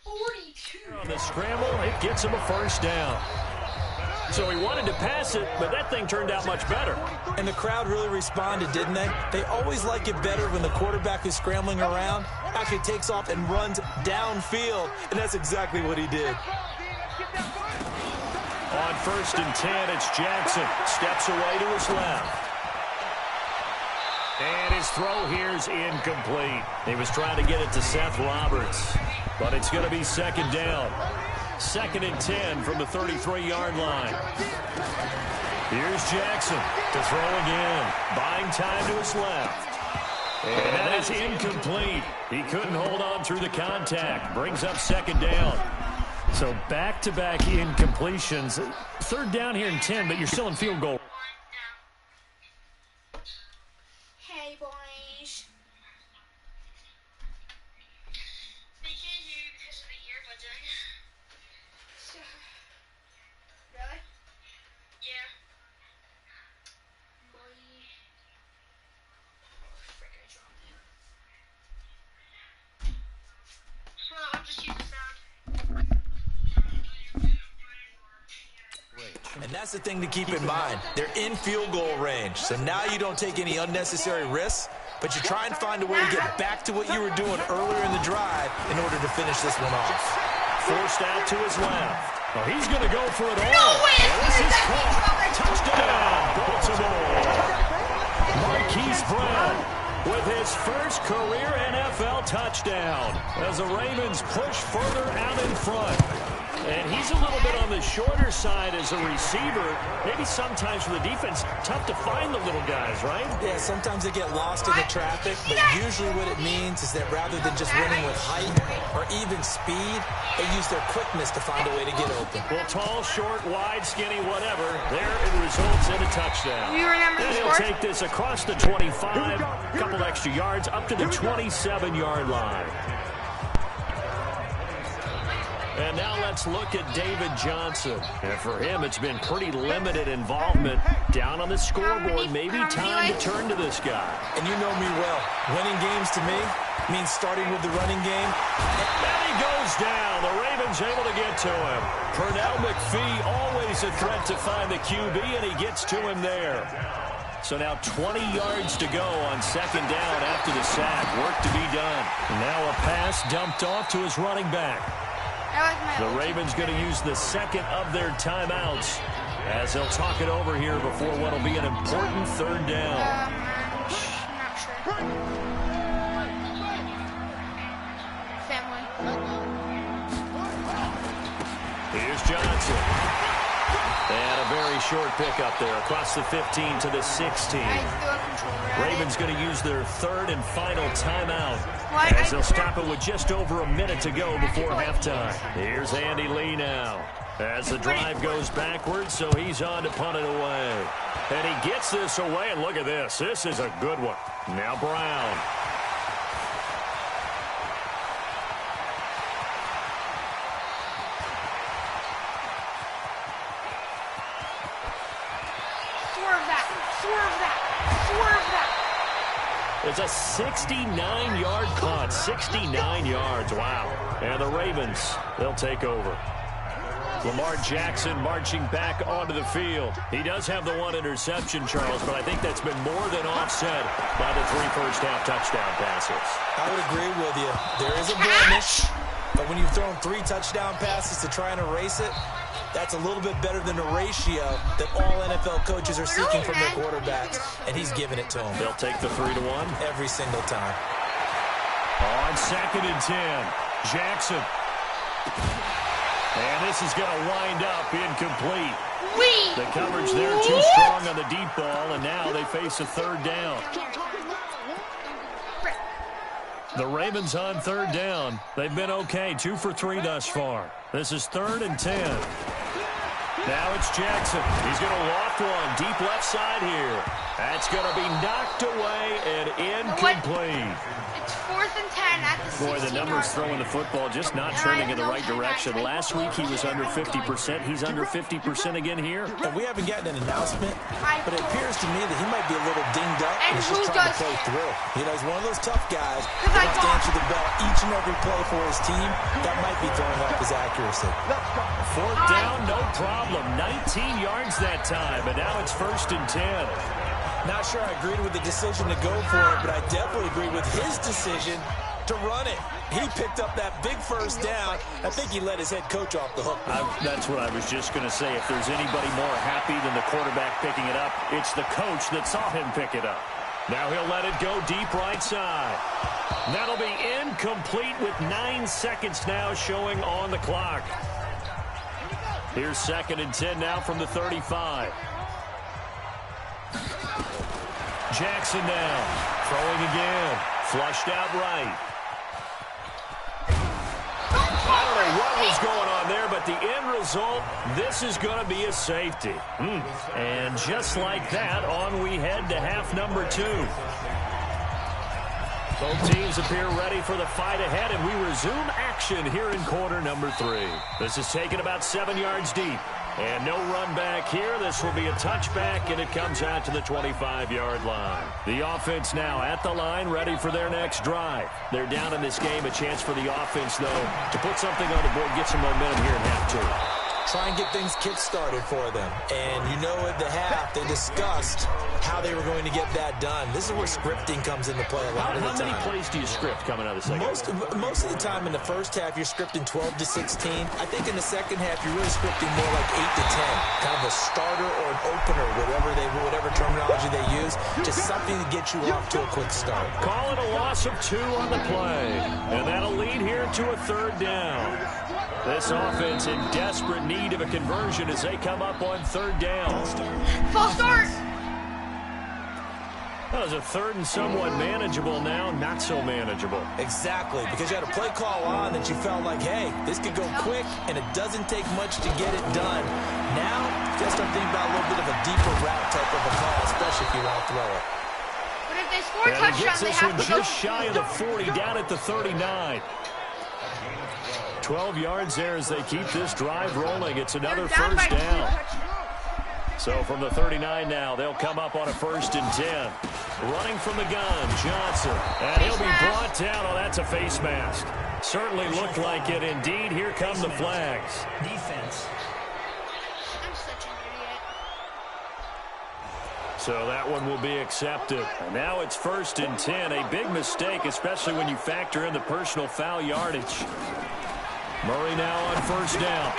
42. On the scramble, it gets him a first down. So he wanted to pass it, but that thing turned out much better. And the crowd really responded, didn't they? They always like it better when the quarterback who's scrambling around actually takes off and runs downfield, and that's exactly what he did. On first and 10, it's Jackson. Steps away to his left. And his throw here's incomplete. He was trying to get it to Seth Roberts, but it's going to be second down. 2nd and 10 from the 33-yard line. Here's Jackson to throw again. Buying time to his left. And that is incomplete. He couldn't hold on through the contact. Brings up 2nd down. So back-to-back incompletions. 3rd down here and 10, but you're still in field goal. Hey, boys. They changed you because of the earbud. Really? Yeah. Frick, I dropped it. Well, I'll just use the sound. And that's the thing to keep in mind. They're in field goal range, so now you don't take any unnecessary risks, but you try and find a way to get back to what you were doing earlier in the drive in order to finish this one off. Forced out to his left. Oh, he's going to go for it all. No way! This is caught. Touchdown, Baltimore. Marquise Brown with his first career NFL touchdown as the Ravens push further out in front. And he's a little bit on the shorter side as a receiver. Maybe sometimes for the defense, tough to find the little guys, right? Yeah, sometimes they get lost in the traffic, but usually what it means is that rather than just winning with height or even speed, they use their quickness to find a way to get open. Well, tall, short, wide, skinny, whatever, there it results in a touchdown. You remember the He'll score? take this across the 25, a couple extra yards, up to the 27-yard line. And now let's look at David Johnson. And for him, it's been pretty limited involvement. Down on the scoreboard, maybe time to turn to this guy. And you know me well. Winning games to me means starting with the running game. And he goes down. The Ravens able to get to him. Pernell McPhee, always a threat to find the QB, and he gets to him there. So now 20 yards to go on 2nd down after the sack. Work to be done. And now a pass dumped off to his running back. The Ravens going to use the 2nd of their timeouts as they'll talk it over here before what will be an important 3rd down. Not sure. Family. Here's Johnson. And a very short pickup there across the 15 to the 16. Ravens going to use their 3rd and final timeout as they'll stop it with just over a minute to go before halftime. Here's Andy Lee now as the drive goes backwards, so he's on to punt it away. And he gets this away, and look at this. This is a good one. Now Brown. It's a 69-yard punt. 69 yards. Wow. And the Ravens, they'll take over. Lamar Jackson marching back onto the field. He does have the 1 interception, Charles, but I think that's been more than offset by the 3 first-half touchdown passes. I would agree with you. There is a blemish, but when you've thrown 3 touchdown passes to try and erase it, that's a little bit better than the ratio that all NFL coaches are seeking from their quarterbacks, and he's giving it to them. They'll take the 3-1. Every single time. On 2nd and 10, Jackson. And this is going to wind up incomplete. The coverage there too strong on the deep ball, and now they face a 3rd down. The Ravens on 3rd down. They've been okay, 2 for 3 thus far. This is 3rd and 10. Now it's Jackson. He's going to loft one deep left side here. That's going to be knocked away and incomplete. It's 4th and 10 at the 16. Boy, the numbers throwing the football just not trending in the right direction. Last week he was under 50%. He's under 50% again here. And we haven't gotten an announcement, but it appears to me that he might be a little dinged up and he's just trying to play through. You know, he's one of those tough guys who has to answer the bell each and every play for his team. That might be throwing off his accuracy. 4th down, no problem. 19 yards that time, and now it's 1st and 10. Not sure I agreed with the decision to go for it, but I definitely agree with his decision to run it. He picked up that big 1st down. I think he let his head coach off the hook. That's what I was just going to say. If there's anybody more happy than the quarterback picking it up, it's the coach that saw him pick it up. Now he'll let it go deep right side. That'll be incomplete with 9 seconds now showing on the clock. Here's 2nd and 10 now from the 35. Jackson now. Throwing again. Flushed out right. I don't know what was going on there, but the end result, this is going to be a safety. And just like that, on we head to half number 2. Both teams appear ready for the fight ahead, and we resume action here in quarter number 3. This is taken about 7 yards deep. And no run back here. This will be a touchback, and it comes out to the 25-yard line. The offense now at the line, ready for their next drive. They're down in this game. A chance for the offense, though, to put something on the board, get some momentum here in half 2. Try and get things kick-started for them. And you know at the half, they discussed how they were going to get that done. This is where scripting comes into play a lot of the time. How many plays do you script coming out of the second half? Most of the time in the first half, you're scripting 12 to 16. I think in the second half, you're really scripting more like 8 to 10. Kind of a starter or an opener, whatever terminology they use. Just something to get you off to a quick start. Call it a loss of 2 on the play. And that'll lead here to a 3rd down. This offense in desperate need of a conversion as they come up on 3rd down. False start. That was a 3rd and somewhat manageable now, not so manageable. Exactly, because you had a play call on that you felt like, hey, this could go quick, and it doesn't take much to get it done. Now, you got to start thinking about a little bit of a deeper route type of a call, especially if you want to throw it. But if they score a touchdown, they have to go just shy of the 40, down at the 39. 12 yards there as they keep this drive rolling. It's another 1st down. So from the 39 now, they'll come up on a 1st and 10. Running from the gun, Johnson. And he'll be brought down. Oh, that's a face mask. Certainly looked like it. Indeed, here come the flags. Defense. I'm such an idiot. So that one will be accepted. And now it's 1st and 10. A big mistake, especially when you factor in the personal foul yardage. Murray now on 1st down.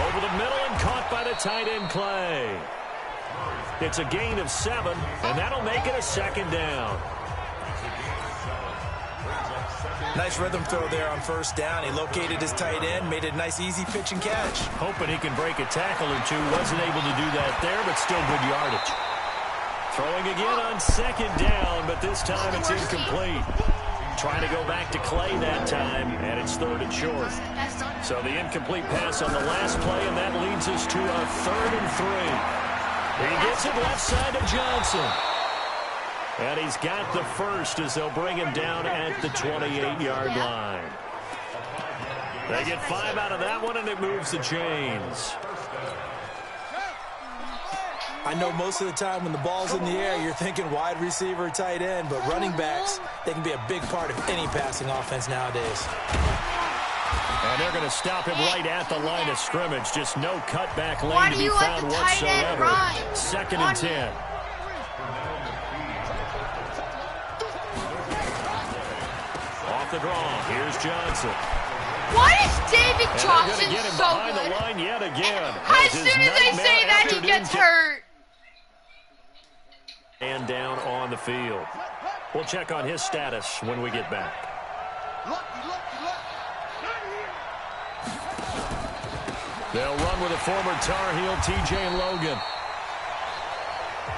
Over the middle and caught by the tight end Clay. It's a gain of 7, and that'll make it a 2nd down. Nice rhythm throw there on 1st down. He located his tight end, made a nice easy pitch and catch. Hoping he can break a tackle or two. Wasn't able to do that there, but still good yardage. Throwing again on 2nd down, but this time it's incomplete. Trying to go back to Clay that time, and it's 3rd and short. So the incomplete pass on the last play, and that leads us to a 3rd and 3. He gets it left side of Johnson. And he's got the 1st as they'll bring him down at the 28-yard line. They get 5 out of that one, and it moves the chains. I know most of the time when the ball's in the air, you're thinking wide receiver, tight end, but running backs, they can be a big part of any passing offense nowadays. And they're going to stop him right at the line of scrimmage. Just no cutback lane to be found whatsoever. 2nd and 10. Off the draw. Here's Johnson. Why is David Johnson get him so behind good? the line yet again. As soon as they say that, he gets hurt. And down on the field. We'll check on his status when we get back. They'll run with a former Tar Heel, TJ Logan.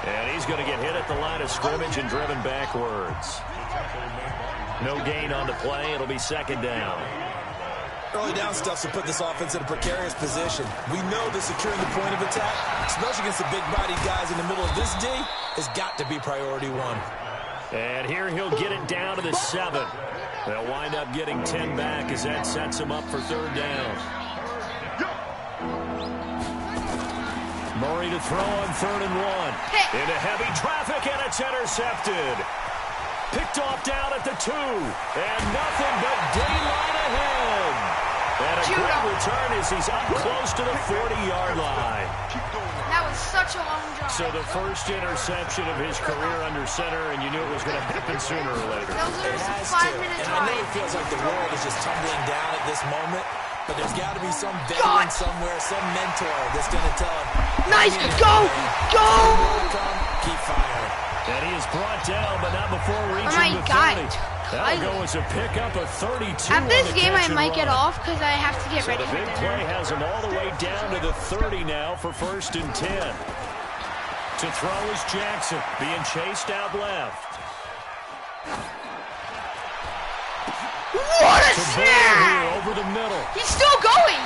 And he's going to get hit at the line of scrimmage and driven backwards. No gain on the play. It'll be 2nd down. Early down stuff to put this offense in a precarious position. We know that securing the point of attack, especially against the big-bodied guys in the middle of this D, has got to be priority 1. And here he'll get it down to the 7. They'll wind up getting 10 back as that sets him up for 3rd down. Murray to throw on 3rd and 1. Into heavy traffic, and it's intercepted. Picked off down at the 2. And nothing but daylight ahead. And a great return as he's up close to the 40-yard line. That was such a long drive. So the 1st interception of his career under center, and you knew it was going to happen sooner or later. That was It has to. And I know it feels like the world is just tumbling down at this moment, but there's got to be some veteran somewhere, some mentor that's going to tell him. Nice. Go. Go. Keep firing. And he is brought down, but not before reaching the 30. That'll go as a pickup of 32. After this game, I might get off because I have to get ready for dinner. The big play has him all the way down to the 30 now for 1st and 10. To throw is Jackson, being chased out left. What a snap! Over the middle. He's still going.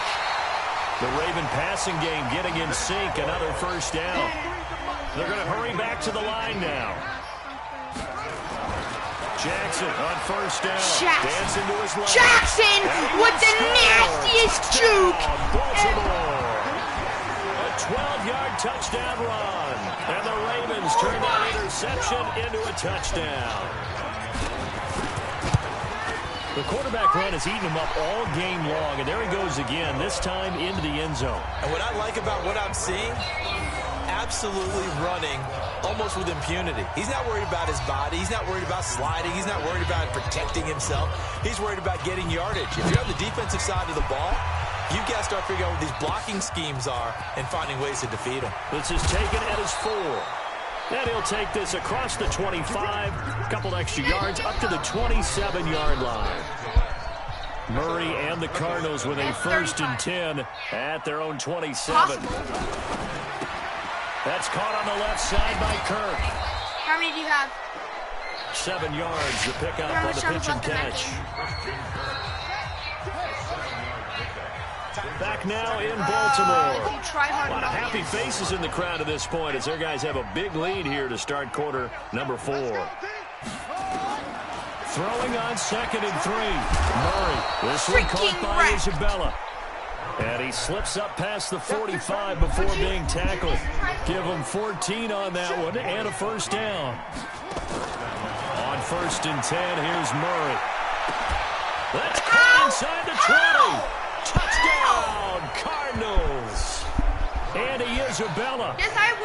The Raven passing game getting in sync. Another 1st down. They're going to hurry back to the line now. Jackson on 1st down. Dancing to his left. Jackson with the nastiest juke. Baltimore. A 12-yard touchdown run. And the Ravens turn that interception into a touchdown. The quarterback run has eaten him up all game long, and there he goes again, this time into the end zone. And what I like about what I'm seeing, absolutely running almost with impunity. He's not worried about his body. He's not worried about sliding. He's not worried about protecting himself. He's worried about getting yardage. If you're on the defensive side of the ball, you've got to start figuring out what these blocking schemes are and finding ways to defeat them. This is taken at his 4. And he'll take this across the 25, a couple extra yards, up to the 27-yard line. Murray and the Cardinals with a 1st and 10 at their own 27. That's caught on the left side by Kirk. How many do you have? 7 yards, the pickup on the pitch and catch. Back now in Baltimore. A lot of happy faces in the crowd at this point as their guys have a big lead here to start quarter number 4. Throwing on 2nd and 3. Murray. This one caught by Isabella. And he slips up past the 45 before being tackled. Give him 14 on that one and a 1st down. On 1st and 10, here's Murray. That's caught inside the 20. Touchdown, Cardinals. Andy Isabella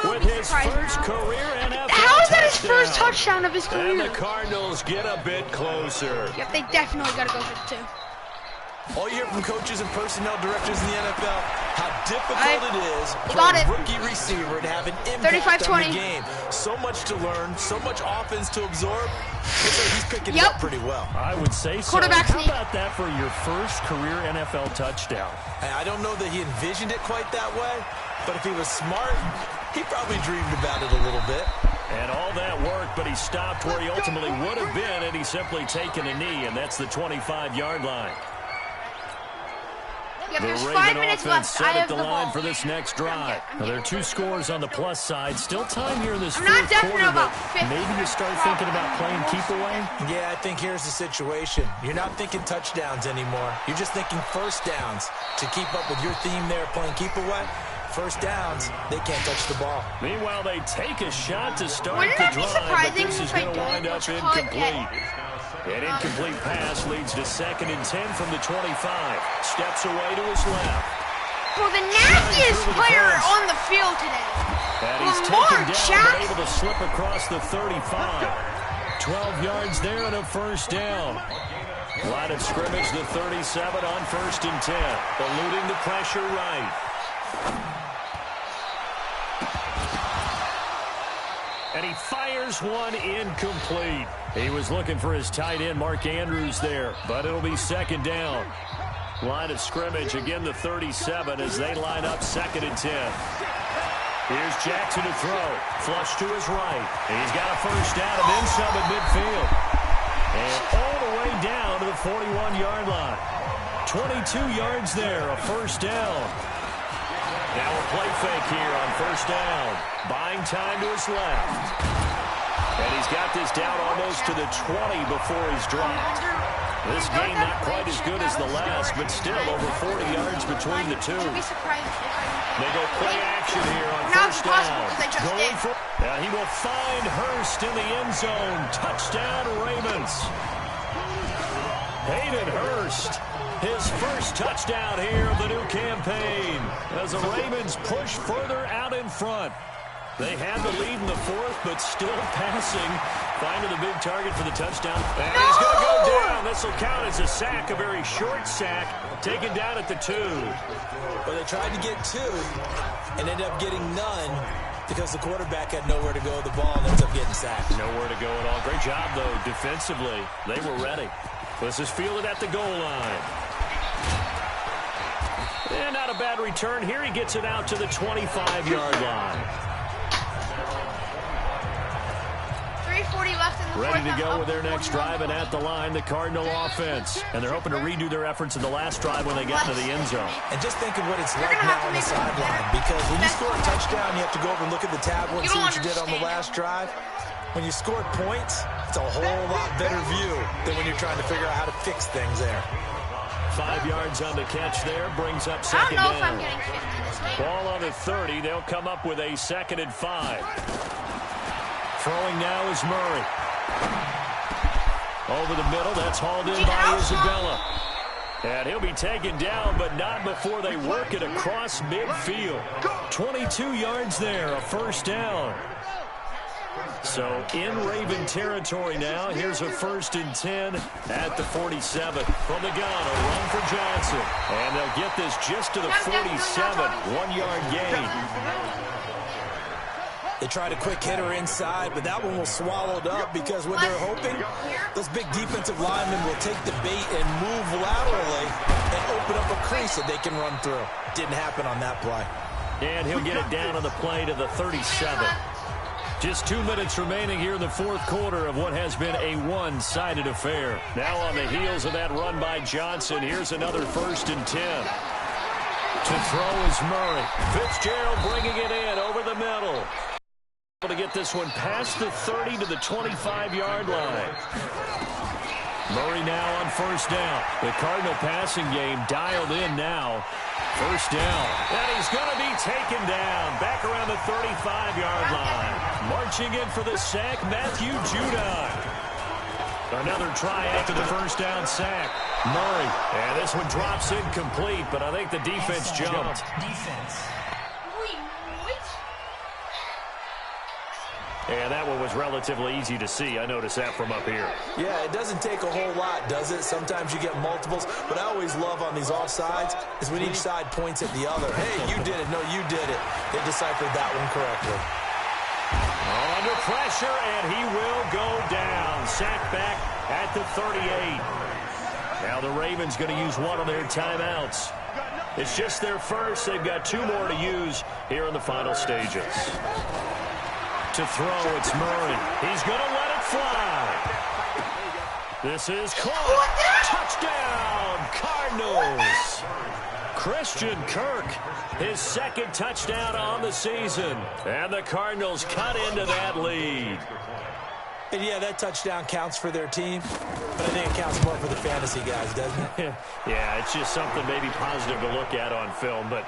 with his first career NFL touchdown. How is that his first touchdown of his career? And the Cardinals get a bit closer. Yep, they definitely got to go for the 2. All you hear from coaches and personnel directors in the NFL, how difficult it is for a rookie receiver to have an impact on the game. So much to learn, so much offense to absorb. Looks like he's picking it up pretty well. I would say so. How about that for your first career NFL touchdown? I don't know that he envisioned it quite that way, but if he was smart, he probably dreamed about it a little bit. And all that work, but he stopped where he ultimately would have been, and he's simply taken a knee, and that's the 25-yard line. Yep, the there's Raven 5 minutes left. Set at the line for this next drive. Now, there are 2 scores on the plus side. Still time here in this fourth quarter. About maybe you start thinking about playing keep away. Yeah, I think here's the situation. You're not thinking touchdowns anymore. You're just thinking 1st downs to keep up with your theme there, playing keep away. 1st downs, they can't touch the ball. Meanwhile, they take a shot to start the drive, but this is going to wind up incomplete. An incomplete pass leads to 2nd and 10 from the 25. Steps away to his left. Well, the nastiest player on the field today. And he's taken down, but able to slip across the 35. 12 yards there and a 1st down. Line of scrimmage, the 37 on 1st and 10. Eluding the pressure right. And he fires one incomplete. He was looking for his tight end, Mark Andrews, there, but it'll be 2nd down. Line of scrimmage, again the 37 as they line up 2nd and 10. Here's Jackson to throw. Flush to his right. And he's got a 1st down and then some at midfield. And all the way down to the 41-yard line. 22 yards there, a 1st down. Now a play fake here on 1st down. Buying time to his left. And he's got this down almost to the 20 before he's dropped. This game not quite as good as the last, but still over 40 yards between the 2. They go play action here on 1st down. Now he will find Hurst in the end zone. Touchdown, Ravens. Hayden Hurst. His first touchdown here of the new campaign as the Ravens push further out in front. They had the lead in the 4th, but still passing. Finding the big target for the touchdown. And he's going to go down. This will count as a sack, a very short sack, taken down at the 2. Well, they tried to get 2 and ended up getting none. Because the quarterback had nowhere to go with the ball and ends up getting sacked. Nowhere to go at all. Great job, though, defensively. They were ready. This is fielded at the goal line. And not a bad return here. He gets it out to the 25-yard line. 3:40 left in the fourth. Ready to go with their next drive, and at the line, the Cardinal offense. And they're hoping to redo their efforts in the last drive when they get into the end zone. And just think of what it's like now on the sideline. Because when you score a touchdown, you have to go over and look at the tablet and see what you did on the last drive. When you scored points, it's a whole lot better view than when you're trying to figure out how to fix things there. 5 yards on the catch there, brings up second down. I don't know if I'm getting 50 this game. Ball on the 30. They'll come up with a 2nd and 5. Throwing now is Murray. Over the middle, that's hauled in by Isabella. And he'll be taken down, but not before they work it across midfield. 22 yards there, a first down. So in Raven territory now. Here's a 1st and 10 at the 47. From the gun, a run for Johnson. And they'll get this just to the 47. 1-yard gain. They tried a quick hitter inside, but that one was swallowed up because what they're hoping, those big defensive linemen will take the bait and move laterally and open up a crease that they can run through. Didn't happen on that play. And he'll get it down on the play to the 37. Just 2 minutes remaining here in the fourth quarter of what has been a one-sided affair. Now on the heels of that run by Johnson, here's another 1st and 10. To throw is Murray. Fitzgerald bringing it in over the middle. To get this one past the 30 to the 25-yard line. Murray now on 1st down. The Cardinal passing game dialed in now. 1st down. And he's going to be taken down. Back around the 35-yard line. Marching in for the sack, Matthew Judon. Another try after the 1st down sack. Murray. And this one drops incomplete, but I think the defense jumped. And that one was relatively easy to see. I noticed that from up here. Yeah, it doesn't take a whole lot, does it? Sometimes you get multiples. But I always love on these offsides is when each side points at the other. Hey, you did it. No, you did it. They deciphered that one correctly. Under pressure, and he will go down. Sacked back at the 38. Now the Ravens going to use one of their timeouts. It's just their first. They've got 2 more to use here in the final stages. To throw, it's Murray. He's going to let it fly. This is caught. Touchdown, Cardinals. Christian Kirk, his 2nd touchdown on the season. And the Cardinals cut into that lead. And yeah, that touchdown counts for their team, but I think it counts more for the fantasy guys, doesn't it? Yeah, it's just something maybe positive to look at on film, but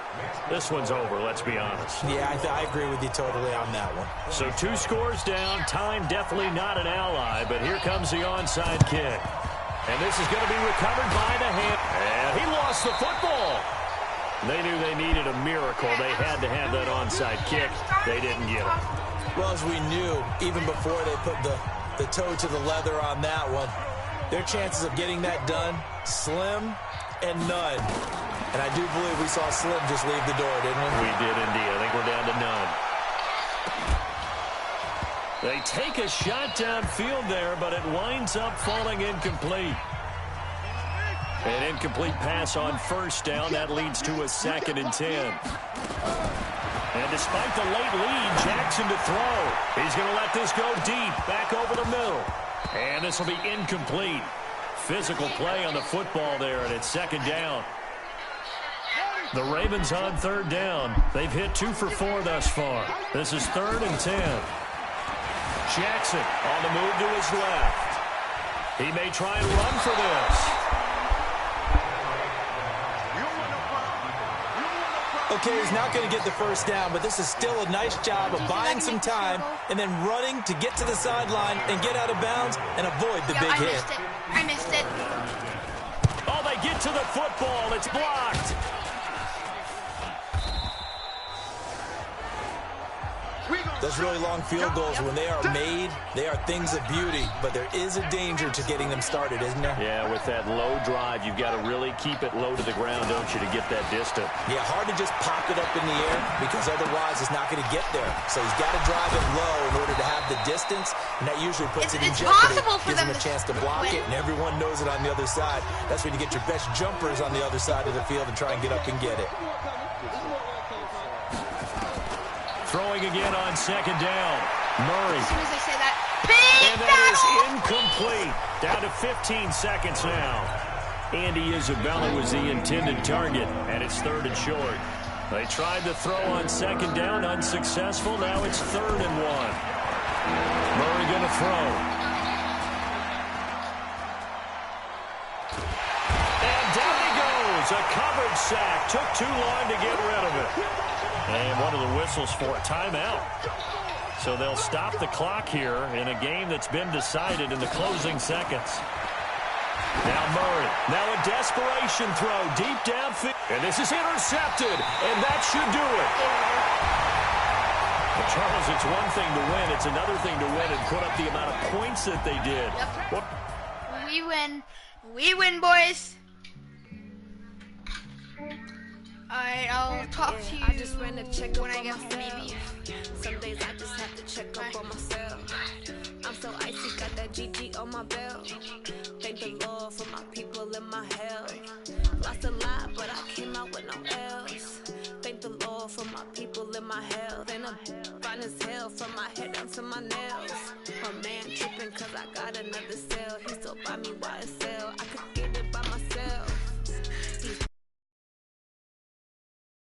this one's over, let's be honest. Yeah, I agree with you totally on that one. So 2 scores down, time definitely not an ally, but here comes the onside kick. And this is going to be recovered by the hand. And he lost the football. They knew they needed a miracle. They had to have that onside kick. They didn't get it. Well, as we knew, even before they put the toe to the leather on that one, their chances of getting that done, slim and none. And I do believe we saw Slim just leave the door, didn't we? We did indeed. I think we're down to none. They take a shot downfield there, but it winds up falling incomplete. An incomplete pass on 1st down. That leads to a 2nd and 10. And despite the late lead, Jackson to throw. He's going to let this go deep, back over the middle. And this will be incomplete. Physical play on the football there, and it's 2nd down. The Ravens on 3rd down. They've hit 2 for 4 thus far. This is 3rd and 10. Jackson on the move to his left. He may try and run for this. Okay, he's not going to get the 1st down, but this is still a nice job of buying some time and then running to get to the sideline and get out of bounds and avoid the big hit. I missed it. Oh, they get to the football. It's blocked. Those really long field goals, when they are made, they are things of beauty, but there is a danger to getting them started, isn't there? Yeah, with that low drive, you've got to really keep it low to the ground, don't you, to get that distance? Yeah, hard to just pop it up in the air because otherwise it's not going to get there. So he's got to drive it low in order to have the distance, and that usually puts it in jeopardy, gives him a chance to block it, and everyone knows it on the other side. That's when you get your best jumpers on the other side of the field and try and get up and get it. Throwing again on second down. Murray. As soon as I say that. And that is incomplete. Down to 15 seconds now. Andy Isabella was the intended target, and it's 3rd and short. They tried to throw on second down, unsuccessful. Now it's 3rd and 1. Murray going to throw. And down he goes. A coverage sack. Took too long to get rid of it. And one of the whistles for a timeout. So they'll stop the clock here in a game that's been decided in the closing seconds. Now Murray. Now a desperation throw deep downfield. And this is intercepted. And that should do it. But Charles, it's one thing to win. It's another thing to win and put up the amount of points that they did. Yep. We win. We win, boys. Alright, I'll talk to you I just ran a check when I get home, maybe. Some days I just have to check up on myself. I'm so icy, got that GG on my belt. Thank the Lord for my people and my health. Lost a lot, but I came out with no else. Thank the Lord for my people and my health. And I'm fine as hell from my head down to my nails. My man tripping cause I got another cell. He still buy me YSL.